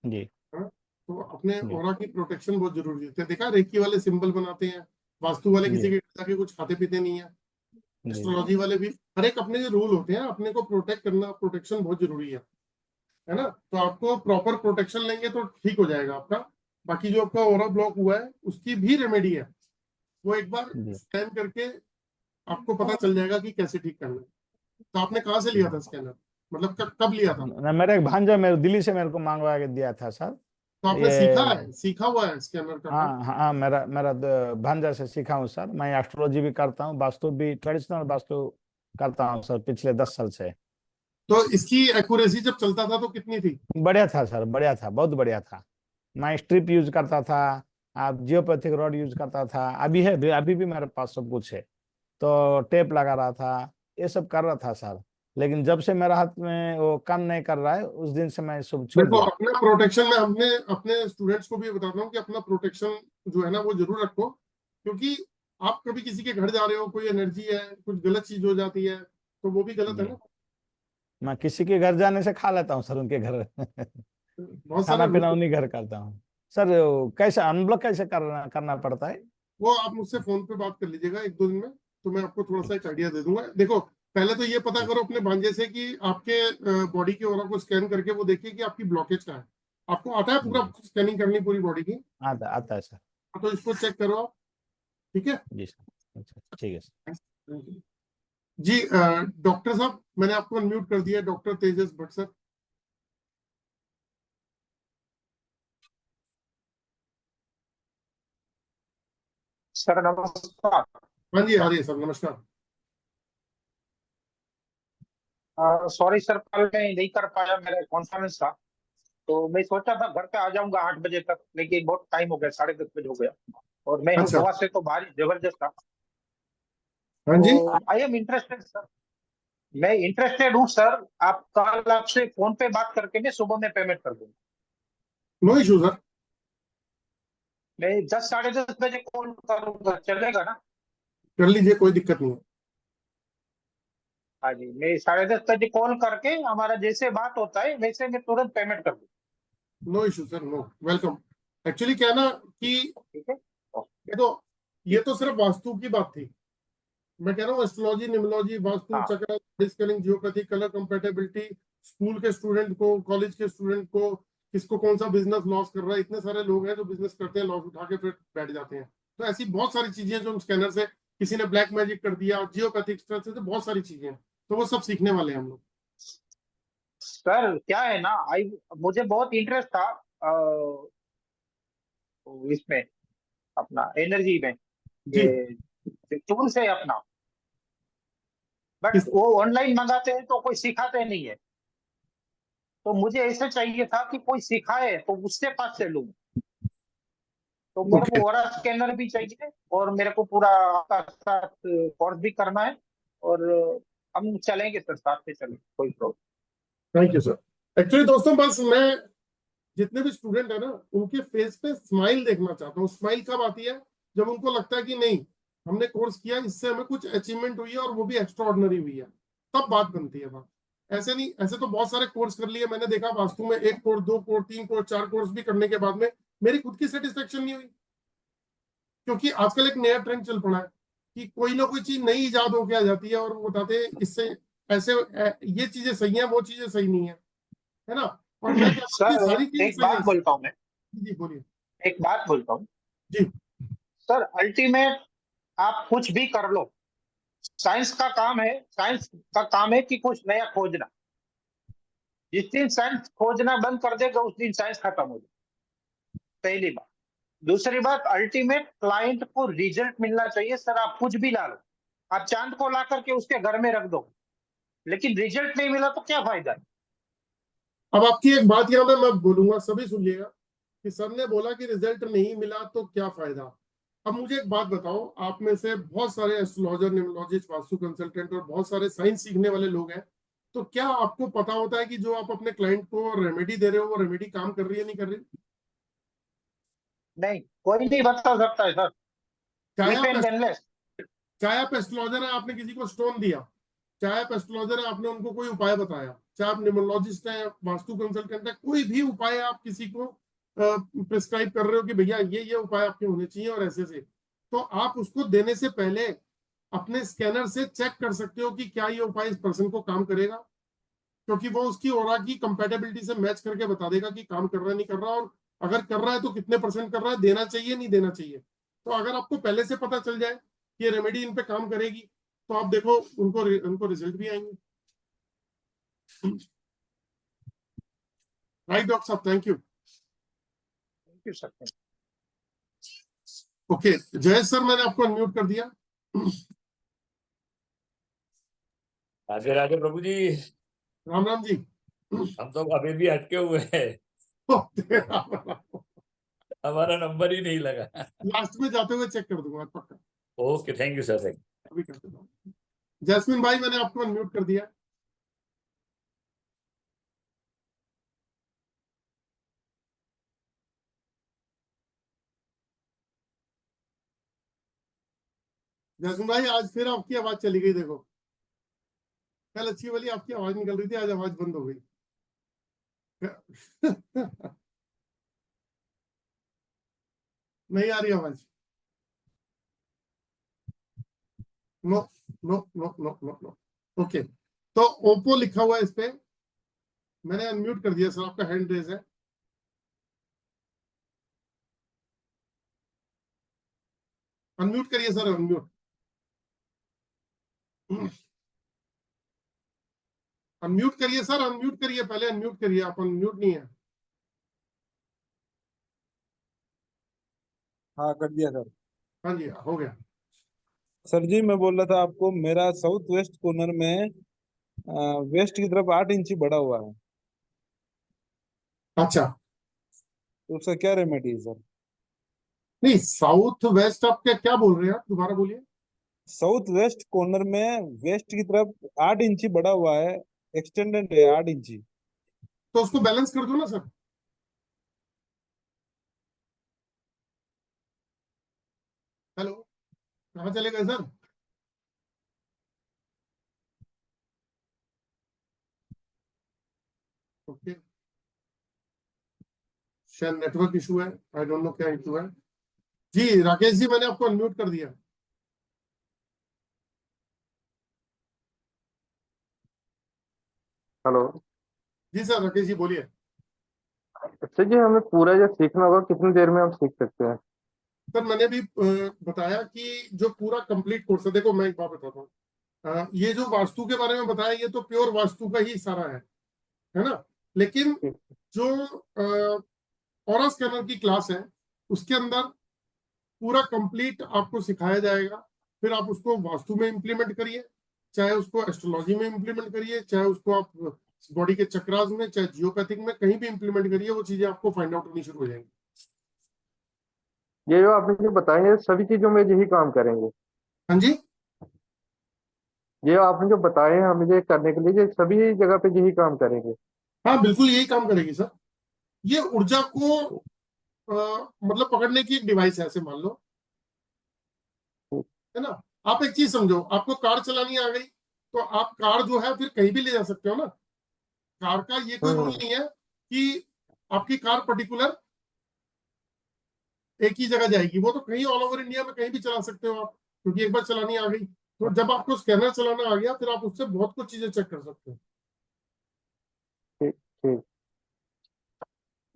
जी हाँ, तो अपने जी ओरा की प्रोटेक्शन बहुत जरूरी होती है। देखा, रेकी वाले सिंबल बनाते हैं, वास्तु वाले किसी जी के घर जाके कुछ खाते पीते नहीं है, जी एस्ट्रोलॉजी वाले भी, हर एक अपने जो रूल होते हैं, अपने को प्रोटेक्ट करना, प्रोटेक्शन बहुत जरूरी है ना। तो आपको प्रॉपर प्रोटेक्शन लेंगे तो ठीक हो जाएगा आपका। बाकी जो आपका ओरा ब्लॉक हुआ है उसकी भी रेमेडी है, वो एक बार जी स्कैन करके आपको पता चल जाएगा कि कैसे ठीक करना है। तो आपने कहाँ से लिया था स्कैनर, मतलब कब लिया था? ना, मेरा एक भांजा मेरे दिल्ली से मेरे को मंगवा के दिया था सर। तो आपने सीखा ये है, सीखा हुआ है स्कैनर का काम? हाँ हाँ, मेरा मेरा भांजा से सीखा हूँ सर। मैं एस्ट्रोलॉजी भी करता हूँ, वास्तु भी, ट्रेडिशनल वास्तु करता हूँ सर पिछले 10 साल से। तो इसकी एक्यूरेसी जब चलता था तो कितनी थी? बढ़िया था सर, बढ़िया था, बहुत बढ़िया था। मैं स्ट्रिप यूज करता था, आप जियोपैथिक रॉड यूज करता था, अभी है, अभी भी मेरे पास सब कुछ है। तो टेप लगा रहा था, ये सब कर रहा था सर। लेकिन जब से मेरा हाथ में वो काम नहीं कर रहा है, उस दिन से मैं सब छोड़ देखो, दिया। अपना प्रोटेक्शन में हमने अपने स्टूडेंट्स को भी बताता हूँ कि अपना प्रोटेक्शन जो है ना वो जरूर रखो। क्योंकि आप कभी किसी के घर जा रहे हो, कोई एनर्जी है, कुछ गलत चीज हो जाती है, तो वो भी गलत है जी, ना। मैं किसी के घर जाने से खा लेता हूँ सर, उनके घर बहुत सारे खाना पीना लोग, उन्हीं घर करता हूँ सर। वो कैसे अनब्लॉक कैसे करना करना पड़ता है? वो आप मुझसे फोन पे बात कर लीजिएगा एक दो दिन में, तो मैं आपको थोड़ा सा एक आइडिया दे दूंगा। देखो, पहले तो ये पता करो अपने भांजे से कि आपके बॉडी के ओरा को स्कैन करके वो देखिए कि आपकी ब्लॉकेज कहाँ है। आपको आता है पूरा जी, स्कैनिंग करनी पूरी बॉडी की? आता आता है सर। तो इसको चेक करो आप, ठीक है? जी सर, अच्छा ठीक है सर। जी डॉक्टर साहब, मैंने आपको अनम्यूट कर दिया, डॉक्टर तेजस भट्ट सर। सर नमस्कार। हाँ जी, आ रही है सर, नमस्कार। सॉरी सर, कल मैं नहीं कर पाया, मेरा कॉन्फ्रेंस था। तो मैं सोचा था घर पे आ जाऊंगा 8 बजे तक, लेकिन बहुत टाइम हो गया, 10:30 बजे हो गया। और मैं हूँ अच्छा, गोवा से, तो बारिश जबरदस्त था। हाँ जी, तो आई एम इंटरेस्टेड सर, मैं इंटरेस्टेड हूँ सर। आप कल आपसे फोन पे बात करके मैं सुबह में पेमेंट कर दूंगा। No issue sir. मैं 10 10:30 बजे कॉल करूंगा, चलेगा ना? कर लीजिए, कोई दिक्कत नहीं है। हाँ जी, मैं 10:30 बजे कॉल करके हमारा जैसे बात होता है वैसे मैं तुरंत पेमेंट कर दूंगा। No issue sir, no, welcome. Actually क्या है ना कि ठीक है। देखो, ये तो सिर्फ वास्तु की बात थी। मैं कह रहा हूँ एस्ट्रोलॉजी, न्यूमरोलॉजी, वास्तु, हाँ चक्र, स्केलिंग, जियोपैथी, कलर कंपेटेबिलिटी, स्कूल के स्टूडेंट को, कॉलेज के स्टूडेंट को, किसको कौन सा बिजनेस लॉस कर रहा है, इतने सारे लोग हैं जो बिजनेस करते हैं, लॉस उठा के फिर बैठ जाते हैं। तो ऐसी बहुत सारी चीजें जो हम स्कैनर से, किसी ने ब्लैक मैजिक कर दिया, जियोपैथिक से बहुत सारी चीजें हैं, तो वो सब सीखने वाले हैं हम लोग। सर, क्या है ना, आई मुझे बहुत इंटरेस्ट था इसमें, अपना एनर्जी में, जी, ये टूल्स है अपना। बट किस वो ऑनलाइन मंगाते हैं तो कोई सिखाते नहीं है। तो मुझे ऐसे चाहिए था कि कोई सिखाए तो उससे पास से लूं। तो मेरे ओके, को ओरा स्कैनर भी चाहिए, और मेरे को पूरा आपका साथ कोर्स भी करना है। और हम चलेंगे सर, साथ में चलेंगे, कोई problem. Thank you sir. Actually दोस्तों, बस मैं जितने भी स्टूडेंट है ना उनके फेस पे स्माइल देखना चाहता हूँ। स्माइल कब आती है? जब उनको लगता है कि नहीं, हमने कोर्स किया, इससे हमें कुछ अचीवमेंट हुई है और वो भी एक्स्ट्रा ऑर्डिनरी हुई है, तब बात बनती है बात। ऐसे नहीं, ऐसे तो बहुत सारे कोर्स कर लिए मैंने, देखा वास्तु में 1 कोर्स 2 कोर्स 3 कोर्स 4 कोर्स भी करने के बाद में मेरी खुद की सेटिस्फेक्शन नहीं हुई। क्योंकि आजकल एक नया ट्रेंड चल पड़ा है कि कोई ना कोई चीज नई इजाद होके आ जाती है और वो बताते हैं इससे ऐसे ये चीजें सही हैं, वो चीजें सही नहीं है ना। और मैं कहता हूँ कि सर सारी चीजें एक सही बात हैं। बोलता हूँ मैं, जी बोलिए। एक बात बोलता हूँ जी सर, अल्टीमेट आप कुछ भी कर लो, साइंस का काम है, साइंस का काम है कि कुछ नया खोजना। जिस दिन साइंस खोजना बंद कर देगा उस दिन साइंस खत्म हो जाए, पहली बात। दूसरी बात, अल्टीमेट क्लाइंट को रिजल्ट मिलना चाहिए। सर आप कुछ भी ला लो, आप चांद को ला करके उसके घर में रख दो, लेकिन रिजल्ट नहीं मिला तो क्या फायदा है। अब आपकी एक बात यहाँ पे मैं बोलूंगा, सभी सुनिएगा, कि सर ने बोला कि रिजल्ट नहीं मिला तो क्या फायदा। अब मुझे एक बात बताओ, आप में से बहुत सारे एस्ट्रोलॉजर, न्यूमरोलॉजिस्ट, वास्तु कंसल्टेंट और बहुत सारे साइंस सीखने वाले लोग हैं, तो क्या आपको पता होता है कि जो आप अपने क्लाइंट को रेमेडी दे रहे हो वो रेमेडी काम कर रही है नहीं कर रही? नहीं, कोई नहीं बता सकता है सर, चाहे इफ एंड अनलेस। चाहे आप एस्ट्रोलॉजर है, आपने किसी को स्टोन दिया, चाहे आप एस्ट्रोलॉजर है, आपने उनको कोई उपाय बताया, चाहे आप न्यूमरोलॉजिस्ट है, वास्तु कंसल्टेंट है, कोई भी उपाय आप किसी को प्रिस्क्राइब कर रहे हो कि भैया ये उपाय आपके होने चाहिए और ऐसे से, तो आप उसको देने से पहले अपने स्कैनर से चेक कर सकते हो कि क्या ये उपाय इस पर्सन को काम करेगा, क्योंकि वो उसकी ऑरा की कंपेटेबिलिटी से मैच करके बता देगा कि काम कर रहा है नहीं कर रहा, और अगर कर रहा है तो कितने % कर रहा है, देना चाहिए नहीं देना चाहिए। तो अगर आपको पहले से पता चल जाए कि रेमेडी इन पे काम करेगी, तो आप देखो उनको रिजल्ट भी आएंगे। राइट डॉक्टर साहब, thank you. Thank you sir. Okay Jayesh sir, मैंने आपको अनम्यूट कर दिया। राधे राधे प्रभु जी। राम राम जी। हम तो अभी भी अटके हुए हैं, हमारा नंबर ही नहीं लगा। लास्ट में जाते हुए चेक कर दूंगा पक्का। Okay, thank you sir, thank you. अभी कर देता हूँ। जैस्मिन भाई, मैंने आपको अनम्यूट कर दिया। जैस्मिन भाई, आज फिर आपकी आवाज चली गई, देखो कल अच्छी वाली आपकी आवाज निकल रही थी, आज आवाज बंद हो गई। नहीं आ रही आवाज। No no no no no no. Okay, तो ओप्पो लिखा हुआ है इस पे, मैंने अनम्यूट कर दिया सर, आपका हैंड रेज है। अनम्यूट करिए सर, अनम्यूट। अनम्यूट करिए सर, अनम्यूट करिए, पहले अनम्यूट करिए, आप अनम्यूट नहीं है। हाँ कर दिया सर। हाँ जी, हो गया। सर जी मैं बोल रहा था आपको, मेरा साउथ वेस्ट कॉर्नर में वेस्ट की तरफ 8 इंची बढ़ा हुआ है, अच्छा, तो उसका क्या रेमेडी है सर? नहीं साउथ वेस्ट आप क्या बोल रहे हैं, आप दोबारा बोलिए। साउथ वेस्ट कॉर्नर में वेस्ट की तरफ 8 इंची बढ़ा हुआ है, एक्सटेंडेड है 8 इंची। तो उसको बैलेंस कर दो ना सर। हेलो, कहाँ चले गए सर? ओके, शायद नेटवर्क इशू है, आई डोंट नो क्या इशू है। जी राकेश जी, मैंने आपको अनम्यूट कर दिया। हेलो। जी सर, राकेश जी बोलिए। अच्छा जी, हमें पूरा जो सीखना होगा कितनी देर में हम सीख सकते हैं? सर मैंने भी बताया कि जो पूरा कंप्लीट कोर्स है, देखो मैं एक बात बताता हूँ, ये जो वास्तु के बारे में बताया, ये तो प्योर वास्तु का ही सारा है ना। लेकिन जो ऑरा स्कैनर की क्लास है, उसके अंदर पूरा कंप्लीट आपको सिखाया जाएगा। फिर आप उसको वास्तु में इंप्लीमेंट करिए, चाहे उसको एस्ट्रोलॉजी में इंप्लीमेंट करिए, चाहे उसको आप बॉडी के चक्रास में, चाहे जियोपैथिक में, कहीं भी इंप्लीमेंट करिए, वो चीजें आपको फाइंड आउट होनी शुरू हो जाएंगी। ये जो आपने जो बताए सभी चीजों में यही काम करेंगे? हाँ जी, ये आपने जो बताए हैं हमें ये करने के लिए, ये सभी जगह पे यही काम करेंगे? हाँ बिल्कुल यही काम करेगी सर। ये ऊर्जा को मतलब पकड़ने की एक डिवाइस है, ऐसे मान लो है ना। आप एक चीज समझो, आपको कार चलानी आ गई तो आप कार जो है फिर कहीं भी ले जा सकते हो ना। कार का ये कोई रूल नहीं है कि आपकी कार पर्टिकुलर एक ही जगह जाएगी, वो तो कहीं ऑल ओवर इंडिया में कहीं भी चला सकते हो आप, क्योंकि एक बार चलानी आ गई। तो जब आपको स्कैनर चलाना आ गया फिर आप उससे बहुत कुछ चीजें चेक कर सकते हो। ठीक ठीक।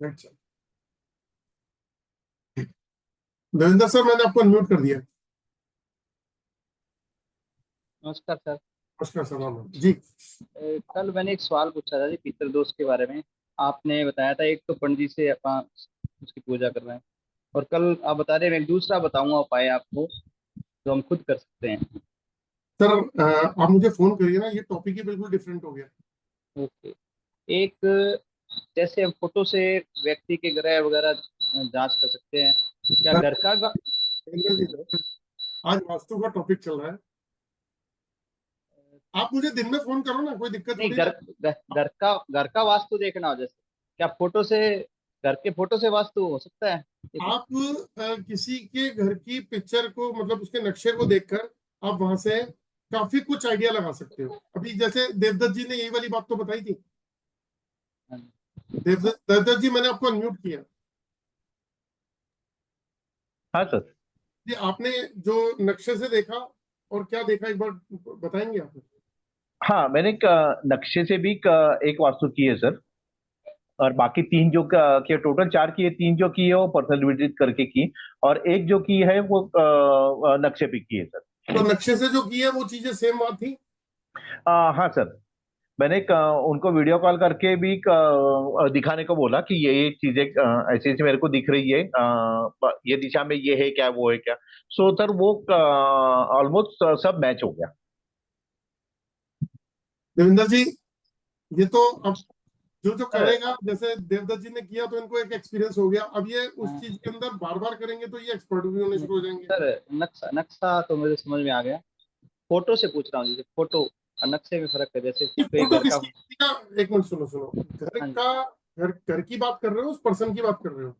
अच्छा देवेंद्र सर, मैंने आपको अनम्यूट कर दिया। नमस्कार सर। नमस्कार सर जी। कल मैंने एक सवाल पूछा था जी पितृदोष के बारे में। आपने बताया था एक तो पंडित जी से अपन उसकी पूजा कर रहे हैं, और कल आप बता रहे हैं, मैं एक दूसरा बताऊंगा उपाय आपको जो हम खुद कर सकते हैं। सर आप मुझे फोन करिए ना, ये टॉपिक ही बिल्कुल डिफरेंट हो गया। ओके। एक जैसे हम फोटो से व्यक्ति के ग्रह वगैरह जांच कर सकते हैं, क्या घर का आज वास्तु का टॉपिक चल रहा है, आप मुझे दिन में फोन करो ना, कोई दिक्कत नहीं, थोड़ी है। घर का वास्तु देखना हो, जैसे क्या फोटो से, घर के फोटो से वास्तु हो सकता है? आप किसी के घर की पिक्चर को, मतलब उसके नक्शे को देखकर आप वहां से काफी कुछ आइडिया लगा सकते हो। अभी जैसे देवदत्त जी ने यही वाली बात तो बताई थी। देवदत्त जी, मैंने आपको अनम्यूट किया। हाँ सर। ये आपने जो नक्शे से देखा और क्या देखा, एक बार बताएंगे आप? हाँ, मैंने एक नक्शे से भी एक वास्तु की है सर, और बाकी तीन जो के टोटल 4 की है, 3 जो की है वो पर्सनल विजिट करके की, और एक जो की है वो नक्शे पे की है सर। तो नक्शे से जो की है वो चीजें सेम बात थी? हाँ सर, मैंने उनको वीडियो कॉल करके भी दिखाने को बोला कि ये चीजें ऐसी ऐसी मेरे को दिख रही है, ये दिशा में ये है क्या, वो है क्या। सो सर वो ऑलमोस्ट सब मैच हो गया। देवेंद्र जी, ये तो अब जो करेगा, जैसे देवदत्त जी ने किया तो इनको एक एक्सपीरियंस हो गया, अब ये उस चीज के अंदर बार बार करेंगे तो ये एक्सपर्ट भी होने शुरू हो जाएंगे। सर नक्शा तो मुझे समझ में आ गया, फोटो से पूछ रहा हूँ, जैसे फोटो और नक्शे में फर्क है। जैसे फोटो किसी का, एक मिनट सुनो, घर की बात कर रहे हो, उस पर्सन की बात कर रहे हो?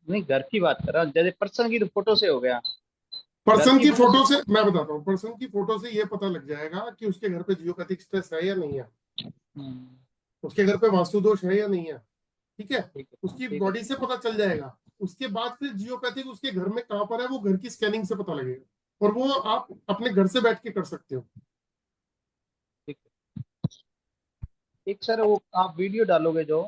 नहीं, घर की बात कर रहा हूँ, जैसे पर्सन की तो फोटो से हो गया। पर्सन की फोटो से मैं बताता हूँ, पर्सन की फोटो से ये पता लग जाएगा कि उसके घर पे जियोपैथिक स्ट्रेस है या नहीं है, उसके घर पे वास्तु दोष है या नहीं है। ठीक है, उसकी बॉडी से पता चल जाएगा। उसके बाद फिर जियोपैथिक उसके घर में कहाँ पर है वो घर की स्कैनिंग से पता लगेगा, और वो आप अपने घर से बैठ के कर सकते हो। एक सर वो आप वीडियो डालोगे जो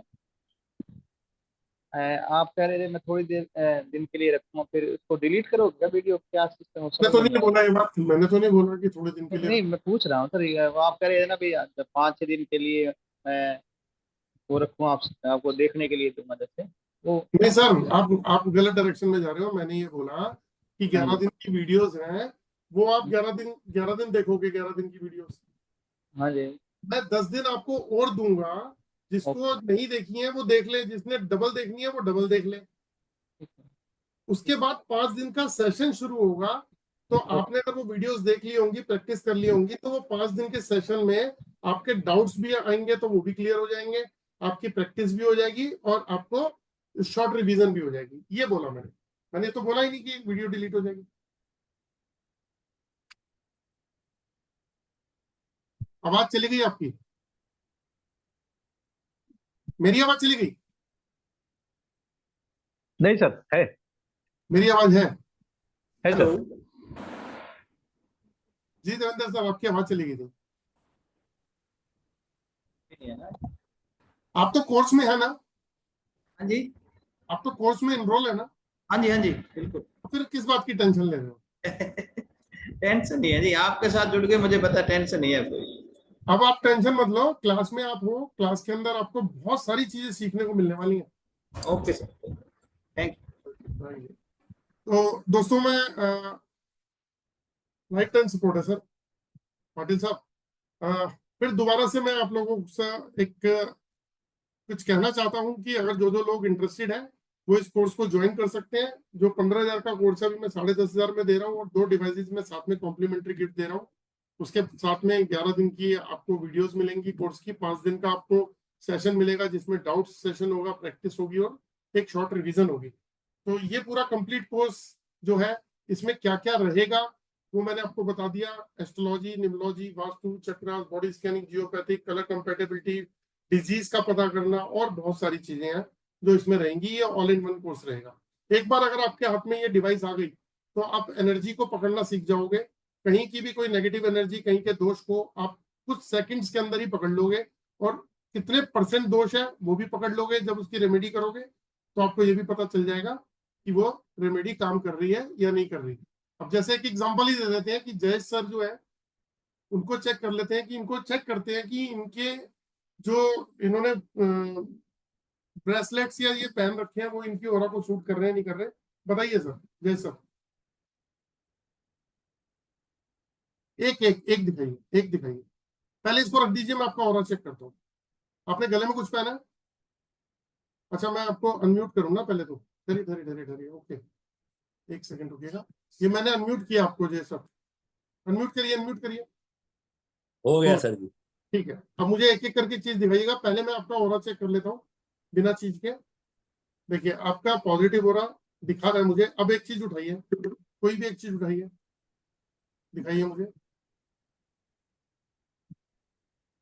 आप कह रहे थे मैं थोड़ी देर दिन के लिए रखूंगा, फिर उसको डिलीट करोगे क्या वीडियो, क्या सिस्टम हो? मैंने तो नहीं बोला ये बात, मैंने तो नहीं बोला कि थोड़े दिन के लिए। नहीं, मैं पूछ रहा हूँ सर, वो आप कह रहे थे ना भाई 5-6 दिन के लिए मैं वो रखूँ, आपको देखने के लिए दूंगा, जैसे वो। नहीं सर, आप गलत डायरेक्शन में जा रहे हो। मैंने ये बोला कि 11 दिन की वीडियोस हैं, वो आप 11 दिन देखोगे, 11 दिन की वीडियोस। हाँ जी। मैं 10 दिन आपको और दूंगा, जिसको नहीं देखी है वो देख ले, जिसने डबल देखनी है वो डबल देख ले। उसके बाद 5 दिन का सेशन शुरू होगा, तो आपने अगर वो वीडियोस देख ली होंगी, प्रैक्टिस कर ली होंगी, तो वो 5 दिन के सेशन में आपके डाउट्स भी आएंगे तो वो भी क्लियर हो जाएंगे, आपकी प्रैक्टिस भी हो जाएगी, और आपको शॉर्ट रिवीजन भी हो जाएगी। ये बोला मैंने तो बोला ही नहीं कि वीडियो डिलीट हो जाएगी। आवाज चली गई आपकी? मेरी आवाज चली गई? नहीं सर, है। मेरी आवाज है सर। जी देवेंद्र साहब, आपकी आवाज चली गई थी। आप तो कोर्स में है ना? हाँ जी। आप तो कोर्स में एनरोल है ना? हाँ जी, हाँ जी, बिल्कुल। फिर किस बात की टेंशन ले रहे हो? टेंशन नहीं है जी, आपके साथ जुड़ के मुझे पता टेंशन नहीं है कोई। अब आप टेंशन मत लो, क्लास में आप हो, क्लास के अंदर आपको बहुत सारी चीजें सीखने को मिलने वाली हैं। Okay sir, thank you. तो दोस्तों, मैं लाइफ टाइम सपोर्ट है सर पाटिल साहब। फिर दोबारा से मैं आप लोगों से एक कुछ कहना चाहता हूं कि अगर जो लोग इंटरेस्टेड है वो इस कोर्स को ज्वाइन कर सकते हैं। जो 15,000 का कोर्स है अभी मैं 10,500 में दे रहा हूँ, और 2 डिवाइसेस में साथ में कॉम्प्लीमेंट्री गिफ्ट दे रहा हूँ। उसके साथ में 11 दिन की आपको वीडियोस मिलेंगी कोर्स की, 5 दिन का आपको सेशन मिलेगा जिसमें डाउट सेशन होगा, प्रैक्टिस होगी और एक शॉर्ट रिवीजन होगी। तो ये पूरा कंप्लीट कोर्स जो है, इसमें क्या क्या रहेगा वो मैंने आपको बता दिया। Astrology, numerology, vastu, chakras, body scanning, geopathic, colour compatibility, disease का पता करना और बहुत सारी चीजें हैं जो इसमें रहेंगी। ये ऑल इन वन कोर्स रहेगा। एक बार अगर आपके हाथ में ये डिवाइस आ गई तो आप एनर्जी को पकड़ना सीख जाओगे। कहीं की भी कोई नेगेटिव एनर्जी, कहीं के दोष को आप कुछ सेकंड्स के अंदर ही पकड़ लोगे, और कितने परसेंट दोष है वो भी पकड़ लोगे। जब उसकी रेमेडी करोगे तो आपको ये भी पता चल जाएगा कि वो रेमेडी काम कर रही है या नहीं कर रही। अब जैसे एक एग्जांपल ही दे देते हैं कि जयेश सर जो है उनको चेक कर लेते हैं, कि इनको चेक करते हैं कि इनके जो इन्होंने ब्रेसलेट्स या ये पहन रखे हैं वो इनकी ऑरा को शूट कर रहे हैं नहीं कर रहे। बताइए सर, जयेश सर। एक एक एक दिखाइए, एक दिखाइए। पहले इसको रख दीजिए, मैं आपका ऑरा चेक करता हूँ। आपने गले में कुछ पहना है? अच्छा, मैं आपको अनम्यूट करूंगा पहले तो। धीरे धीरे धीरे धीरे, ओके, एक सेकंड रुकिएगा। ये मैंने अनम्यूट किया आपको, जय सर अनम्यूट करिए, अनम्यूट करिए। हो गया सर जी। ठीक है, अब मुझे एक एक करके चीज दिखाइएगा। पहले मैं आपका ऑरा चेक कर लेता हूँ बिना चीज के। देखिए आपका पॉजिटिव ऑरा दिखा रहा है मुझे। अब एक चीज उठाइए, कोई भी एक चीज उठाइए, दिखाइए मुझे।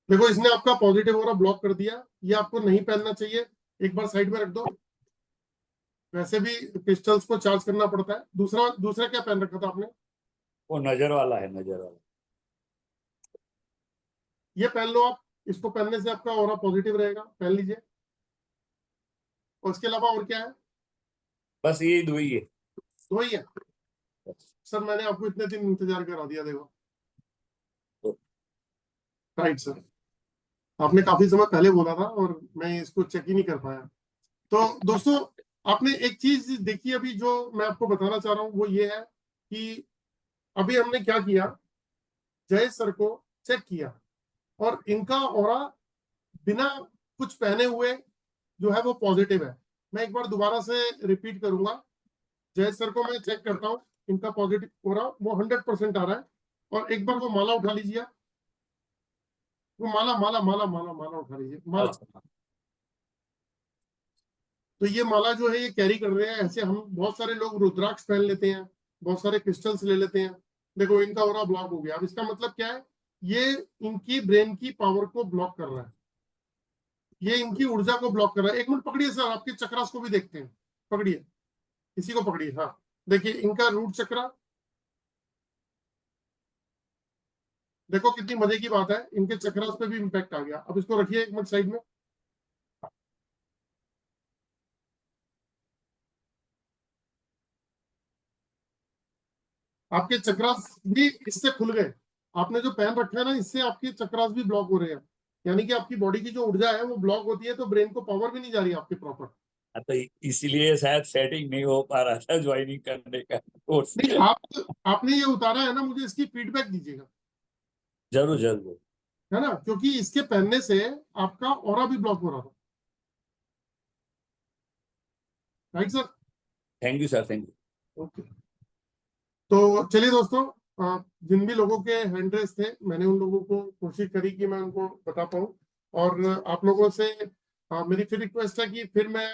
देखो इसने आपका पॉजिटिव ऑरा ब्लॉक कर दिया। ये आपको नहीं पहनना चाहिए, एक बार साइड में रख दो। वैसे भी क्रिस्टल्स को चार्ज करना पड़ता है। दूसरा क्या पहन रखा था आपने? वो नजर वाला है, नजर वाला। ये पहन लो आप। इसको पहनने से आपका ऑरा पॉजिटिव रहेगा, पहन लीजिए। और इसके अलावा और क्या है? बस यही दो ही है। दो ही है सर। मैंने आपको इतने दिन इंतजार करा दिया, देखो। राइट सर, आपने काफी समय पहले बोला था और मैं इसको चेक ही नहीं कर पाया। तो दोस्तों आपने एक चीज देखी अभी, जो मैं आपको बताना चाह रहा हूँ वो ये है कि अभी हमने क्या किया, जय सर को चेक किया और इनका ऑरा बिना कुछ पहने हुए जो है वो पॉजिटिव है। मैं एक बार दोबारा से रिपीट करूंगा। जय सर को मैं चेक करता हूँ, इनका पॉजिटिव ऑरा वो 100% आ रहा है। और एक बार वो माला उठा लीजिए, वो माला माला माला माला माला उठा लीजिए, माला। तो ये माला जो है ये कैरी कर रहे हैं। ऐसे हम बहुत सारे लोग रुद्राक्ष पहन लेते हैं, बहुत सारे क्रिस्टल्स ले लेते हैं। देखो इनका ऑरा ब्लॉक हो गया। अब इसका मतलब क्या है? ये इनकी ब्रेन की पावर को ब्लॉक कर रहा है, ये इनकी ऊर्जा को ब्लॉक कर रहा है। एक मिनट पकड़िए सर, आपके चक्रास को भी देखते हैं। पकड़िए, इसी को पकड़िए। हाँ देखिए इनका रूट चक्रा, देखो कितनी मजे की बात है, इनके चक्रास पे भी इंपैक्ट आ गया। अब इसको रखिए एक मिनट साइड में। आपके चक्रास भी इससे खुल गए। आपने जो पहन रखा है ना, इससे आपके चक्रास भी ब्लॉक हो रहे हैं। यानी कि आपकी बॉडी की जो ऊर्जा है वो ब्लॉक होती है, तो ब्रेन को पावर भी नहीं जा रही आपके प्रॉपर। तो इसीलिए शायद सेटिंग नहीं हो पा रहा था ज्वाइनिंग करने का कोर्स। नहीं, आपने ये उतारा है ना, मुझे इसकी फीडबैक दीजिएगा। जरूर जरूर, है ना, क्योंकि इसके पहनने से आपका ऑरा भी ब्लॉक हो रहा था। Right sir? Thank you sir, thank you. Okay, तो चलिए दोस्तों, जिन भी लोगों के हैंड रेस थे मैंने उन लोगों को कोशिश करी कि मैं उनको बता पाऊँ। और आप लोगों से मेरी फिर रिक्वेस्ट है कि फिर मैं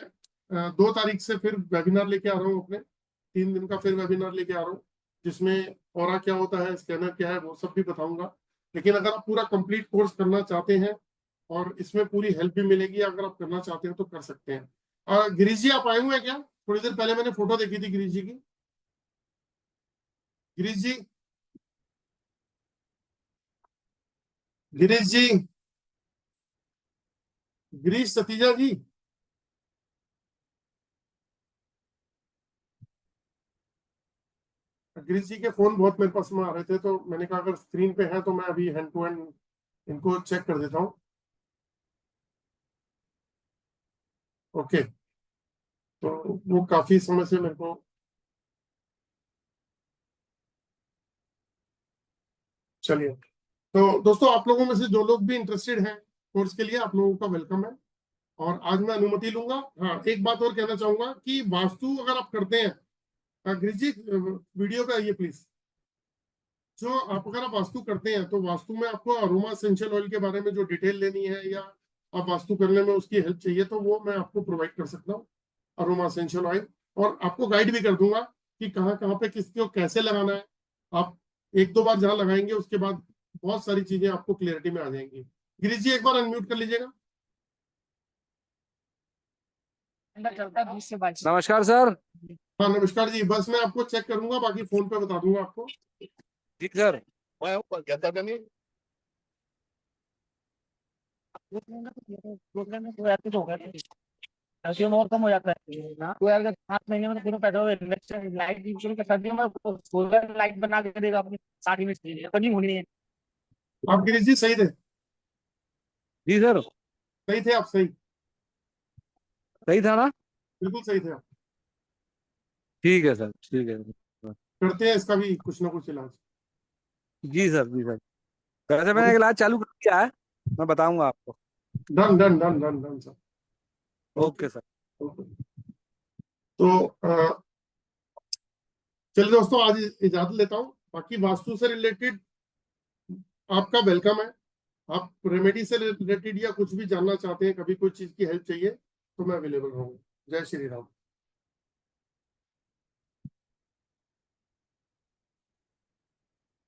2 तारीख से फिर वेबिनार लेके आ रहा हूँ अपने। 3 दिन का फिर वेबिनार लेके आ रहा हूँ, जिसमें ऑरा क्या होता है, स्कैनर क्या है, वो सब भी बताऊंगा। लेकिन अगर आप पूरा कंप्लीट कोर्स करना चाहते हैं और इसमें पूरी हेल्प भी मिलेगी, अगर आप करना चाहते हैं तो कर सकते हैं। गिरीश जी आप आए हुए हैं क्या? थोड़ी देर पहले मैंने फोटो देखी थी गिरीश जी की। गिरीश जी, गिरीश जी, गिरीश सतीजा जी। गिरीश जी के फोन बहुत मेरे पास में आ रहे थे, तो मैंने कहा अगर स्क्रीन पे है तो मैं अभी हैंड टू हैंड इनको चेक कर देता हूँ। ओके, तो वो काफी समय से मेरे को, चलिए। तो दोस्तों आप लोगों में से जो लोग भी इंटरेस्टेड हैं कोर्स के लिए, आप लोगों का वेलकम है। और आज मैं अनुमति लूंगा। हाँ, एक बात और कहना चाहूंगा कि वास्तु अगर आप करते हैं, गिरीश जी वीडियो पे आइए प्लीज। जो आप अगर आप वास्तु करते हैं तो वास्तु में आपको अरोमा एसेंशियल ऑयल के बारे में जो डिटेल लेनी है या आप वास्तु करने में उसकी हेल्प चाहिए, तो वो मैं आपको प्रोवाइड कर सकता हूँ, अरोमा एसेंशियल ऑयल। और आपको गाइड भी कर दूंगा कि कहाँ कहाँ पे किसको कैसे लगाना है। आप एक दो बार जहां लगाएंगे उसके बाद बहुत सारी चीजें आपको क्लियरिटी में आ जाएंगी। गिरीश जी एक बार अनम्यूट कर लीजिएगा। नमस्कार सर। हाँ नमस्कार जी, बस मैं आपको चेक करूंगा, बाकी फोन पे बता दूंगा आपको। ठीक सर। और कम हो जाता है तो यार 7 महीने में पूरा पैसा लाइट इंश्योरेंस का सर्दियों में सोलर लाइट बना के देगा अपनी 60 यूनिट कटिंग होनी है। आप गिरीश जी सही थे। जी सर सही थे आप, सही सही था ना? बिल्कुल सही थे आप। ठीक है सर, ठीक है। करते हैं इसका भी कुछ ना कुछ इलाज। जी सर, जी सर। वैसे मैंने इलाज चालू कर दिया है, मैं बताऊंगा आपको। Done done done done done sir. Okay sir. तो चलिए दोस्तों, आज इजाजत लेता हूँ। बाकी वास्तु से रिलेटेड आपका वेलकम है। आप रेमेडी से रिलेटेड या कुछ भी जानना चाहते हैं, कभी कोई चीज की हेल्प चाहिए तो मैं अवेलेबल रहूंगा। जय श्री राम।